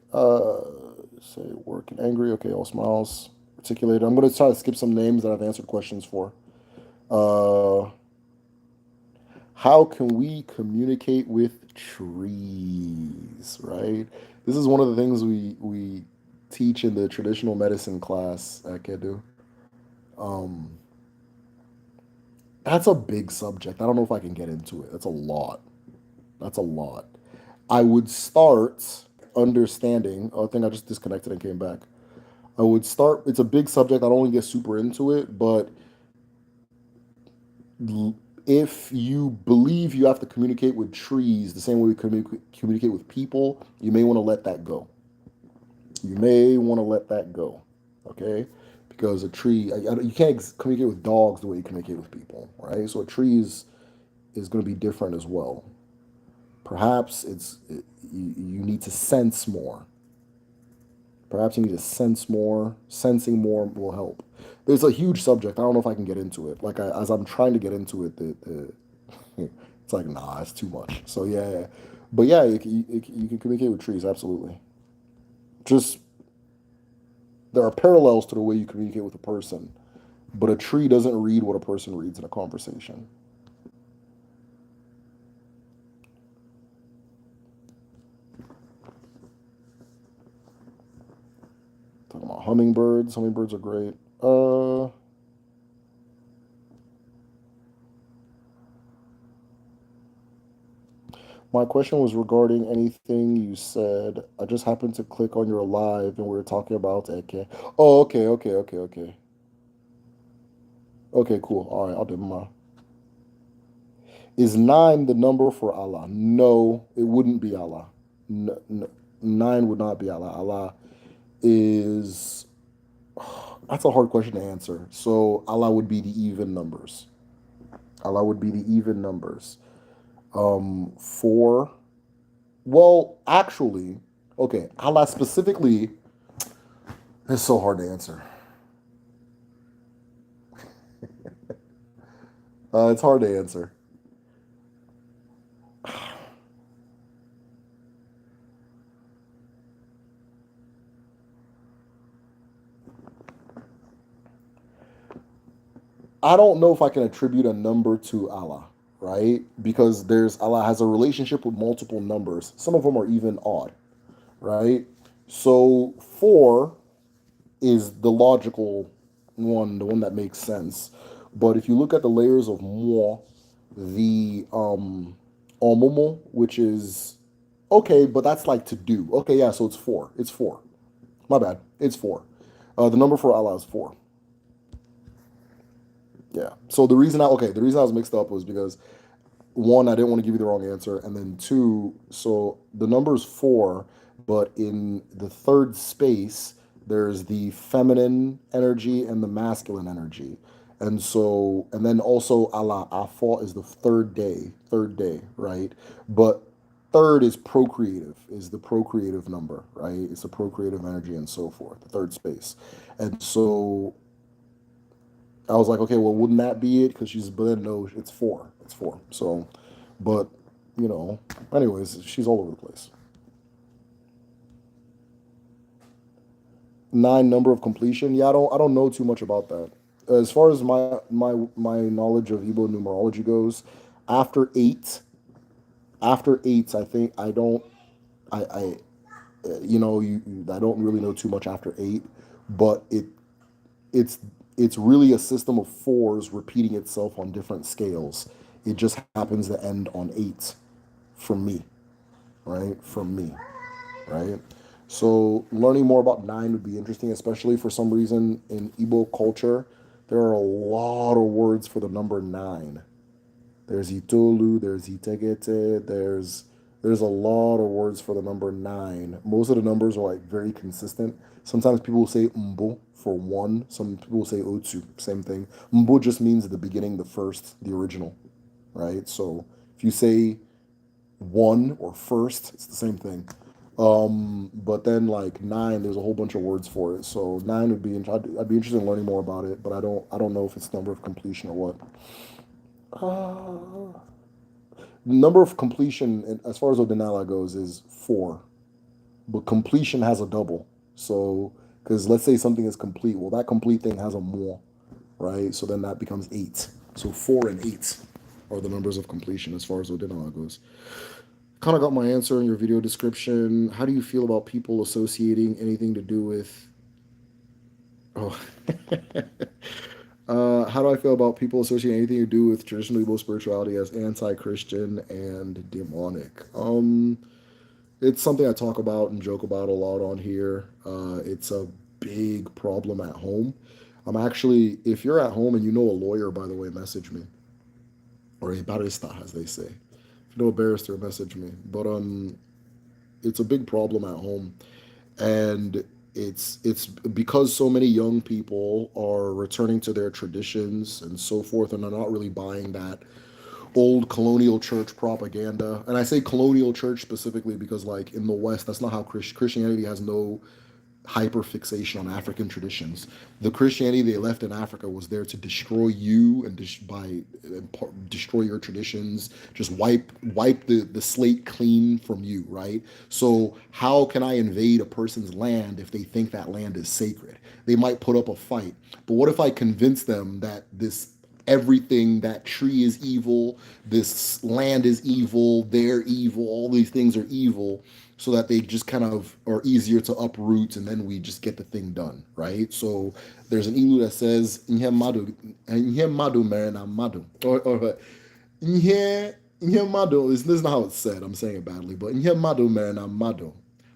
Say work and angry. Okay, all smiles. Articulated. I'm gonna try to skip some names that I've answered questions for. Uh, how can we communicate with trees, right? This is one of the things we teach in the traditional medicine class at Kedu. Um, that's a big subject. I don't know if I can get into it. That's a lot. That's a lot. I would start understanding. Oh, I think I just disconnected and came back. I would start. It's a big subject. I don't want to get super into it, but if you believe you have to communicate with trees the same way we communicate with people, you may want to let that go. You may want to let that go, okay? Because a tree, you can't communicate with dogs the way you communicate with people, right? So a tree is going to be different as well. Perhaps you need to sense more. Perhaps you need to sense more. Sensing more will help. There's a huge subject. I don't know if I can get into it. Like as I'm trying to get into it, it's like nah, it's too much. So yeah. But yeah, you can communicate with trees absolutely. Just there are parallels to the way you communicate with a person, but a tree doesn't read what a person reads in a conversation. Talking about hummingbirds. Hummingbirds are great. My question was regarding anything you said. I just happened to click on your live and we were talking about Eke. Oh, okay. Okay, cool. All right, I'll do my. Is nine the number for Allah? No, it wouldn't be Allah. No, no, nine would not be Allah. Allah is. That's a hard question to answer. So Allah would be the even numbers. Allah would be the even numbers. Four. Well, actually, okay. Allah specifically. It's so hard to answer. It's hard to answer. I don't know if I can attribute a number to Allah, right? Because there's Allah has a relationship with multiple numbers. Some of them are even odd, right? So four is the logical one, the one that makes sense. But if you look at the layers of more, the omomo, which is okay, but that's like to do. Okay, yeah, so it's four. It's four. My bad. It's four. The number for Allah is four. Yeah. So the reason I was mixed up was because one, I didn't want to give you the wrong answer, and then two, so the number is four, but in the third space, there's the feminine energy and the masculine energy, and so, and then also Allah Afa is the third day, right? But third is procreative, is the procreative number, right? It's the procreative energy and so forth, the third space, and so I was like, okay, well, wouldn't that be it? Because but then no, it's four. It's four. So, but, you know, anyways, she's all over the place. Nine number of completion. Yeah, I don't know too much about that. As far as my knowledge of Igbo numerology goes, after eight, after eight, I think I I don't really know too much after eight, but it's it's really a system of fours repeating itself on different scales. It just happens to end on eight for me, right? For me, right? So learning more about nine would be interesting, especially for some reason in Igbo culture, there are a lot of words for the number nine. There's Itolu, there's Itegete, there's a lot of words for the number nine. Most of the numbers are like very consistent. Sometimes people will say mbo for one. Some people will say otsu, same thing. Mbo just means the beginning, the first, the original, right? So if you say one or first, it's the same thing. But then like nine, there's a whole bunch of words for it. So nine would be, I'd be interested in learning more about it, but I don't know if it's number of completion or what. Uh, Number of completion, as far as Odinala goes, is four, but completion has a double. So, because let's say something is complete, well, that complete thing has a more, right? So then that becomes eight. So four and eight are the numbers of completion as far as Odinala goes. Kind of got my answer in your video description. How do you feel about people associating anything to do with? Oh, how do I feel about people associating anything to do with traditional Igbo spirituality as anti-Christian and demonic? It's something I talk about and joke about a lot on here. It's a big problem at home. I'm actually, if you're at home and you know a lawyer, by the way, message me, or a barista, as they say. If you know a barrister, message me. But it's a big problem at home, and it's because so many young people are returning to their traditions and so forth, and are not really buying that old colonial church propaganda. And I say colonial church specifically because, like, in the West, that's not how Christianity has no hyper fixation on African traditions. The Christianity they left in Africa was there to destroy you and destroy your traditions, just wipe the slate clean from you, right? So how can I invade a person's land if they think that land is sacred? They might put up a fight, but what if I convince them that this everything, that tree is evil, this land is evil, they're evil, all these things are evil, so that they just kind of are easier to uproot, and then we just get the thing done, right? So there's an ilu that says "Nye madu mere na madu," or "Nye Nyemado is this is not how it's said. I'm saying it badly, but Nyemado merena mado.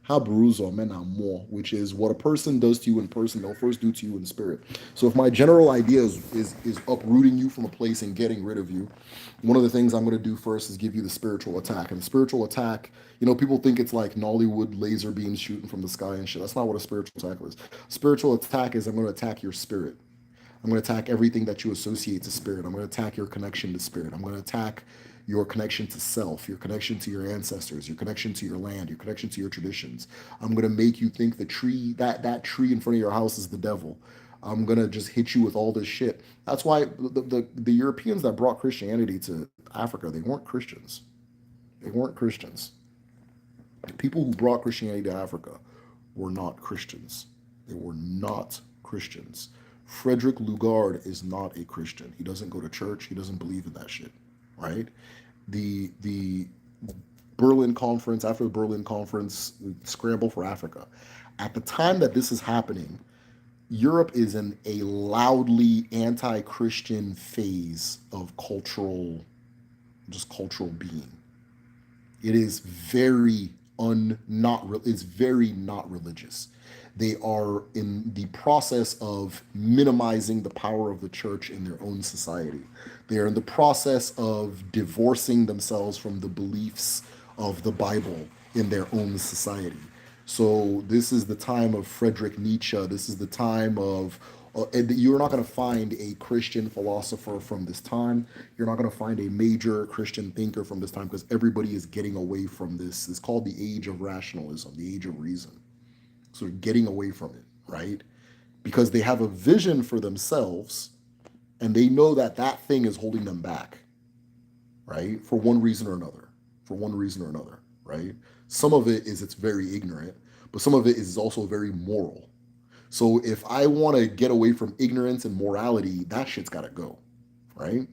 Habruzo mena more, which is what a person does to you in person, they'll first do to you in spirit. So if my general idea is uprooting you from a place and getting rid of you, one of the things I'm going to do first is give you the spiritual attack. And the spiritual attack, people think it's like Nollywood laser beams shooting from the sky and shit. That's not what a spiritual attack is. Spiritual attack is I'm going to attack your spirit. I'm going to attack everything that you associate to spirit. I'm going to attack your connection to spirit. I'm going to attack your connection to self, your connection to your ancestors, your connection to your land, your connection to your traditions. I'm going to make you think the tree, that tree in front of your house is the devil. I'm going to just hit you with all this shit. That's why the Europeans that brought Christianity to Africa, they weren't Christians. They weren't Christians. The people who brought Christianity to Africa were not Christians. They were not Christians. Frederick Lugard is not a Christian. He doesn't go to church. He doesn't believe in that shit, right? The Berlin Conference, after the Berlin Conference, scramble for Africa. At the time that this is happening, Europe is in a loudly anti-Christian phase of cultural being. It is very it's very not religious. They are in the process of minimizing the power of the church in their own society. They are in the process of divorcing themselves from the beliefs of the Bible in their own society. So this is the time of Friedrich Nietzsche. This is the time of and you're not going to find a Christian philosopher from this time. You're not going to find a major Christian thinker from this time because everybody is getting away from this. It's called the age of rationalism, the age of reason. So they're getting away from it, right? Because they have a vision for themselves and they know that that thing is holding them back, right? For one reason or another, right? Some of it is it's very ignorant, but some of it is also very moral. So if I want to get away from ignorance and morality, that shit's got to go, right?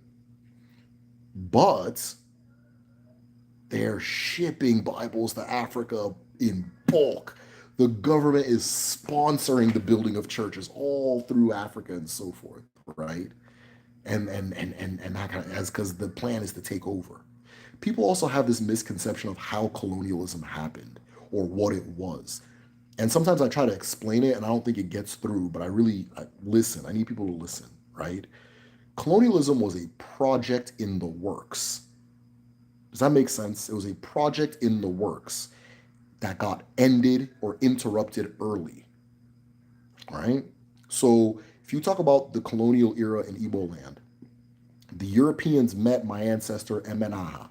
But they're shipping Bibles to Africa in bulk. The government is sponsoring the building of churches all through Africa and so forth, right? And that kind of as because the plan is to take over. People also have this misconception of how colonialism happened or what it was. And sometimes I try to explain it and I don't think it gets through, but listen. I need people to listen, right? Colonialism was a project in the works. Does that make sense? It was a project in the works that got ended or interrupted early, right? So if you talk about the colonial era in Igbo land, the Europeans met my ancestor Emenaha,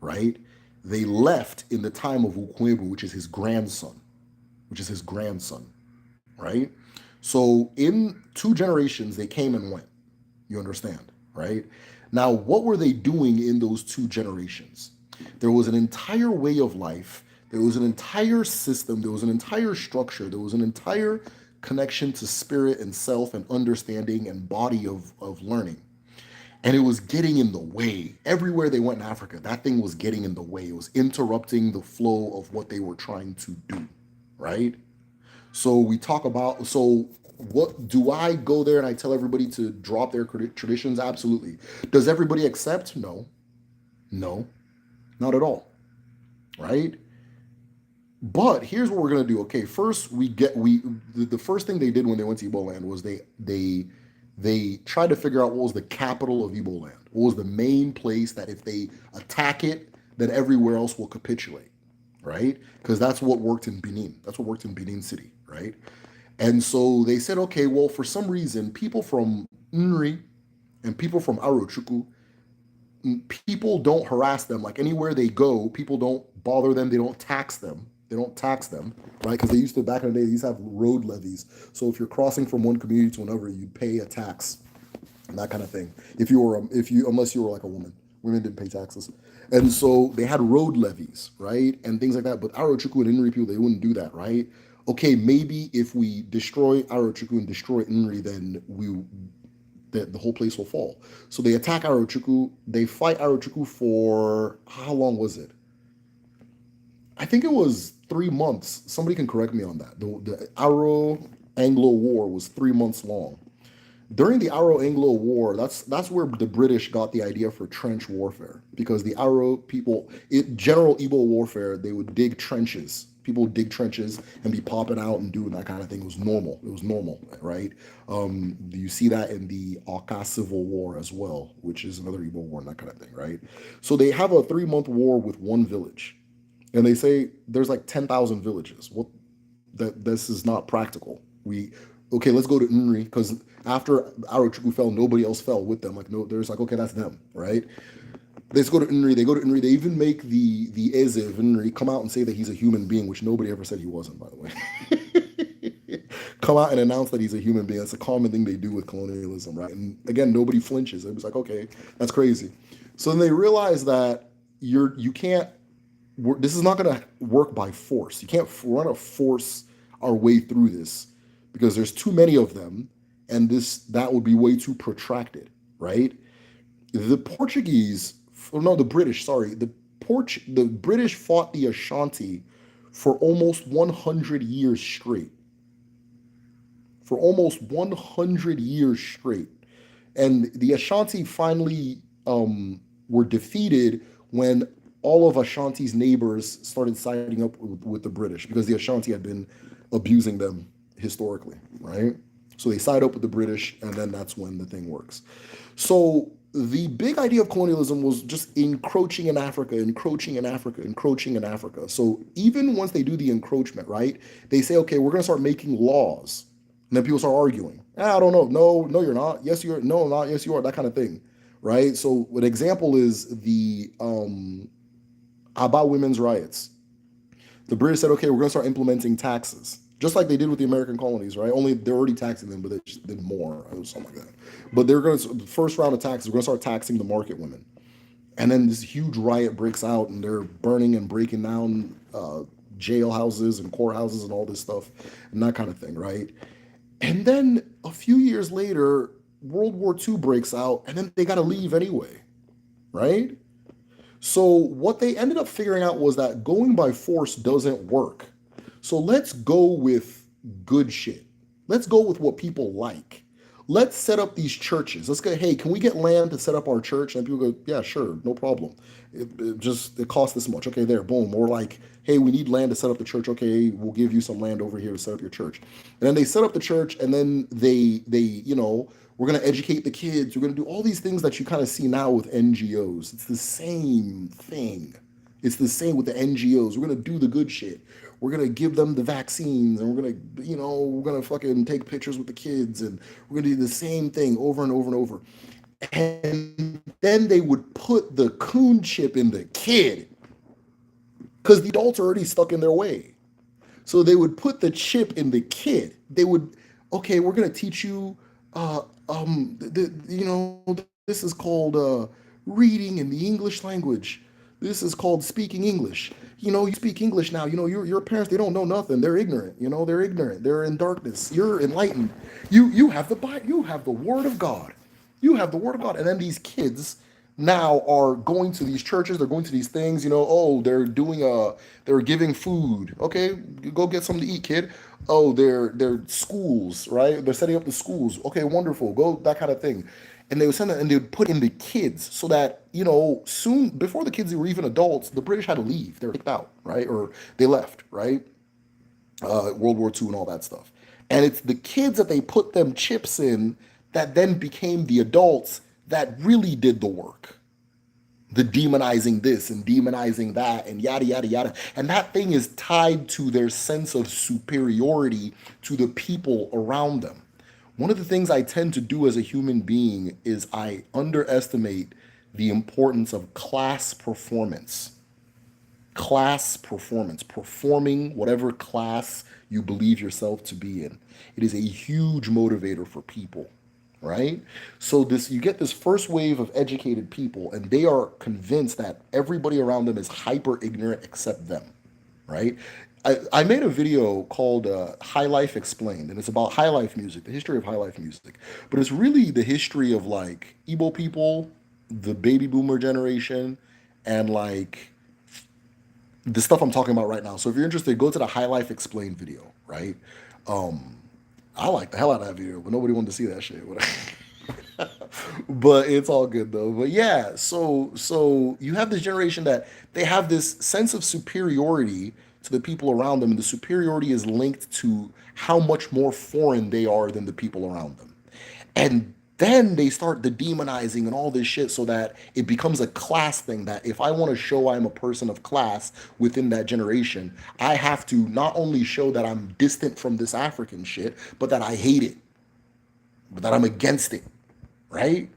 right? They left in the time of Ukwebu, which is his grandson, right? So in 2 generations, they came and went. You understand, right? Now, what were they doing in those 2 generations? There was an entire way of life, there was an entire system, there was an entire structure, there was an entire connection to spirit and self and understanding and body of learning. And it was getting in the way. Everywhere they went in Africa, that thing was getting in the way. It was interrupting the flow of what they were trying to do, right? So we talk about, so what do I go there and I tell everybody to drop their traditions? Absolutely. Does everybody accept? No, no, not at all, right? But here's what we're gonna do. Okay, first the first thing they did when they went to Igbo land was they tried to figure out what was the capital of Igbo land. What was the main place that if they attack it, then everywhere else will capitulate, right? Because that's what worked in Benin. That's what worked in Benin City, right? And so they said, okay, well, for some reason, people from Nri and people from Arochukwu, people don't harass them. Like anywhere they go, people don't bother them. They don't tax them. Right? Because they used to, back in the day, they used to have road levies. So if you're crossing from one community to another, you'd pay a tax and that kind of thing. Unless you were like a woman. Women didn't pay taxes. And so they had road levies, right? And things like that. But Arochukwu and Nri people, they wouldn't do that, right? Okay, maybe if we destroy Arochukwu and destroy Nri, then the whole place will fall. So they attack Arochukwu. They fight Arochukwu for, how long was it? I think it was 3 months. Somebody can correct me on that. The Aro Anglo War was 3 months long. During the Arrow-Anglo War, that's where the British got the idea for trench warfare, because the Arrow people, general Igbo warfare, they would dig trenches. People would dig trenches and be popping out and doing that kind of thing. It was normal. It was normal, right? You see that in the Aka Civil War as well, which is another Igbo war and that kind of thing, right? So they have a 3-month war with one village, and they say there's like 10,000 villages. What that This is not practical. We Okay, let's go to Nri, because after Arochukwu fell, nobody else fell with them. Like, no, there's like, okay, that's them, right? Let's go to Nri. They go to Nri. They even make the Eze of Nri come out and say that he's a human being, which nobody ever said he wasn't, by the way. Come out and announce that he's a human being. That's a common thing they do with colonialism, right? And again, nobody flinches. It was like, okay, that's crazy. So then they realize that you can't. This is not going to work by force. You can't. We're going to force our way through this, because there's too many of them, and that would be way too protracted, right? The Portuguese, no, the British, sorry, the British fought the Ashanti for almost 100 years straight. For almost 100 years straight. And the Ashanti finally were defeated when all of Ashanti's neighbors started siding up with the British, because the Ashanti had been abusing them historically, right? So they side up with the British, and then that's when the thing works. So the big idea of colonialism was just encroaching in Africa, encroaching in Africa, encroaching in Africa. So even once they do the encroachment, right, they say, okay, we're going to start making laws. And then people start arguing. I don't know. No, no, you're not. Yes, you're. No, not. Yes, you are. That kind of thing, right? So an example is the about women's riots. The British said, okay, we're going to start implementing taxes, just like they did with the American colonies, right? Only they're already taxing them, but they just did more or something like that. But they're going to, the first round of taxes, we're going to start taxing the market women. And then this huge riot breaks out, and they're burning and breaking down jail houses and courthouses and all this stuff and that kind of thing, right? And then a few years later, World War II breaks out, and then they got to leave anyway, right? So what they ended up figuring out was that going by force doesn't work. So let's go with good shit. Let's go with what people like. Let's set up these churches. Let's go, hey, can we get land to set up our church? And people go, yeah, sure, no problem. It costs this much. Okay, there, boom. Or like, hey, we need land to set up the church. Okay, we'll give you some land over here to set up your church. And then they set up the church, and then we're going to educate the kids. We're going to do all these things that you kind of see now with NGOs. It's the same thing. It's the same with the NGOs. We're going to do the good shit. We're going to give them the vaccines, and we're going to fucking take pictures with the kids, and we're going to do the same thing over and over and over. And then they would put the Coon Chip in the kid, because the adults are already stuck in their way. So they would put the chip in the kid. They would, okay, we're going to teach you, this is called reading in the English language. This is called speaking English. You speak English now. Your parents, they don't know nothing. They're ignorant. They're ignorant. They're in darkness. You're enlightened. You have the Bible. You have the Word of God. You have the Word of God. And then these kids now are going to these churches. They're going to these things. Oh, they're giving food. Okay, go get something to eat, kid. Oh, they're schools, right? They're setting up the schools. Okay, wonderful. Go, that kind of thing. And they would send that, and they would put in the kids, so that soon, before the kids were even adults, the British had to leave. They were kicked out, right? Or they left, right? World War II and all that stuff. And it's the kids that they put them chips in that then became the adults that really did the work. The demonizing this and demonizing that and yada, yada, yada. And that thing is tied to their sense of superiority to the people around them. One of the things I tend to do as a human being is I underestimate the importance of class performance. Class performance, performing whatever class you believe yourself to be in. It is a huge motivator for people, right? So you get this first wave of educated people, and they are convinced that everybody around them is hyper ignorant except them, right? I made a video called High Life Explained, and it's about high life music, the history of high life music. But it's really the history of like Igbo people, the baby boomer generation, and like the stuff I'm talking about right now. So if you're interested, go to the High Life Explained video, right? I like the hell out of that video, but nobody wanted to see that shit. But it's all good though. But yeah, so you have this generation that they have this sense of superiority to the people around them, and the superiority is linked to how much more foreign they are than the people around them. And then they start the demonizing and all this shit so that it becomes a class thing, that if I want to show I'm a person of class within that generation, I have to not only show that I'm distant from this African shit, but that I hate it, but that I'm against it, right?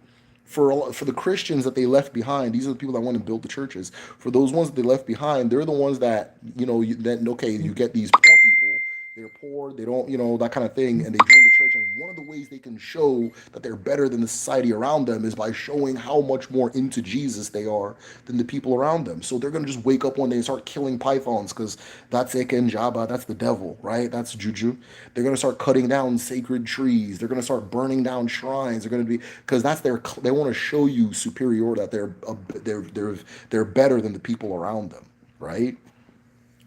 For the Christians that they left behind, these are the people that want to build the churches. For those ones that they left behind, they're the ones that, that, okay, you get these poor people, they're poor, they don't, that kind of thing, and they join the church. And one of the ways they can show that they're better than the society around them is by showing how much more into Jesus they are than the people around them. So they're going to just wake up one day and start killing pythons because that's Eke and Jabba, that's the devil, right? That's juju. They're going to start cutting down sacred trees. They're going to start burning down shrines. They're going to be, because they want to show you superior, that they're better than the people around them, right?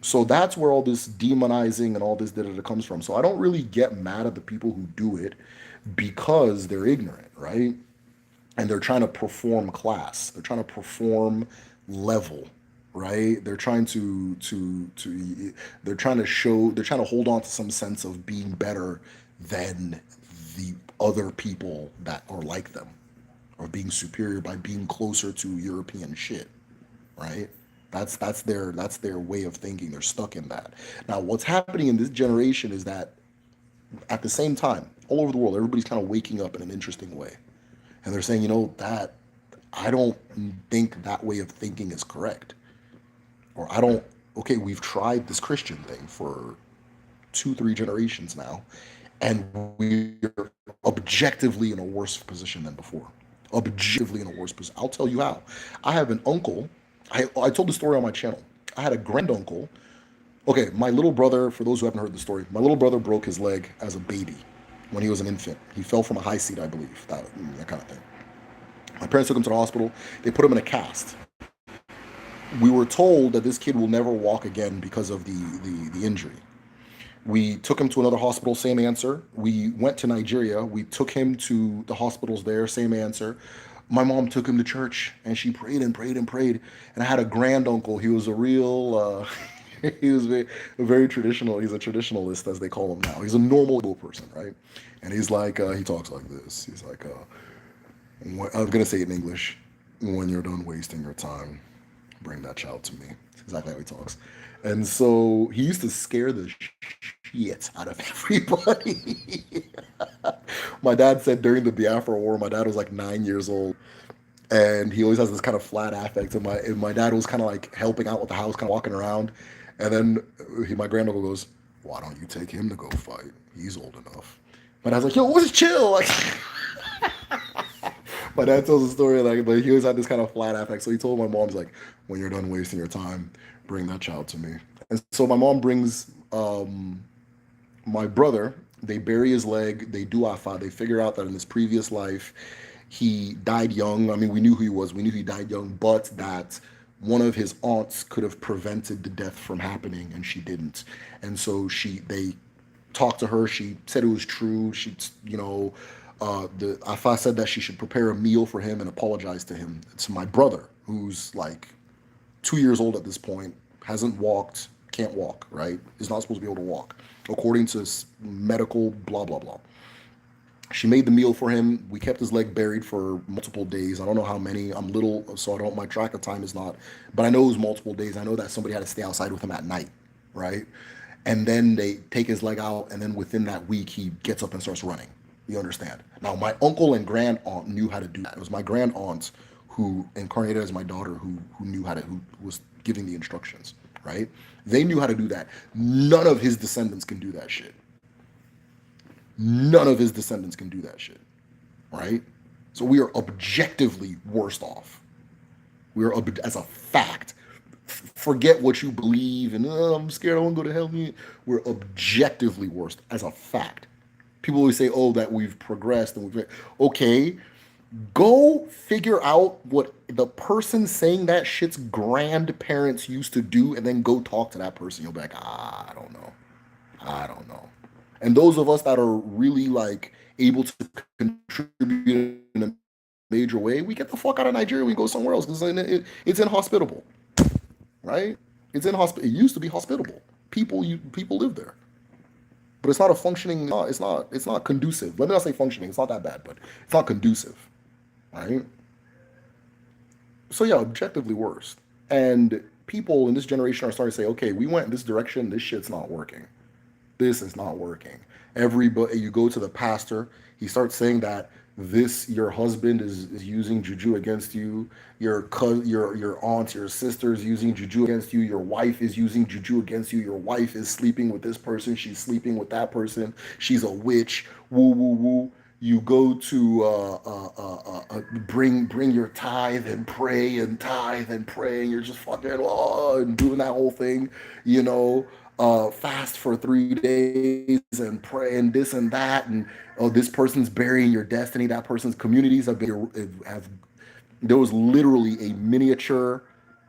So that's where all this demonizing and all this da comes from. So I don't really get mad at the people who do it because they're ignorant, right? And they're trying to perform class. They're trying to perform level, right? They're trying to show, they're trying to hold on to some sense of being better than the other people that are like them, or being superior by being closer to European shit, right? That's their way of thinking. They're stuck in that. Now, what's happening in this generation is that at the same time, all over the world, everybody's kind of waking up in an interesting way, and they're saying, that I don't think that way of thinking is correct, or I don't. Okay, we've tried this Christian thing for 2, 3 generations now, and we're objectively in a worse position than before. Objectively in a worse position. I'll tell you how. I have an uncle. I told the story on my channel. I had a granduncle. Okay, my little brother, for those who haven't heard the story, my little brother broke his leg as a baby when he was an infant. He fell from a high seat, I believe, that kind of thing. My parents took him to the hospital. They put him in a cast. We were told that this kid will never walk again because of the injury. We took him to another hospital, same answer. We went to Nigeria. We took him to the hospitals there, same answer. My mom took him to church, and she prayed and prayed and prayed. And I had a granduncle. He was a real, he was very traditional. He's a traditionalist, as they call him now. He's a normal Igbo person, right? And he's like, he talks like this. He's like, I'm going to say it in English. When you're done wasting your time, bring that child to me. That's exactly how he talks. And so he used to scare the shit out of everybody. My dad said during the Biafra War, my dad was like 9 years old, and he always has this kind of flat affect. And my dad was kind of like helping out with the house, kind of walking around, and then my granduncle goes, "Why don't you take him to go fight? He's old enough." My dad's like, "Yo, what's chill?" Like, my dad tells a story like, but he always had this kind of flat affect. So he told my mom, he's like, "When you're done wasting your time, bring that child to me." And so my mom brings my brother. They bury his leg. They do afa. They figure out that in his previous life, he died young. I mean, we knew who he was. We knew he died young, but that one of his aunts could have prevented the death from happening, and she didn't. And so they talked to her. She said it was true. The Afa said that she should prepare a meal for him and apologize to him. It's my brother, who's like 2 years old at this point, hasn't walked, can't walk, right? Is not supposed to be able to walk, according to medical blah, blah, blah. She made the meal for him. We kept his leg buried for multiple days. I don't know how many. I'm little, so my track of time is not, but I know it was multiple days. I know that somebody had to stay outside with him at night, right? And then they take his leg out, and then within that week, he gets up and starts running. You understand? Now, my uncle and grand aunt knew how to do that. It was my grand aunt who incarnated as my daughter who was giving the instructions, right? They knew how to do that. None of his descendants can do that shit. None of his descendants can do that shit, right? So we are objectively worst off. We are, as a fact. Forget what you believe and I'm scared I want to go to hell. We're objectively worst as a fact. People always say, "Oh, that we've progressed and we've." Okay, go figure out what the person saying that shit's grandparents used to do, and then go talk to that person. You'll be like, I don't know. And those of us that are really like able to contribute in a major way, we get the fuck out of Nigeria. We go somewhere else because it's inhospitable, right? It's inhospitable. It used to be hospitable. People live there, but it's not a functioning. It's not conducive. Let me not say functioning. It's not that bad, but it's not conducive, right? So yeah, objectively worse. And people in this generation are starting to say, okay, we went in this direction. This shit's not working. This is not working. Everybody, you go to the pastor, he starts saying that this your husband is using juju against you, your cousin, your aunt, your sister is using juju against you, your wife is using juju against you, your wife is sleeping with this person, she's sleeping with that person, she's a witch, woo woo woo. You go to bring your tithe and pray and tithe and pray, and you're just fucking and doing that whole thing, you know, fast for 3 days and pray and this and that, and oh, this person's burying your destiny. That person's communities have there was literally a miniature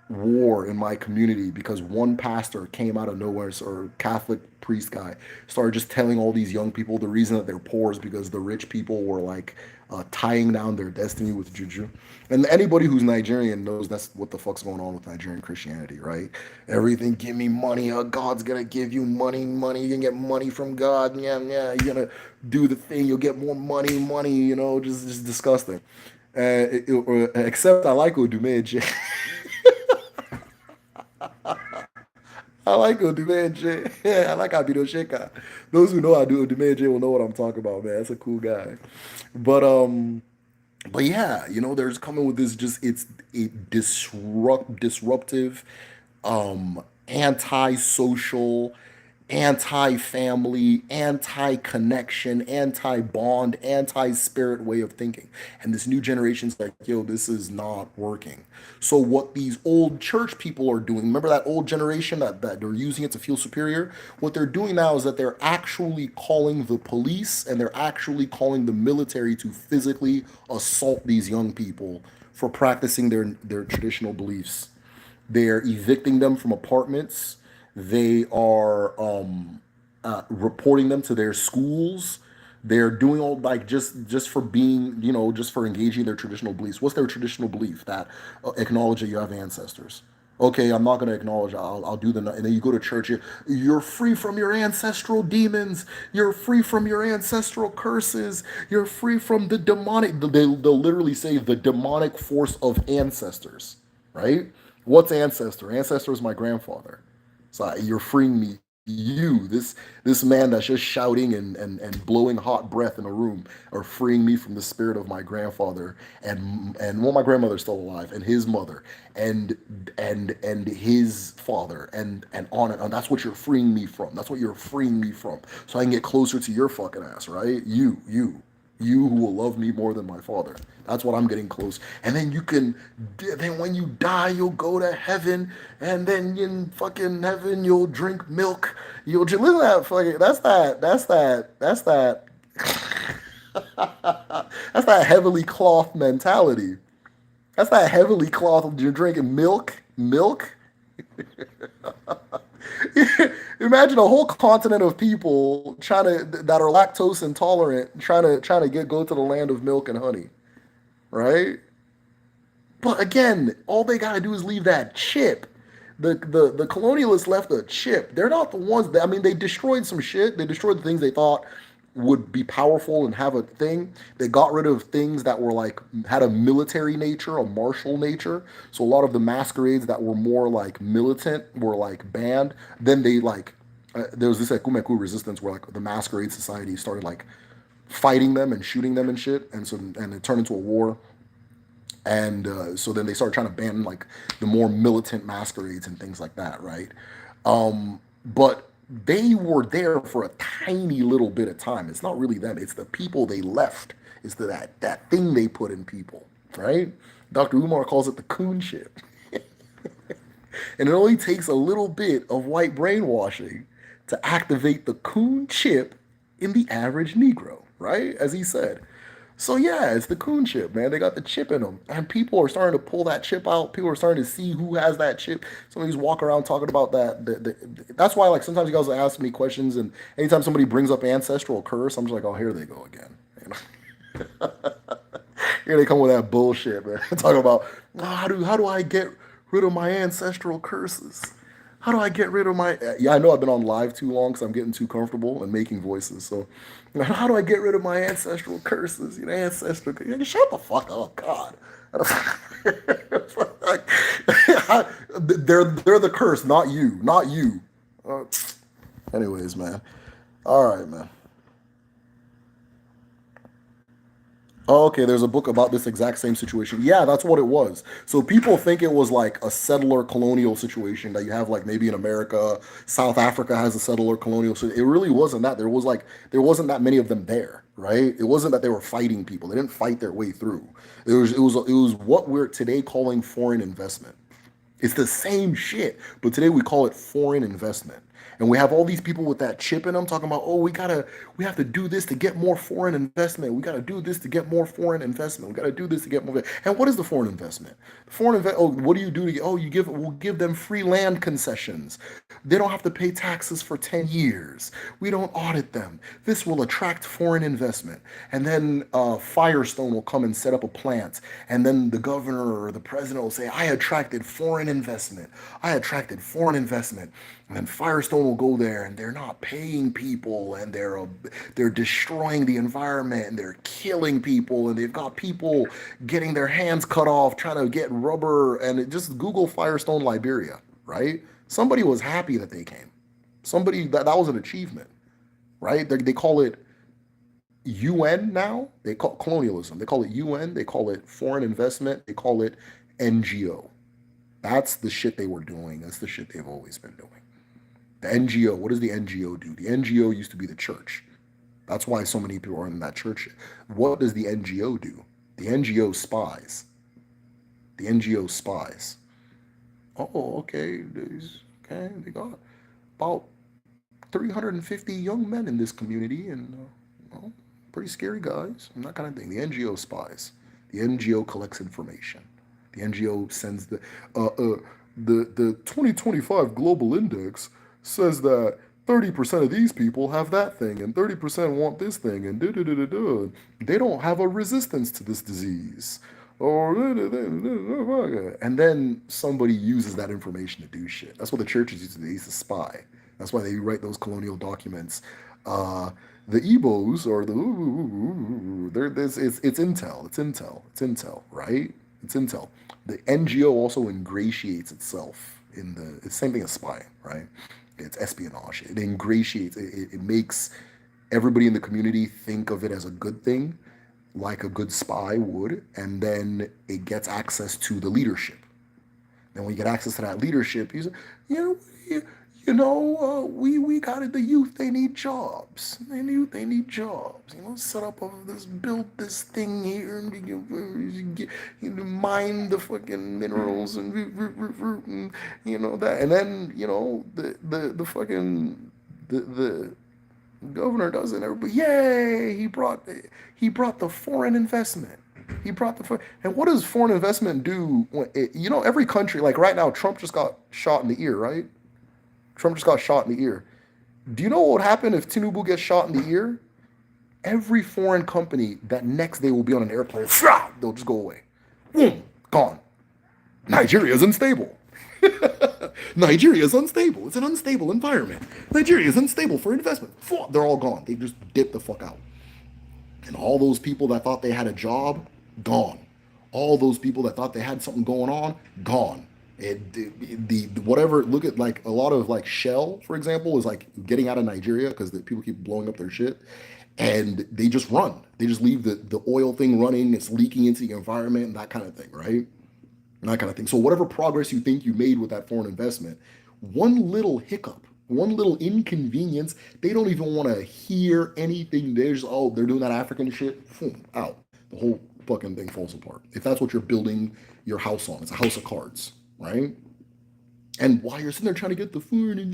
war in my community because one pastor came out of nowhere, or Catholic priest guy started just telling all these young people the reason that they're poor is because the rich people were like tying down their destiny with juju. And anybody who's Nigerian knows that's what the fuck's going on with Nigerian Christianity, right? Everything, give me money. God's gonna give you money, money. You can get money from God. Yeah, yeah. You're gonna do the thing. You'll get more money, money. You know, just disgusting. Except I like Odumeje. I like Odumeje. I like Abido Sheka. Those who know I do Odumeje will know what I'm talking about, man. That's a cool guy. But um, but yeah, you know, there's coming with this just it's a disruptive, anti-social, anti-family, anti-connection, anti-bond, anti-spirit way of thinking. And this new generation's like, yo, this is not working. So what these old church people are doing, remember that old generation that they're using it to feel superior? What they're doing now is that they're actually calling the police and they're actually calling the military to physically assault these young people for practicing their traditional beliefs. They're evicting them from apartments. They are reporting them to their schools. They're doing all like just for being, you know, just for engaging their traditional beliefs. What's their traditional belief? That acknowledge that you have ancestors. Okay, I'm not going to acknowledge. I'll do the. And then you go to church. You're free from your ancestral demons. You're free from your ancestral curses. You're free from the demonic. They'll literally say the demonic force of ancestors, right? What's ancestor? Ancestor is my grandfather. So you're freeing me. This man that's just shouting and blowing hot breath in a room, are freeing me from the spirit of my grandfather and well, my grandmother's still alive, and his mother and his father and on and on. That's what you're freeing me from. That's what you're freeing me from. So I can get closer to your fucking ass, right? You who will love me more than my father. That's what I'm getting close. And then then when you die, you'll go to heaven. And then in fucking heaven, you'll drink milk. Listen to that fucking, that's that heavily cloth mentality. That's that heavily cloth, you're drinking milk. Imagine a whole continent of people that are lactose intolerant trying to go to the land of milk and honey, right? But again, all they gotta do is leave that chip. The colonialists left a chip. They're not the ones that, I mean, they destroyed some shit. They destroyed the things they thought would be powerful and have a thing. They got rid of things that were like had a military nature, a martial nature. So a lot of the masquerades that were more like militant were like banned. Then they like there was this like Kumeku resistance where like the masquerade society started like fighting them and shooting them and shit, and it turned into a war. And so then they started trying to ban like the more militant masquerades and things like that, right? But they were there for a tiny little bit of time. It's not really them. It's the people they left. It's that thing they put in people, right? Dr. Umar calls it the Coon Chip. And it only takes a little bit of white brainwashing to activate the Coon Chip in the average Negro, right? As he said. So yeah, it's the Coon Chip, man. They got the chip in them, and people are starting to pull that chip out. People are starting to see who has that chip. Somebody's walking around talking about that. That's why, like, sometimes you guys ask me questions, and anytime somebody brings up ancestral curse, I'm just like, oh, here they go again. You know? Here they come with that bullshit, man. Talking about, oh, how do I get rid of my ancestral curses? How do I get rid of my? Yeah, I know I've been on live too long because I'm getting too comfortable and making voices. So, how do I get rid of my ancestral curses? You know, ancestral. Shut the fuck up, God. They're the curse, not you, not you. Uh, Anyways, man. All right, man. Oh, okay, there's a book about this exact same situation. Yeah, that's what it was. So people think it was like a settler colonial situation that you have like maybe in America, South Africa has a settler colonial. So it really wasn't that. There wasn't that many of them there, right? It wasn't that they were fighting people. They didn't fight their way through. It was what we're today calling foreign investment. It's the same shit, but today we call it foreign investment. And we have all these people with that chip in them talking about, oh, we have to do this to get more foreign investment. We gotta do this to get more foreign investment. We gotta do this to get more. And what is the foreign investment? Oh, what do you do to get? Oh, we'll give them free land concessions. They don't have to pay taxes for 10 years. We don't audit them. This will attract foreign investment. And then Firestone will come and set up a plant. And then the governor or the president will say, I attracted foreign investment. I attracted foreign investment. And then Firestone will go there and they're not paying people and they're destroying the environment and they're killing people and they've got people getting their hands cut off trying to get rubber and just Google Firestone Liberia, right? Somebody was happy that they came. Somebody that was an achievement, right? They call it UN now. They call it colonialism. They call it UN. They call it foreign investment. They call it NGO. That's the shit they were doing. That's the shit they've always been doing. The NGO, what does the NGO do? The NGO used to be the church. That's why so many people are in that church. What does the NGO do? The NGO spies. The NGO spies. Oh, okay. Okay, they got about 350 young men in this community, and well, pretty scary guys, and that kind of thing. The NGO spies. The NGO collects information. The NGO sends the 2025 Global Index says that 30% of these people have that thing, and 30% want this thing, and they don't have a resistance to this disease. Or and then somebody uses that information to do shit. That's what the churches used to do. They used to spy. That's why they write those colonial documents. The Igbos or it's intel. It's intel. It's intel, right? It's intel. The NGO also ingratiates itself in the it's the same thing as spying, right? It's espionage. It ingratiates. It makes everybody in the community think of it as a good thing, like a good spy would, and then it gets access to the leadership. Then when you get access to that leadership, you say, you know, we got it. The youth, they need jobs. They need jobs. Set up this, build this thing here, and mine the fucking minerals and that, and then the fucking the governor does it. Everybody, yay! He brought the foreign investment. He brought and what does foreign investment do? Every country, like right now, Trump just got shot in the ear, right? Trump just got shot in the ear. Do you know what would happen if Tinubu gets shot in the ear? Every foreign company that next day will be on an airplane, they'll just go away. Boom, gone. Nigeria is unstable. Nigeria is unstable. It's an unstable environment. Nigeria is unstable for investment. They're all gone. They just dip the fuck out. And all those people that thought they had a job, gone. All those people that thought they had something going on, gone. The whatever. Look at like a lot of like Shell, for example, is like getting out of Nigeria because the people keep blowing up their shit, and they just run. They just leave the oil thing running. It's leaking into the environment and that kind of thing, right? And that kind of thing. So whatever progress you think you made with that foreign investment, one little hiccup, one little inconvenience, they don't even want to hear anything. They're doing that African shit. Boom, out. The whole fucking thing falls apart. If that's what you're building your house on, it's a house of cards, right? And while you're sitting there trying to get the food, and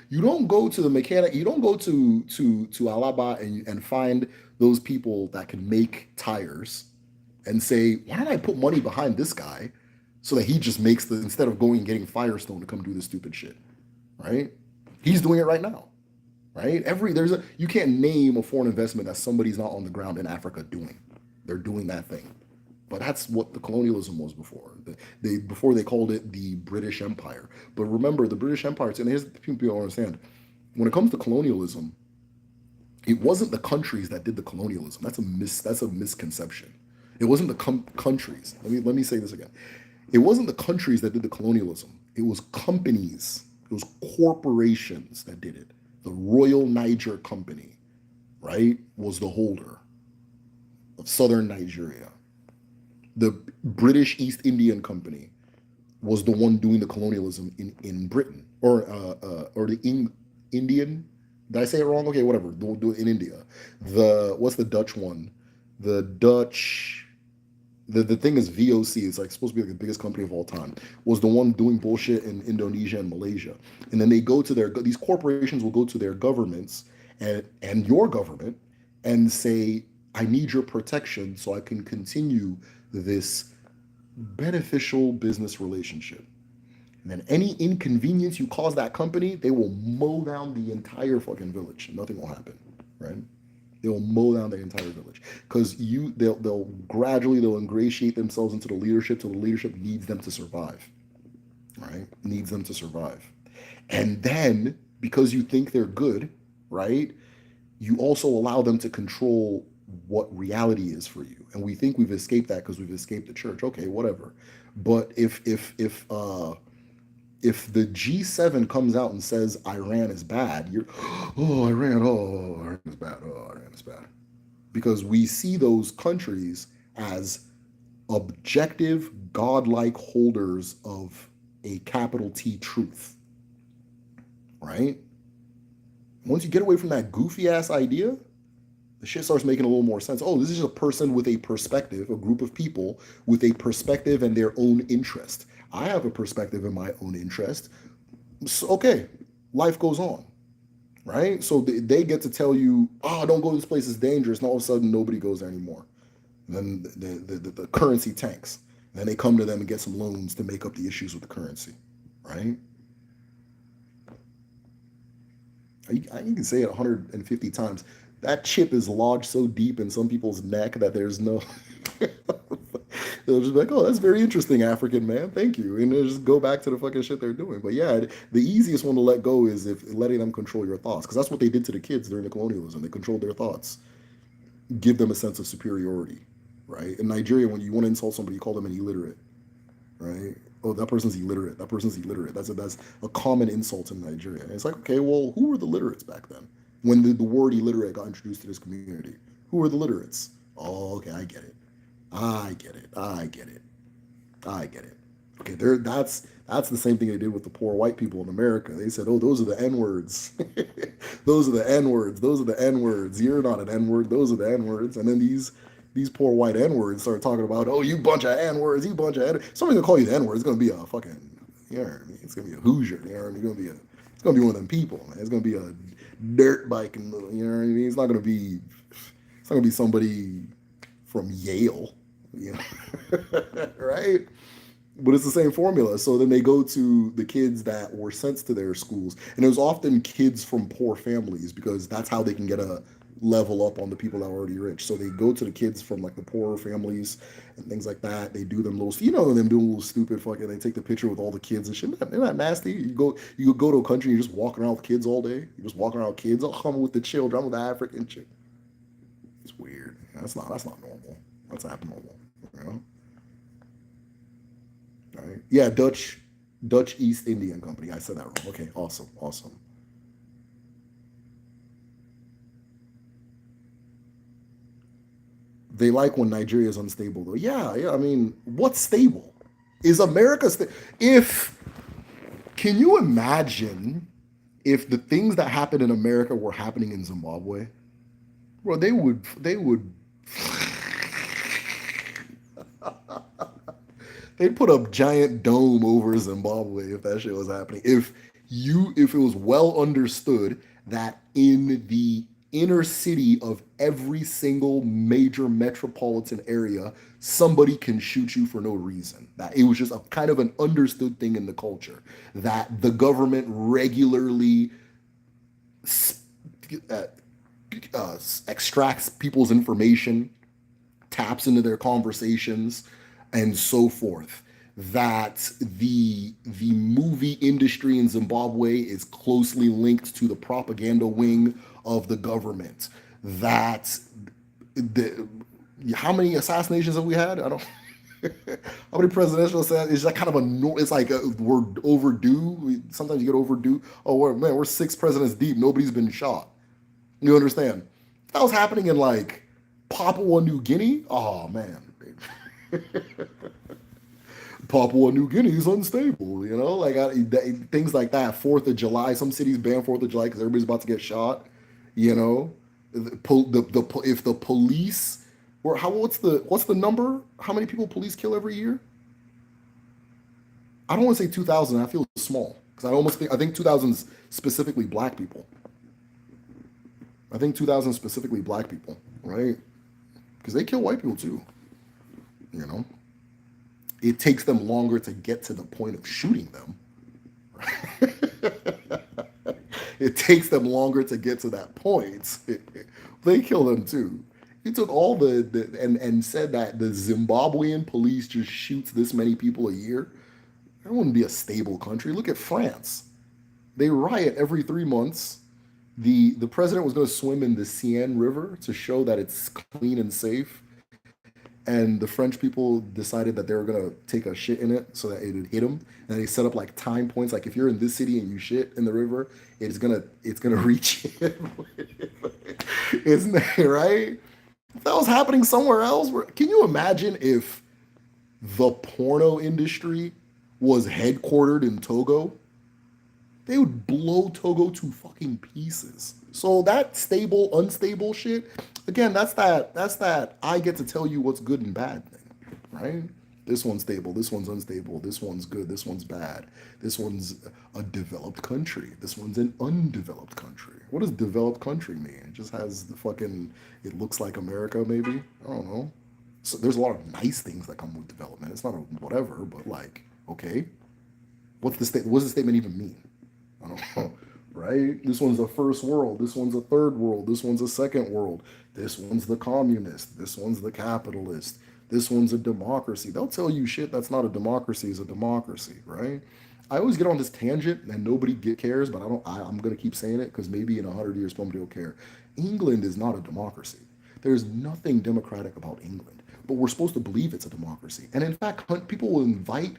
you don't go to the mechanic, you don't go to Alaba and find those people that can make tires and say, why don't I put money behind this guy so that he just makes the, instead of going and getting Firestone to come do this stupid shit, right? He's doing it right now, right? There's a, you can't name a foreign investment that somebody's not on the ground in Africa doing. They're doing that thing. But that's what the colonialism was before. Before they called it the British Empire. But remember, the British Empire, and here's the thing people don't understand. When it comes to colonialism, it wasn't the countries that did the colonialism. That's a misconception. It wasn't the countries. Let me say this again. It wasn't the countries that did the colonialism. It was companies. It was corporations that did it. The Royal Niger Company, right, was the holder of southern Nigeria. The British East Indian Company was the one doing the colonialism in Britain, or the Indian. Did I say it wrong? Okay, whatever. Do it in India. What's the Dutch one? The Dutch. The thing is VOC. It's like supposed to be like the biggest company of all time. Was the one doing bullshit in Indonesia and Malaysia, and then they go to these corporations will go to their governments and your government and say, I need your protection so I can continue this beneficial business relationship. And then any inconvenience you cause that company, they will mow down the entire fucking village. Nothing will happen, right? They will mow down the entire village because they'll gradually they'll ingratiate themselves into the leadership till the leadership needs them to survive, right? Needs them to survive, and then because you think they're good, right? You also allow them to control what reality is for you. And we think we've escaped that because we've escaped the church. Okay, whatever. But if the G7 comes out and says Iran is bad, you're Iran is bad, Iran is bad. Because we see those countries as objective, godlike holders of a capital T truth. Right? Once you get away from that goofy ass idea, the shit starts making a little more sense. Oh, this is a person with a perspective, a group of people with a perspective and their own interest. I have a perspective and my own interest. So, okay, life goes on, right? So they get to tell you, oh, don't go to this place, it's dangerous. And all of a sudden, nobody goes there anymore. And then the currency tanks. And then they come to them and get some loans to make up the issues with the currency, right? I can say it 150 times. That chip is lodged so deep in some people's neck that there's no. They'll just be like, oh, that's very interesting, African man. Thank you. And they'll just go back to the fucking shit they're doing. But yeah, the easiest one to let go is if letting them control your thoughts. Because that's what they did to the kids during the colonialism. They controlled their thoughts. Give them a sense of superiority, right? In Nigeria, when you want to insult somebody, you call them an illiterate, right? Oh, that person's illiterate. That person's illiterate. That's a common insult in Nigeria. And it's like, okay, well, who were the literates back then? When the word illiterate got introduced to this community, who were the literates? Oh, okay, I get it. I get it. I get it. I get it. Okay, that's the same thing they did with the poor white people in America. They said, oh, those are the N-words. Those are the N-words. Those are the N-words. You're not an N-word. Those are the N-words. And then these poor white N-words started talking about, oh, you bunch of N-words, you bunch of N-words. Somebody's gonna call you the N-word. It's gonna be a fucking, you know what I mean? It's gonna be a Hoosier. You know what I mean? It's gonna be one of them people, man. It's gonna be a dirt bike and you know what I mean? It's not gonna be somebody from Yale, you know, right? But it's the same formula. So then they go to the kids that were sent to their schools, and it was often kids from poor families because that's how they can get a level up on the people that are already rich. So they go to the kids from like the poorer families and things like that. They do them little, you know, them doing little stupid fucking. They take the picture with all the kids and shit. They're not nasty. You go to a country, you just walk around with kids all day. You just walk around with kids. Oh, I'm with the children. I'm with the African chick. It's weird. That's not normal. That's abnormal. You know. All right. Yeah, Dutch East Indian Company. I said that wrong. Okay, awesome. They like when Nigeria is unstable, though. Yeah. I mean, what's stable? Is America if can you imagine if the things that happen in America were happening in Zimbabwe? Well, They put a giant dome over Zimbabwe if that shit was happening. If it was well understood that in the inner city of every single major metropolitan area, somebody can shoot you for no reason. That it was just a kind of an understood thing in the culture that the government regularly uh, extracts people's information, taps into their conversations, and so forth. That the movie industry in Zimbabwe is closely linked to the propaganda wing of the government. That the how many assassinations have we had? I don't. How many presidential assassinations? It's like kind of a. It's like we're overdue. Sometimes you get overdue. Oh, we're 6 presidents deep. Nobody's been shot. You understand? That was happening in like Papua New Guinea. Oh man, Papua New Guinea is unstable. Like things like that. 4th of July. Some cities ban 4th of July because everybody's about to get shot. You know, if the police or what's the number? How many people police kill every year? I don't want to say 2,000. I feel small because I think 2,000 specifically black people. I think 2,000 specifically black people, right? Because they kill white people too. You know, it takes them longer to get to the point of shooting them. It takes them longer to get to that point. They kill them too. He took all and said that the Zimbabwean police just shoots this many people a year. That wouldn't be a stable country. Look at France. They riot every 3 months. The president was going to swim in the Seine River to show that it's clean and safe, and the French people decided that they were going to take a shit in it so that it would hit them, and they set up like time points, like if you're in this city and you shit in the river, it's gonna reach you. Isn't that right? If that was happening somewhere else, can you imagine if the porno industry was headquartered in Togo? They would blow Togo to fucking pieces. So that stable, unstable shit, again, that's that I get to tell you what's good and bad thing, right? This one's stable, this one's unstable, this one's good, this one's bad. This one's a developed country, this one's an undeveloped country. What does developed country mean? It just has the fucking, it looks like America, maybe? I don't know. So there's a lot of nice things that come with development. It's not a whatever, but like, okay, what does the statement even mean? I don't know, right? This one's a first world. This one's a third world. This one's a second world. This one's the communist. This one's the capitalist. This one's a democracy. They'll tell you shit that's not a democracy is a democracy, right? I always get on this tangent and nobody cares, but I'm gonna keep saying it because maybe in 100 years somebody will care. England is not a democracy. There's nothing democratic about England, but we're supposed to believe it's a democracy. And in fact, people will invite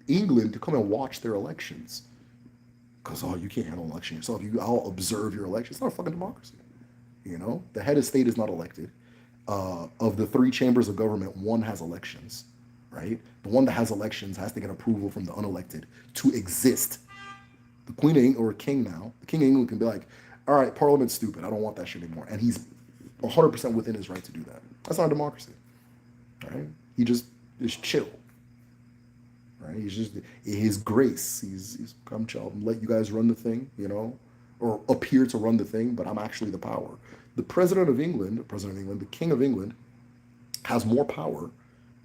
England to come and watch their elections. Because you can't handle an election yourself. I'll observe your election. It's not a fucking democracy. The head of state is not elected. Of the 3 chambers of government, one has elections, right? The one that has elections has to get approval from the unelected to exist. The Queen of England, or King now, the King of England can be like, all right, Parliament's stupid. I don't want that shit anymore. And he's 100% within his right to do that. That's not a democracy, right? He just is chill. Right? He's just his grace. He's come child and let you guys run the thing, or appear to run the thing, but I'm actually the power. The president of England, the King of England, has more power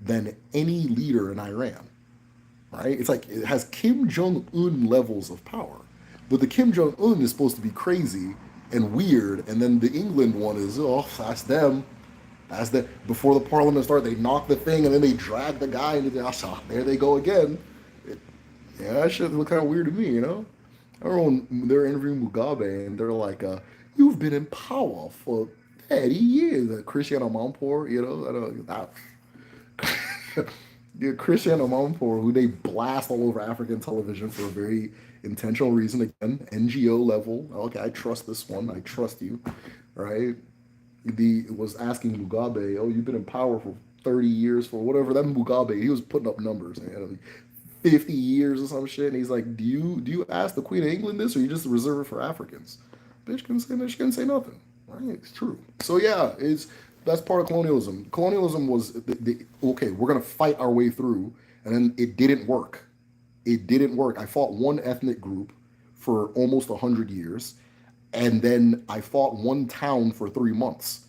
than any leader in Iran. Right? It's like it has Kim Jong Un levels of power, but the Kim Jong Un is supposed to be crazy and weird, and then the England one is that's them. As before the parliament started, they knock the thing and then they drag the guy into there they go again. That shit look kind of weird to me, I remember when they're interviewing Mugabe and they're like, "You've been in power for 30 years." Cristiano Mampor, Cristiano Mampor, who they blast all over African television for a very intentional reason. Again, NGO level. Okay, I trust this one. I trust you, right? Was asking Mugabe, "Oh, you've been in power for 30 years for whatever." That Mugabe, he was putting up numbers, man, 50 years or some shit, and he's like, "Do you ask the Queen of England this, or you just reserve it for Africans?" Bitch couldn't say that. She couldn't say nothing. Right? It's true. So yeah, that's part of colonialism. Colonialism was okay. We're gonna fight our way through, And then it didn't work. It didn't work. I fought one ethnic group for almost 100 years, and then I fought one town for 3 months.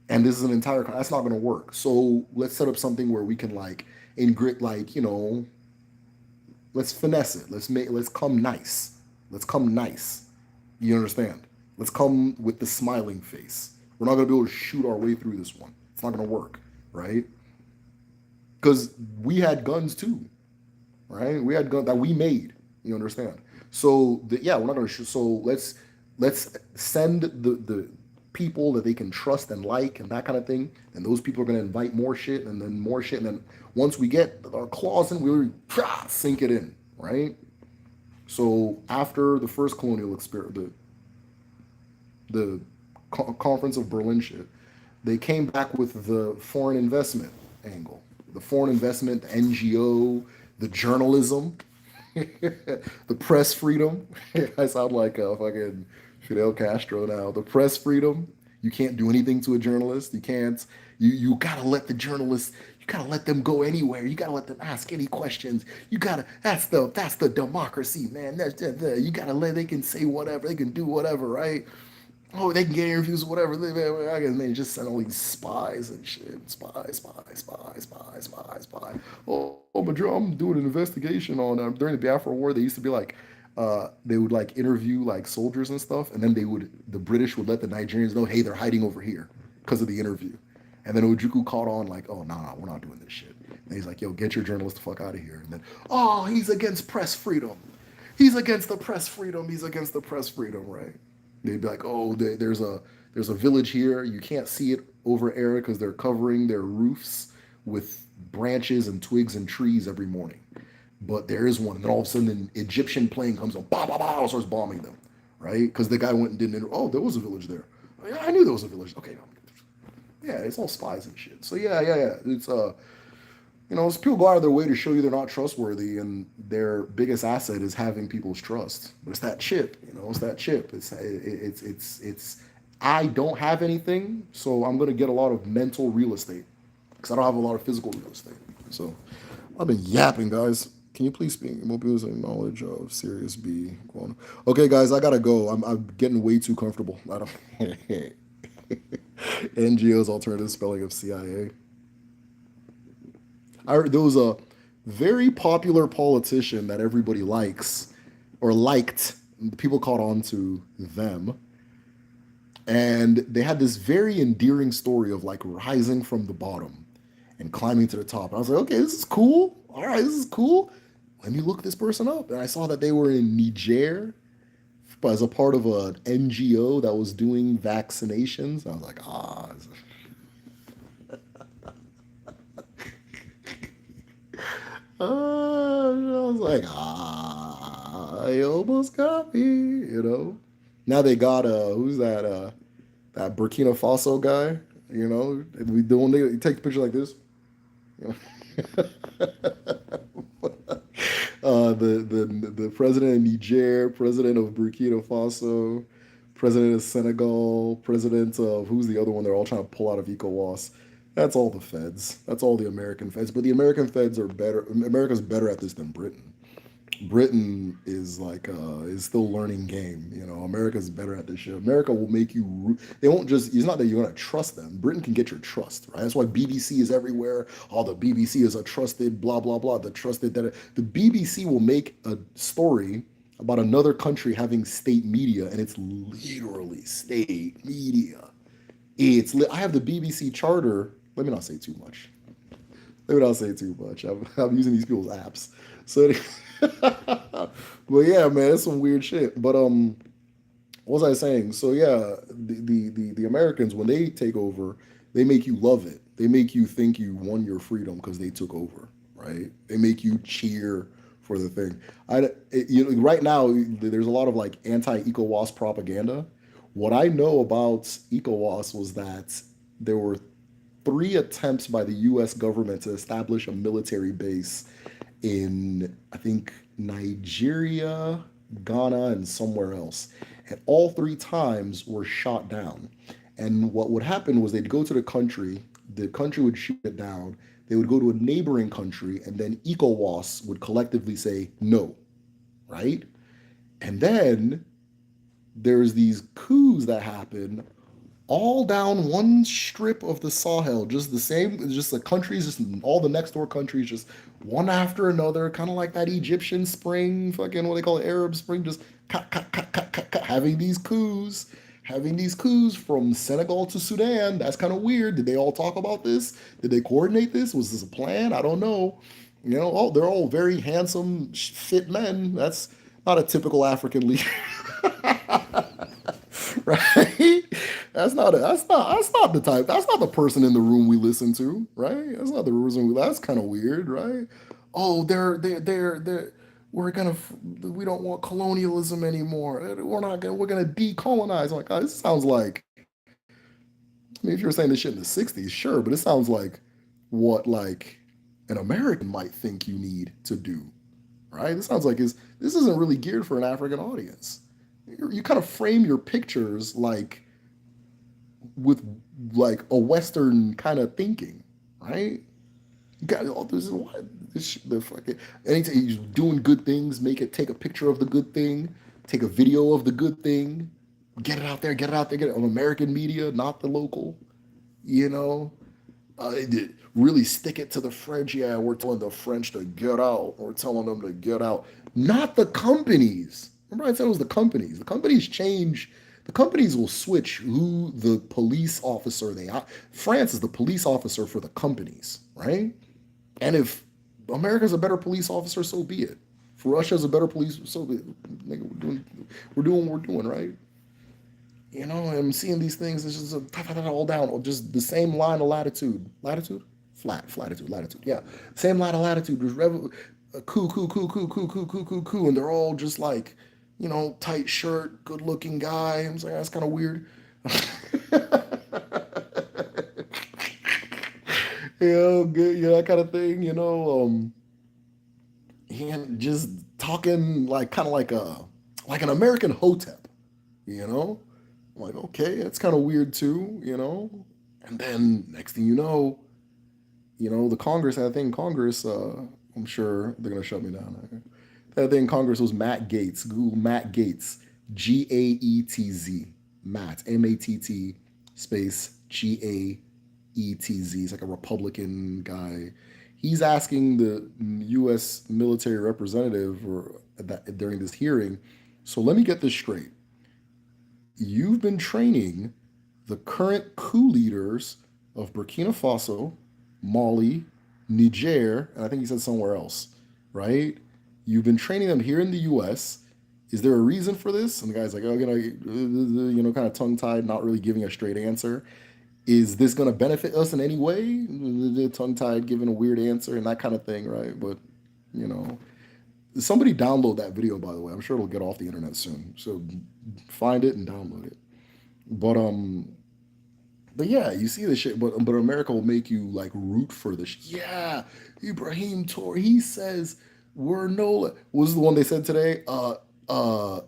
And this is an entire. That's not going to work. So let's set up something where we can like ingrid, like let's finesse it. Let's come nice. Let's come nice. You understand? Let's come with the smiling face. We're not going to be able to shoot our way through this one. It's not going to work, right? Because we had guns too, right? We had guns that we made. You understand? So yeah, we're not going to shoot. So let's send the people that they can trust and like and that kind of thing. And those people are going to invite more shit and then more shit. And then once we get our claws in, we sink it in, right? So after the first colonial experience, the conference of Berlin shit, they came back with the foreign investment angle, the foreign investment, the NGO, the journalism, the press freedom. I sound like a fucking Fidel Castro now. The press freedom. You can't do anything to a journalist. You can't. You gotta let the journalists. You gotta let them go anywhere. You gotta let them ask any questions. You gotta. That's the democracy, man. You gotta let. They can say whatever. They can do whatever, right? Oh, they can get interviews, whatever. I guess they just send all these spies and shit. Spy. Oh, but I'm doing an investigation on during the Biafra War. They used to be like, they would like interview like soldiers and stuff, and then the British would let the Nigerians know, hey, they're hiding over here because of the interview. And then Ojukwu caught on like, oh, nah, we're not doing this shit. And he's like, yo, get your journalist the fuck out of here. And then, oh, he's against press freedom. He's against the press freedom. He's against the press freedom, right? They'd be like, oh, there's a village here. You can't see it over air because they're covering their roofs with branches and twigs and trees every morning. But there is one, and then all of a sudden, an Egyptian plane comes on, bah bah bah, and starts bombing them, right? Because the guy went and didn't. Oh, there was a village there. Yeah, I knew there was a village. Okay, no. Yeah, it's all spies and shit. So yeah. It's people go out of their way to show you they're not trustworthy, and their biggest asset is having people's trust. But it's that chip, it's that chip. It's. I don't have anything, so I'm gonna get a lot of mental real estate because I don't have a lot of physical real estate. So I've been yapping, guys. Can you please speak? Mobiles and knowledge of Sirius B. Okay, guys, I gotta go. I'm getting way too comfortable. I don't. NGO's alternative spelling of CIA. There was a very popular politician that everybody likes or liked. People caught on to them. And they had this very endearing story of like rising from the bottom and climbing to the top. And I was like, okay, this is cool. All right, this is cool. Let me look this person up. And I saw that they were in Niger as a part of an NGO that was doing vaccinations. I was like, I was like, I almost got me. Now they got who's that that Burkina Faso guy, we doing they take the picture like this. You know? The president of Niger, president of Burkina Faso, president of Senegal, president of who's the other one they're all trying to pull out of ECOWAS. That's all the feds. That's all the American feds. But the American feds are better. America's better at this than Britain. Britain is like is still learning game. America's better at this shit. America will make you. They won't just. It's not that you're gonna trust them. Britain can get your trust, right? That's why BBC is everywhere. All the BBC is a trusted blah blah blah. The trusted that the BBC will make a story about another country having state media, and it's literally state media. I have the BBC charter. Let me not say too much. Let me not say too much. I'm using these people's apps. So, but yeah, man, it's some weird shit. But what was I saying? So yeah, the Americans when they take over, they make you love it. They make you think you won your freedom because they took over, right? They make you cheer for the thing. Right now there's a lot of like anti-ECOWAS propaganda. What I know about ECOWAS was that there were 3 attempts by the U.S. government to establish a military base in, I think, Nigeria, Ghana, and somewhere else. And all 3 times were shot down. And what would happen was they'd go to the country, the country would shoot it down. They would go to a neighboring country, and then ECOWAS would collectively say no, right? And then there's these coups that happen all down one strip of the Sahel, just the same, just the countries, just all the next door countries, just one after another, kind of like that Egyptian spring, fucking what they call it, Arab Spring, just having these coups from Senegal to Sudan. That's kind of weird. Did they all talk about this? Did they coordinate this? Was this a plan? I don't know. You know, oh, they're all very handsome, fit men. That's not a typical African leader. Right? That's not the type. That's not the person in the room we listen to, right? That's not the person. That's kind of weird, right? Oh, they're we're gonna we don't want colonialism anymore. We're gonna decolonize. I'm like, oh, this sounds like. I mean, if you were saying this shit in the '60s, sure, but it sounds like what like an American might think you need to do, right? This sounds like this isn't really geared for an African audience. You kind of frame your pictures like with like a Western kind of thinking, right? You got all this. What this the fucking anytime you're doing good things, take a picture of the good thing, take a video of the good thing, get it out there, get it on American media, not the local. You know, really stick it to the French. Yeah, we're telling the French to get out. We're telling them to get out. Not the companies. Remember I said it was the companies. The companies change. The companies will switch who the police officer they are. France is the police officer for the companies, right? And if America's a better police officer, so be it. If Russia's a better police, so be it. We're doing what we're doing, right? You know, I'm seeing these things. It's just all down, or just the same line of latitude. Latitude, latitude, latitude. Yeah, same line of latitude. There's coup, coup, coup, coup, coup, coup, coup, coup, coup, and they're all just like, tight shirt, good looking guy. I'm like, that's kind of weird. Good, that kind of thing. And just talking like kind of like an American hotep. You know, I'm like, okay, that's kind of weird too. And then next thing the Congress, I think Congress, I'm sure they're gonna shut me down. I think Congress was Matt Gaetz. Google Matt Gaetz, Gaetz, Matt, Matt space Gaetz. He's like a Republican guy. He's asking the U.S. military representative during this hearing. So let me get this straight. You've been training the current coup leaders of Burkina Faso, Mali, Niger, and I think he said somewhere else, right? You've been training them here in the U.S. Is there a reason for this? And the guy's like, oh, kind of tongue tied, not really giving a straight answer. Is this going to benefit us in any way? Tongue tied, giving a weird answer and that kind of thing, right? But, you know, somebody download that video, by the way. I'm sure it'll get off the internet soon. So find it and download it. But yeah, you see this shit, but America will make you like root for this. Yeah, Ibrahim Tor. He says we're no. What was the one they said today? Uh, uh,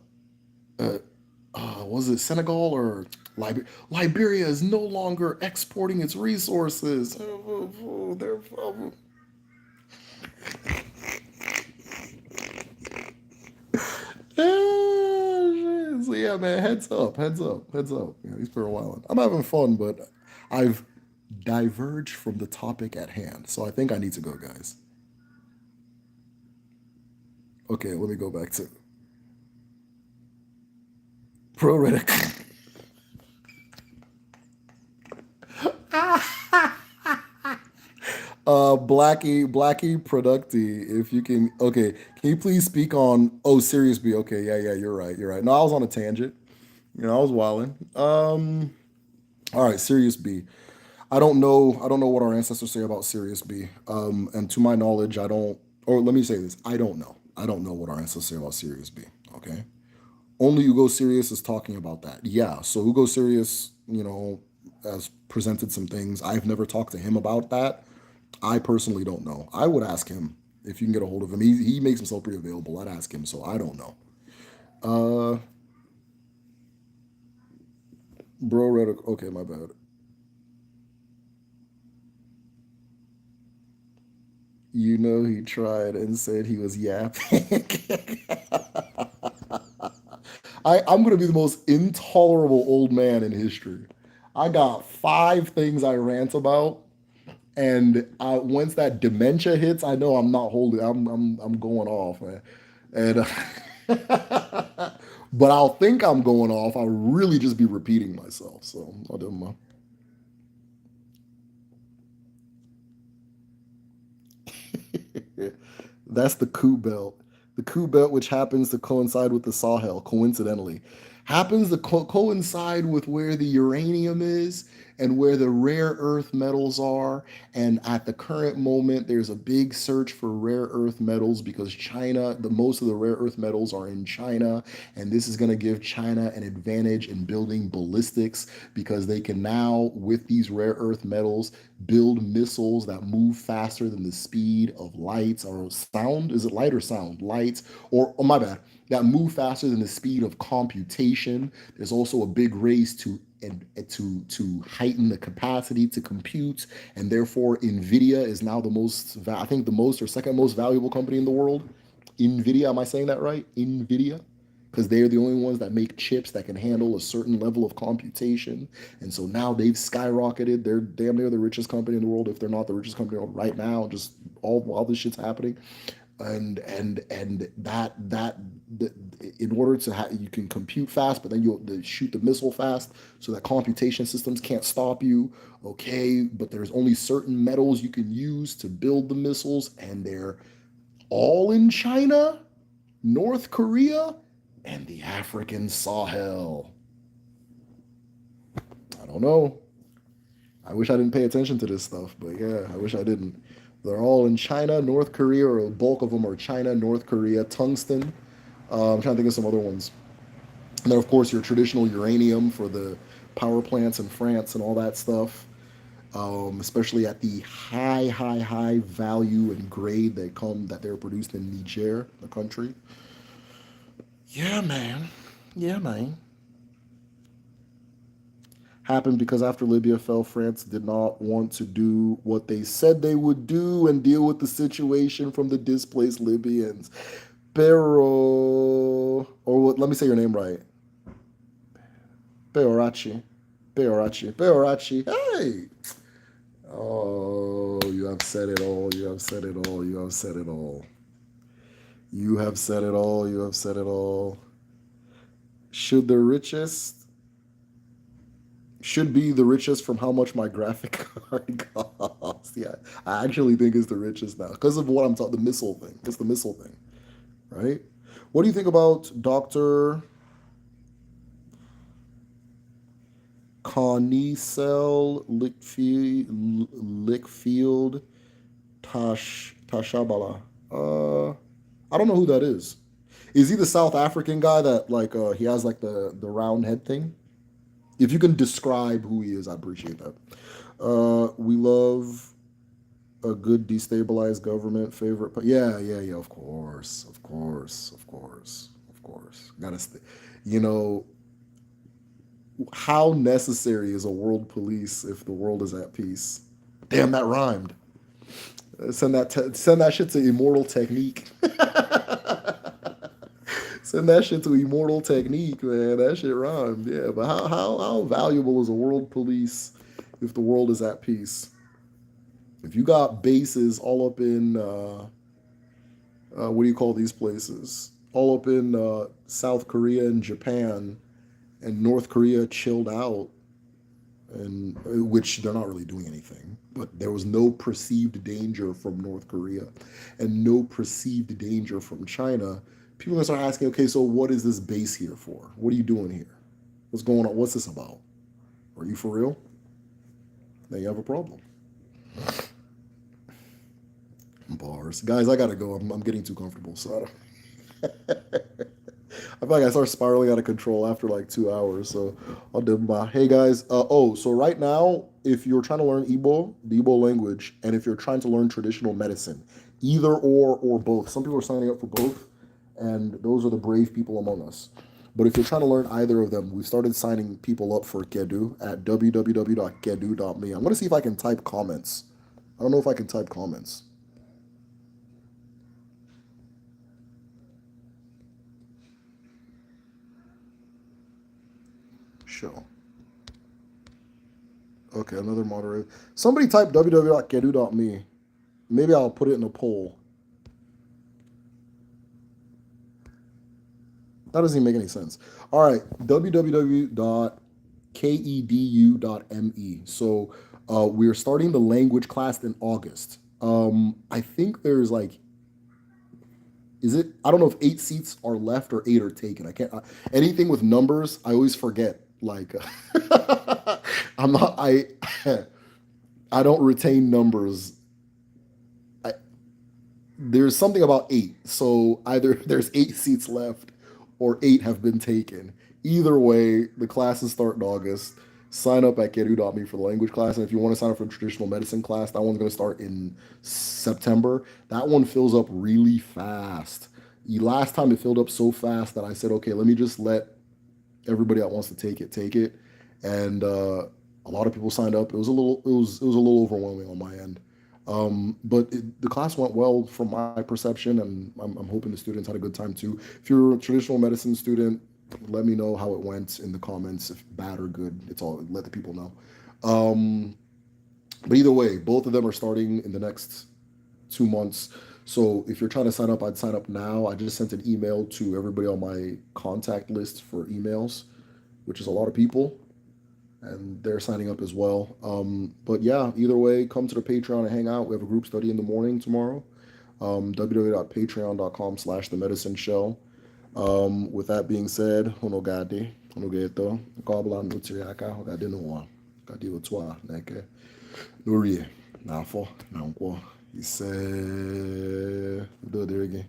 was it Senegal or Liberia? Liberia is no longer exporting its resources. They're so yeah, man, heads up, heads up, heads up. These people are wild. I'm having fun, but I've diverged from the topic at hand, so I think I need to go, guys. Okay, let me go back to pro Reddit. Blackie Producti, if you can, okay, can you please speak on, oh, Serious B? Okay, yeah, you're right, you're right. No, I was on a tangent. I was wilding. All right, Serious B. I don't know what our ancestors say about Sirius B. And to my knowledge, I don't. Or let me say this: I don't know. I don't know what our ancestors say about Sirius B. Okay. Only Hugo Sirius is talking about that. Yeah. So Hugo Sirius, has presented some things. I've never talked to him about that. I personally don't know. I would ask him if you can get a hold of him. He makes himself pretty available. I'd ask him. So I don't know. Uh, bro, read. Okay, my bad. You know he tried and said he was yapping. I'm gonna be the most intolerable old man in history. I got 5 things I rant about, and once that dementia hits, I know I'm not holding. I'm going off, man. And but I'll think I'm going off. I'll really just be repeating myself. So I don't know. That's the coup belt. The coup belt, which happens to coincide with the Sahel, coincidentally, happens to coincide with where the uranium is and where the rare earth metals are. And at the current moment, there's a big search for rare earth metals because China, the most of the rare earth metals are in China, and this is going to give China an advantage in building ballistics because they can now, with these rare earth metals, build missiles that move faster than the speed of lights or sound. Is it light or sound? Lights, or oh my bad, that move faster than the speed of computation. There's also a big race to heighten the capacity to compute, and therefore Nvidia is now the most, I think the most or second most valuable company in the world. Nvidia, am I saying that right? Nvidia, because they're the only ones that make chips that can handle a certain level of computation. And so now they've skyrocketed. They're damn near the richest company in the world, if they're not the richest company right now, just all while this shit's happening. And in order to you can compute fast, but then you shoot the missile fast, so that computation systems can't stop you. Okay, but there's only certain metals you can use to build the missiles, and they're all in China, North Korea, and the African Sahel. I don't know. I wish I didn't pay attention to this stuff, but yeah, I wish I didn't. They're all in China, North Korea, or a bulk of them are China, North Korea, tungsten. I'm trying to think of some other ones. And then, of course, your traditional uranium for the power plants in France and all that stuff, especially at the high value and grade that they're produced in Niger, the country. Yeah, man. Yeah, man. Happened because after Libya fell, France did not want to do what they said they would do and deal with the situation from the displaced Libyans. Pero, or what, let me say your name right. Peorachi. Peorachi. Peorachi. Hey! Oh, you have said it all. You have said it all. You have said it all. You have said it all. You have said it all. Should the richest should be the richest from how much my graphic card costs. Yeah, I actually think it's the richest now because of what I'm talking. The missile thing. It's the missile thing, right? What do you think about Doctor Conicel Lickfield Tashabala? I don't know who that is. Is he the South African guy that like he has like the round head thing? If you can describe who he is, I appreciate that. We love a good destabilized government. Favorite, but yeah. Of course, of course, of course, of course. You know, how necessary is a world police if the world is at peace? Damn, that rhymed. Send that shit to Immortal Technique. Send that shit to Immortal Technique, man. That shit rhymed. Yeah, but how valuable is a world police if the world is at peace? If you got bases all up in what do you call these places? All up in South Korea and Japan, and North Korea chilled out, and which they're not really doing anything. But there was no perceived danger from North Korea, and no perceived danger from China. People are gonna start asking, okay, so what is this base here for? What are you doing here? What's going on? What's this about? Are you for real? Then you have a problem. Bars, guys. I gotta go. I'm getting too comfortable, so I feel like I start spiraling out of control after like 2 hours. So I'll do my hey guys. So right now, if you're trying to learn Igbo, the Igbo language, and if you're trying to learn traditional medicine, either or both. Some people are signing up for both, and those are the brave people among us. But if you're trying to learn either of them, we've started signing people up for Kedu at www.kedu.me. I'm gonna see if I can type comments. I don't know if I can type comments. Show. Okay, another moderator. Somebody type www.kedu.me. Maybe I'll put it in a poll. That doesn't even make any sense. All right, www.kedu.me. So we're starting the language class in August. I think there's like, is it? I don't know if 8 seats are left or 8 are taken. I can't. Anything with numbers, I always forget. Like, I'm not. I don't retain numbers. I, there's something about 8. So either there's 8 seats left or 8 have been taken. Either way, the classes start in August. Sign up at geru.me for the language class. And if you want to sign up for the traditional medicine class, that one's going to start in September. That one fills up really fast. Last time it filled up so fast that I said, okay, let me just let everybody that wants to take it. And a lot of people signed up. It was a little overwhelming on my end. But the class went well from my perception, and I'm hoping the students had a good time too. If you're a traditional medicine student, let me know how it went in the comments. If bad or good, it's all, let the people know. Um, but either way, both of them are starting in the next 2 months. So if you're trying to sign up, I'd sign up now. I just sent an email to everybody on my contact list for emails, which is a lot of people, and they're signing up as well. But yeah, either way, come to the Patreon and hang out. We have a group study in the morning tomorrow. www.patreon.com/TheMedicineShell. With that being said, honogade, honogeto, kabla nutriaka, hogade noa, gadi otwa, neke, nurie, nafo, nankwo. He said, do it there again.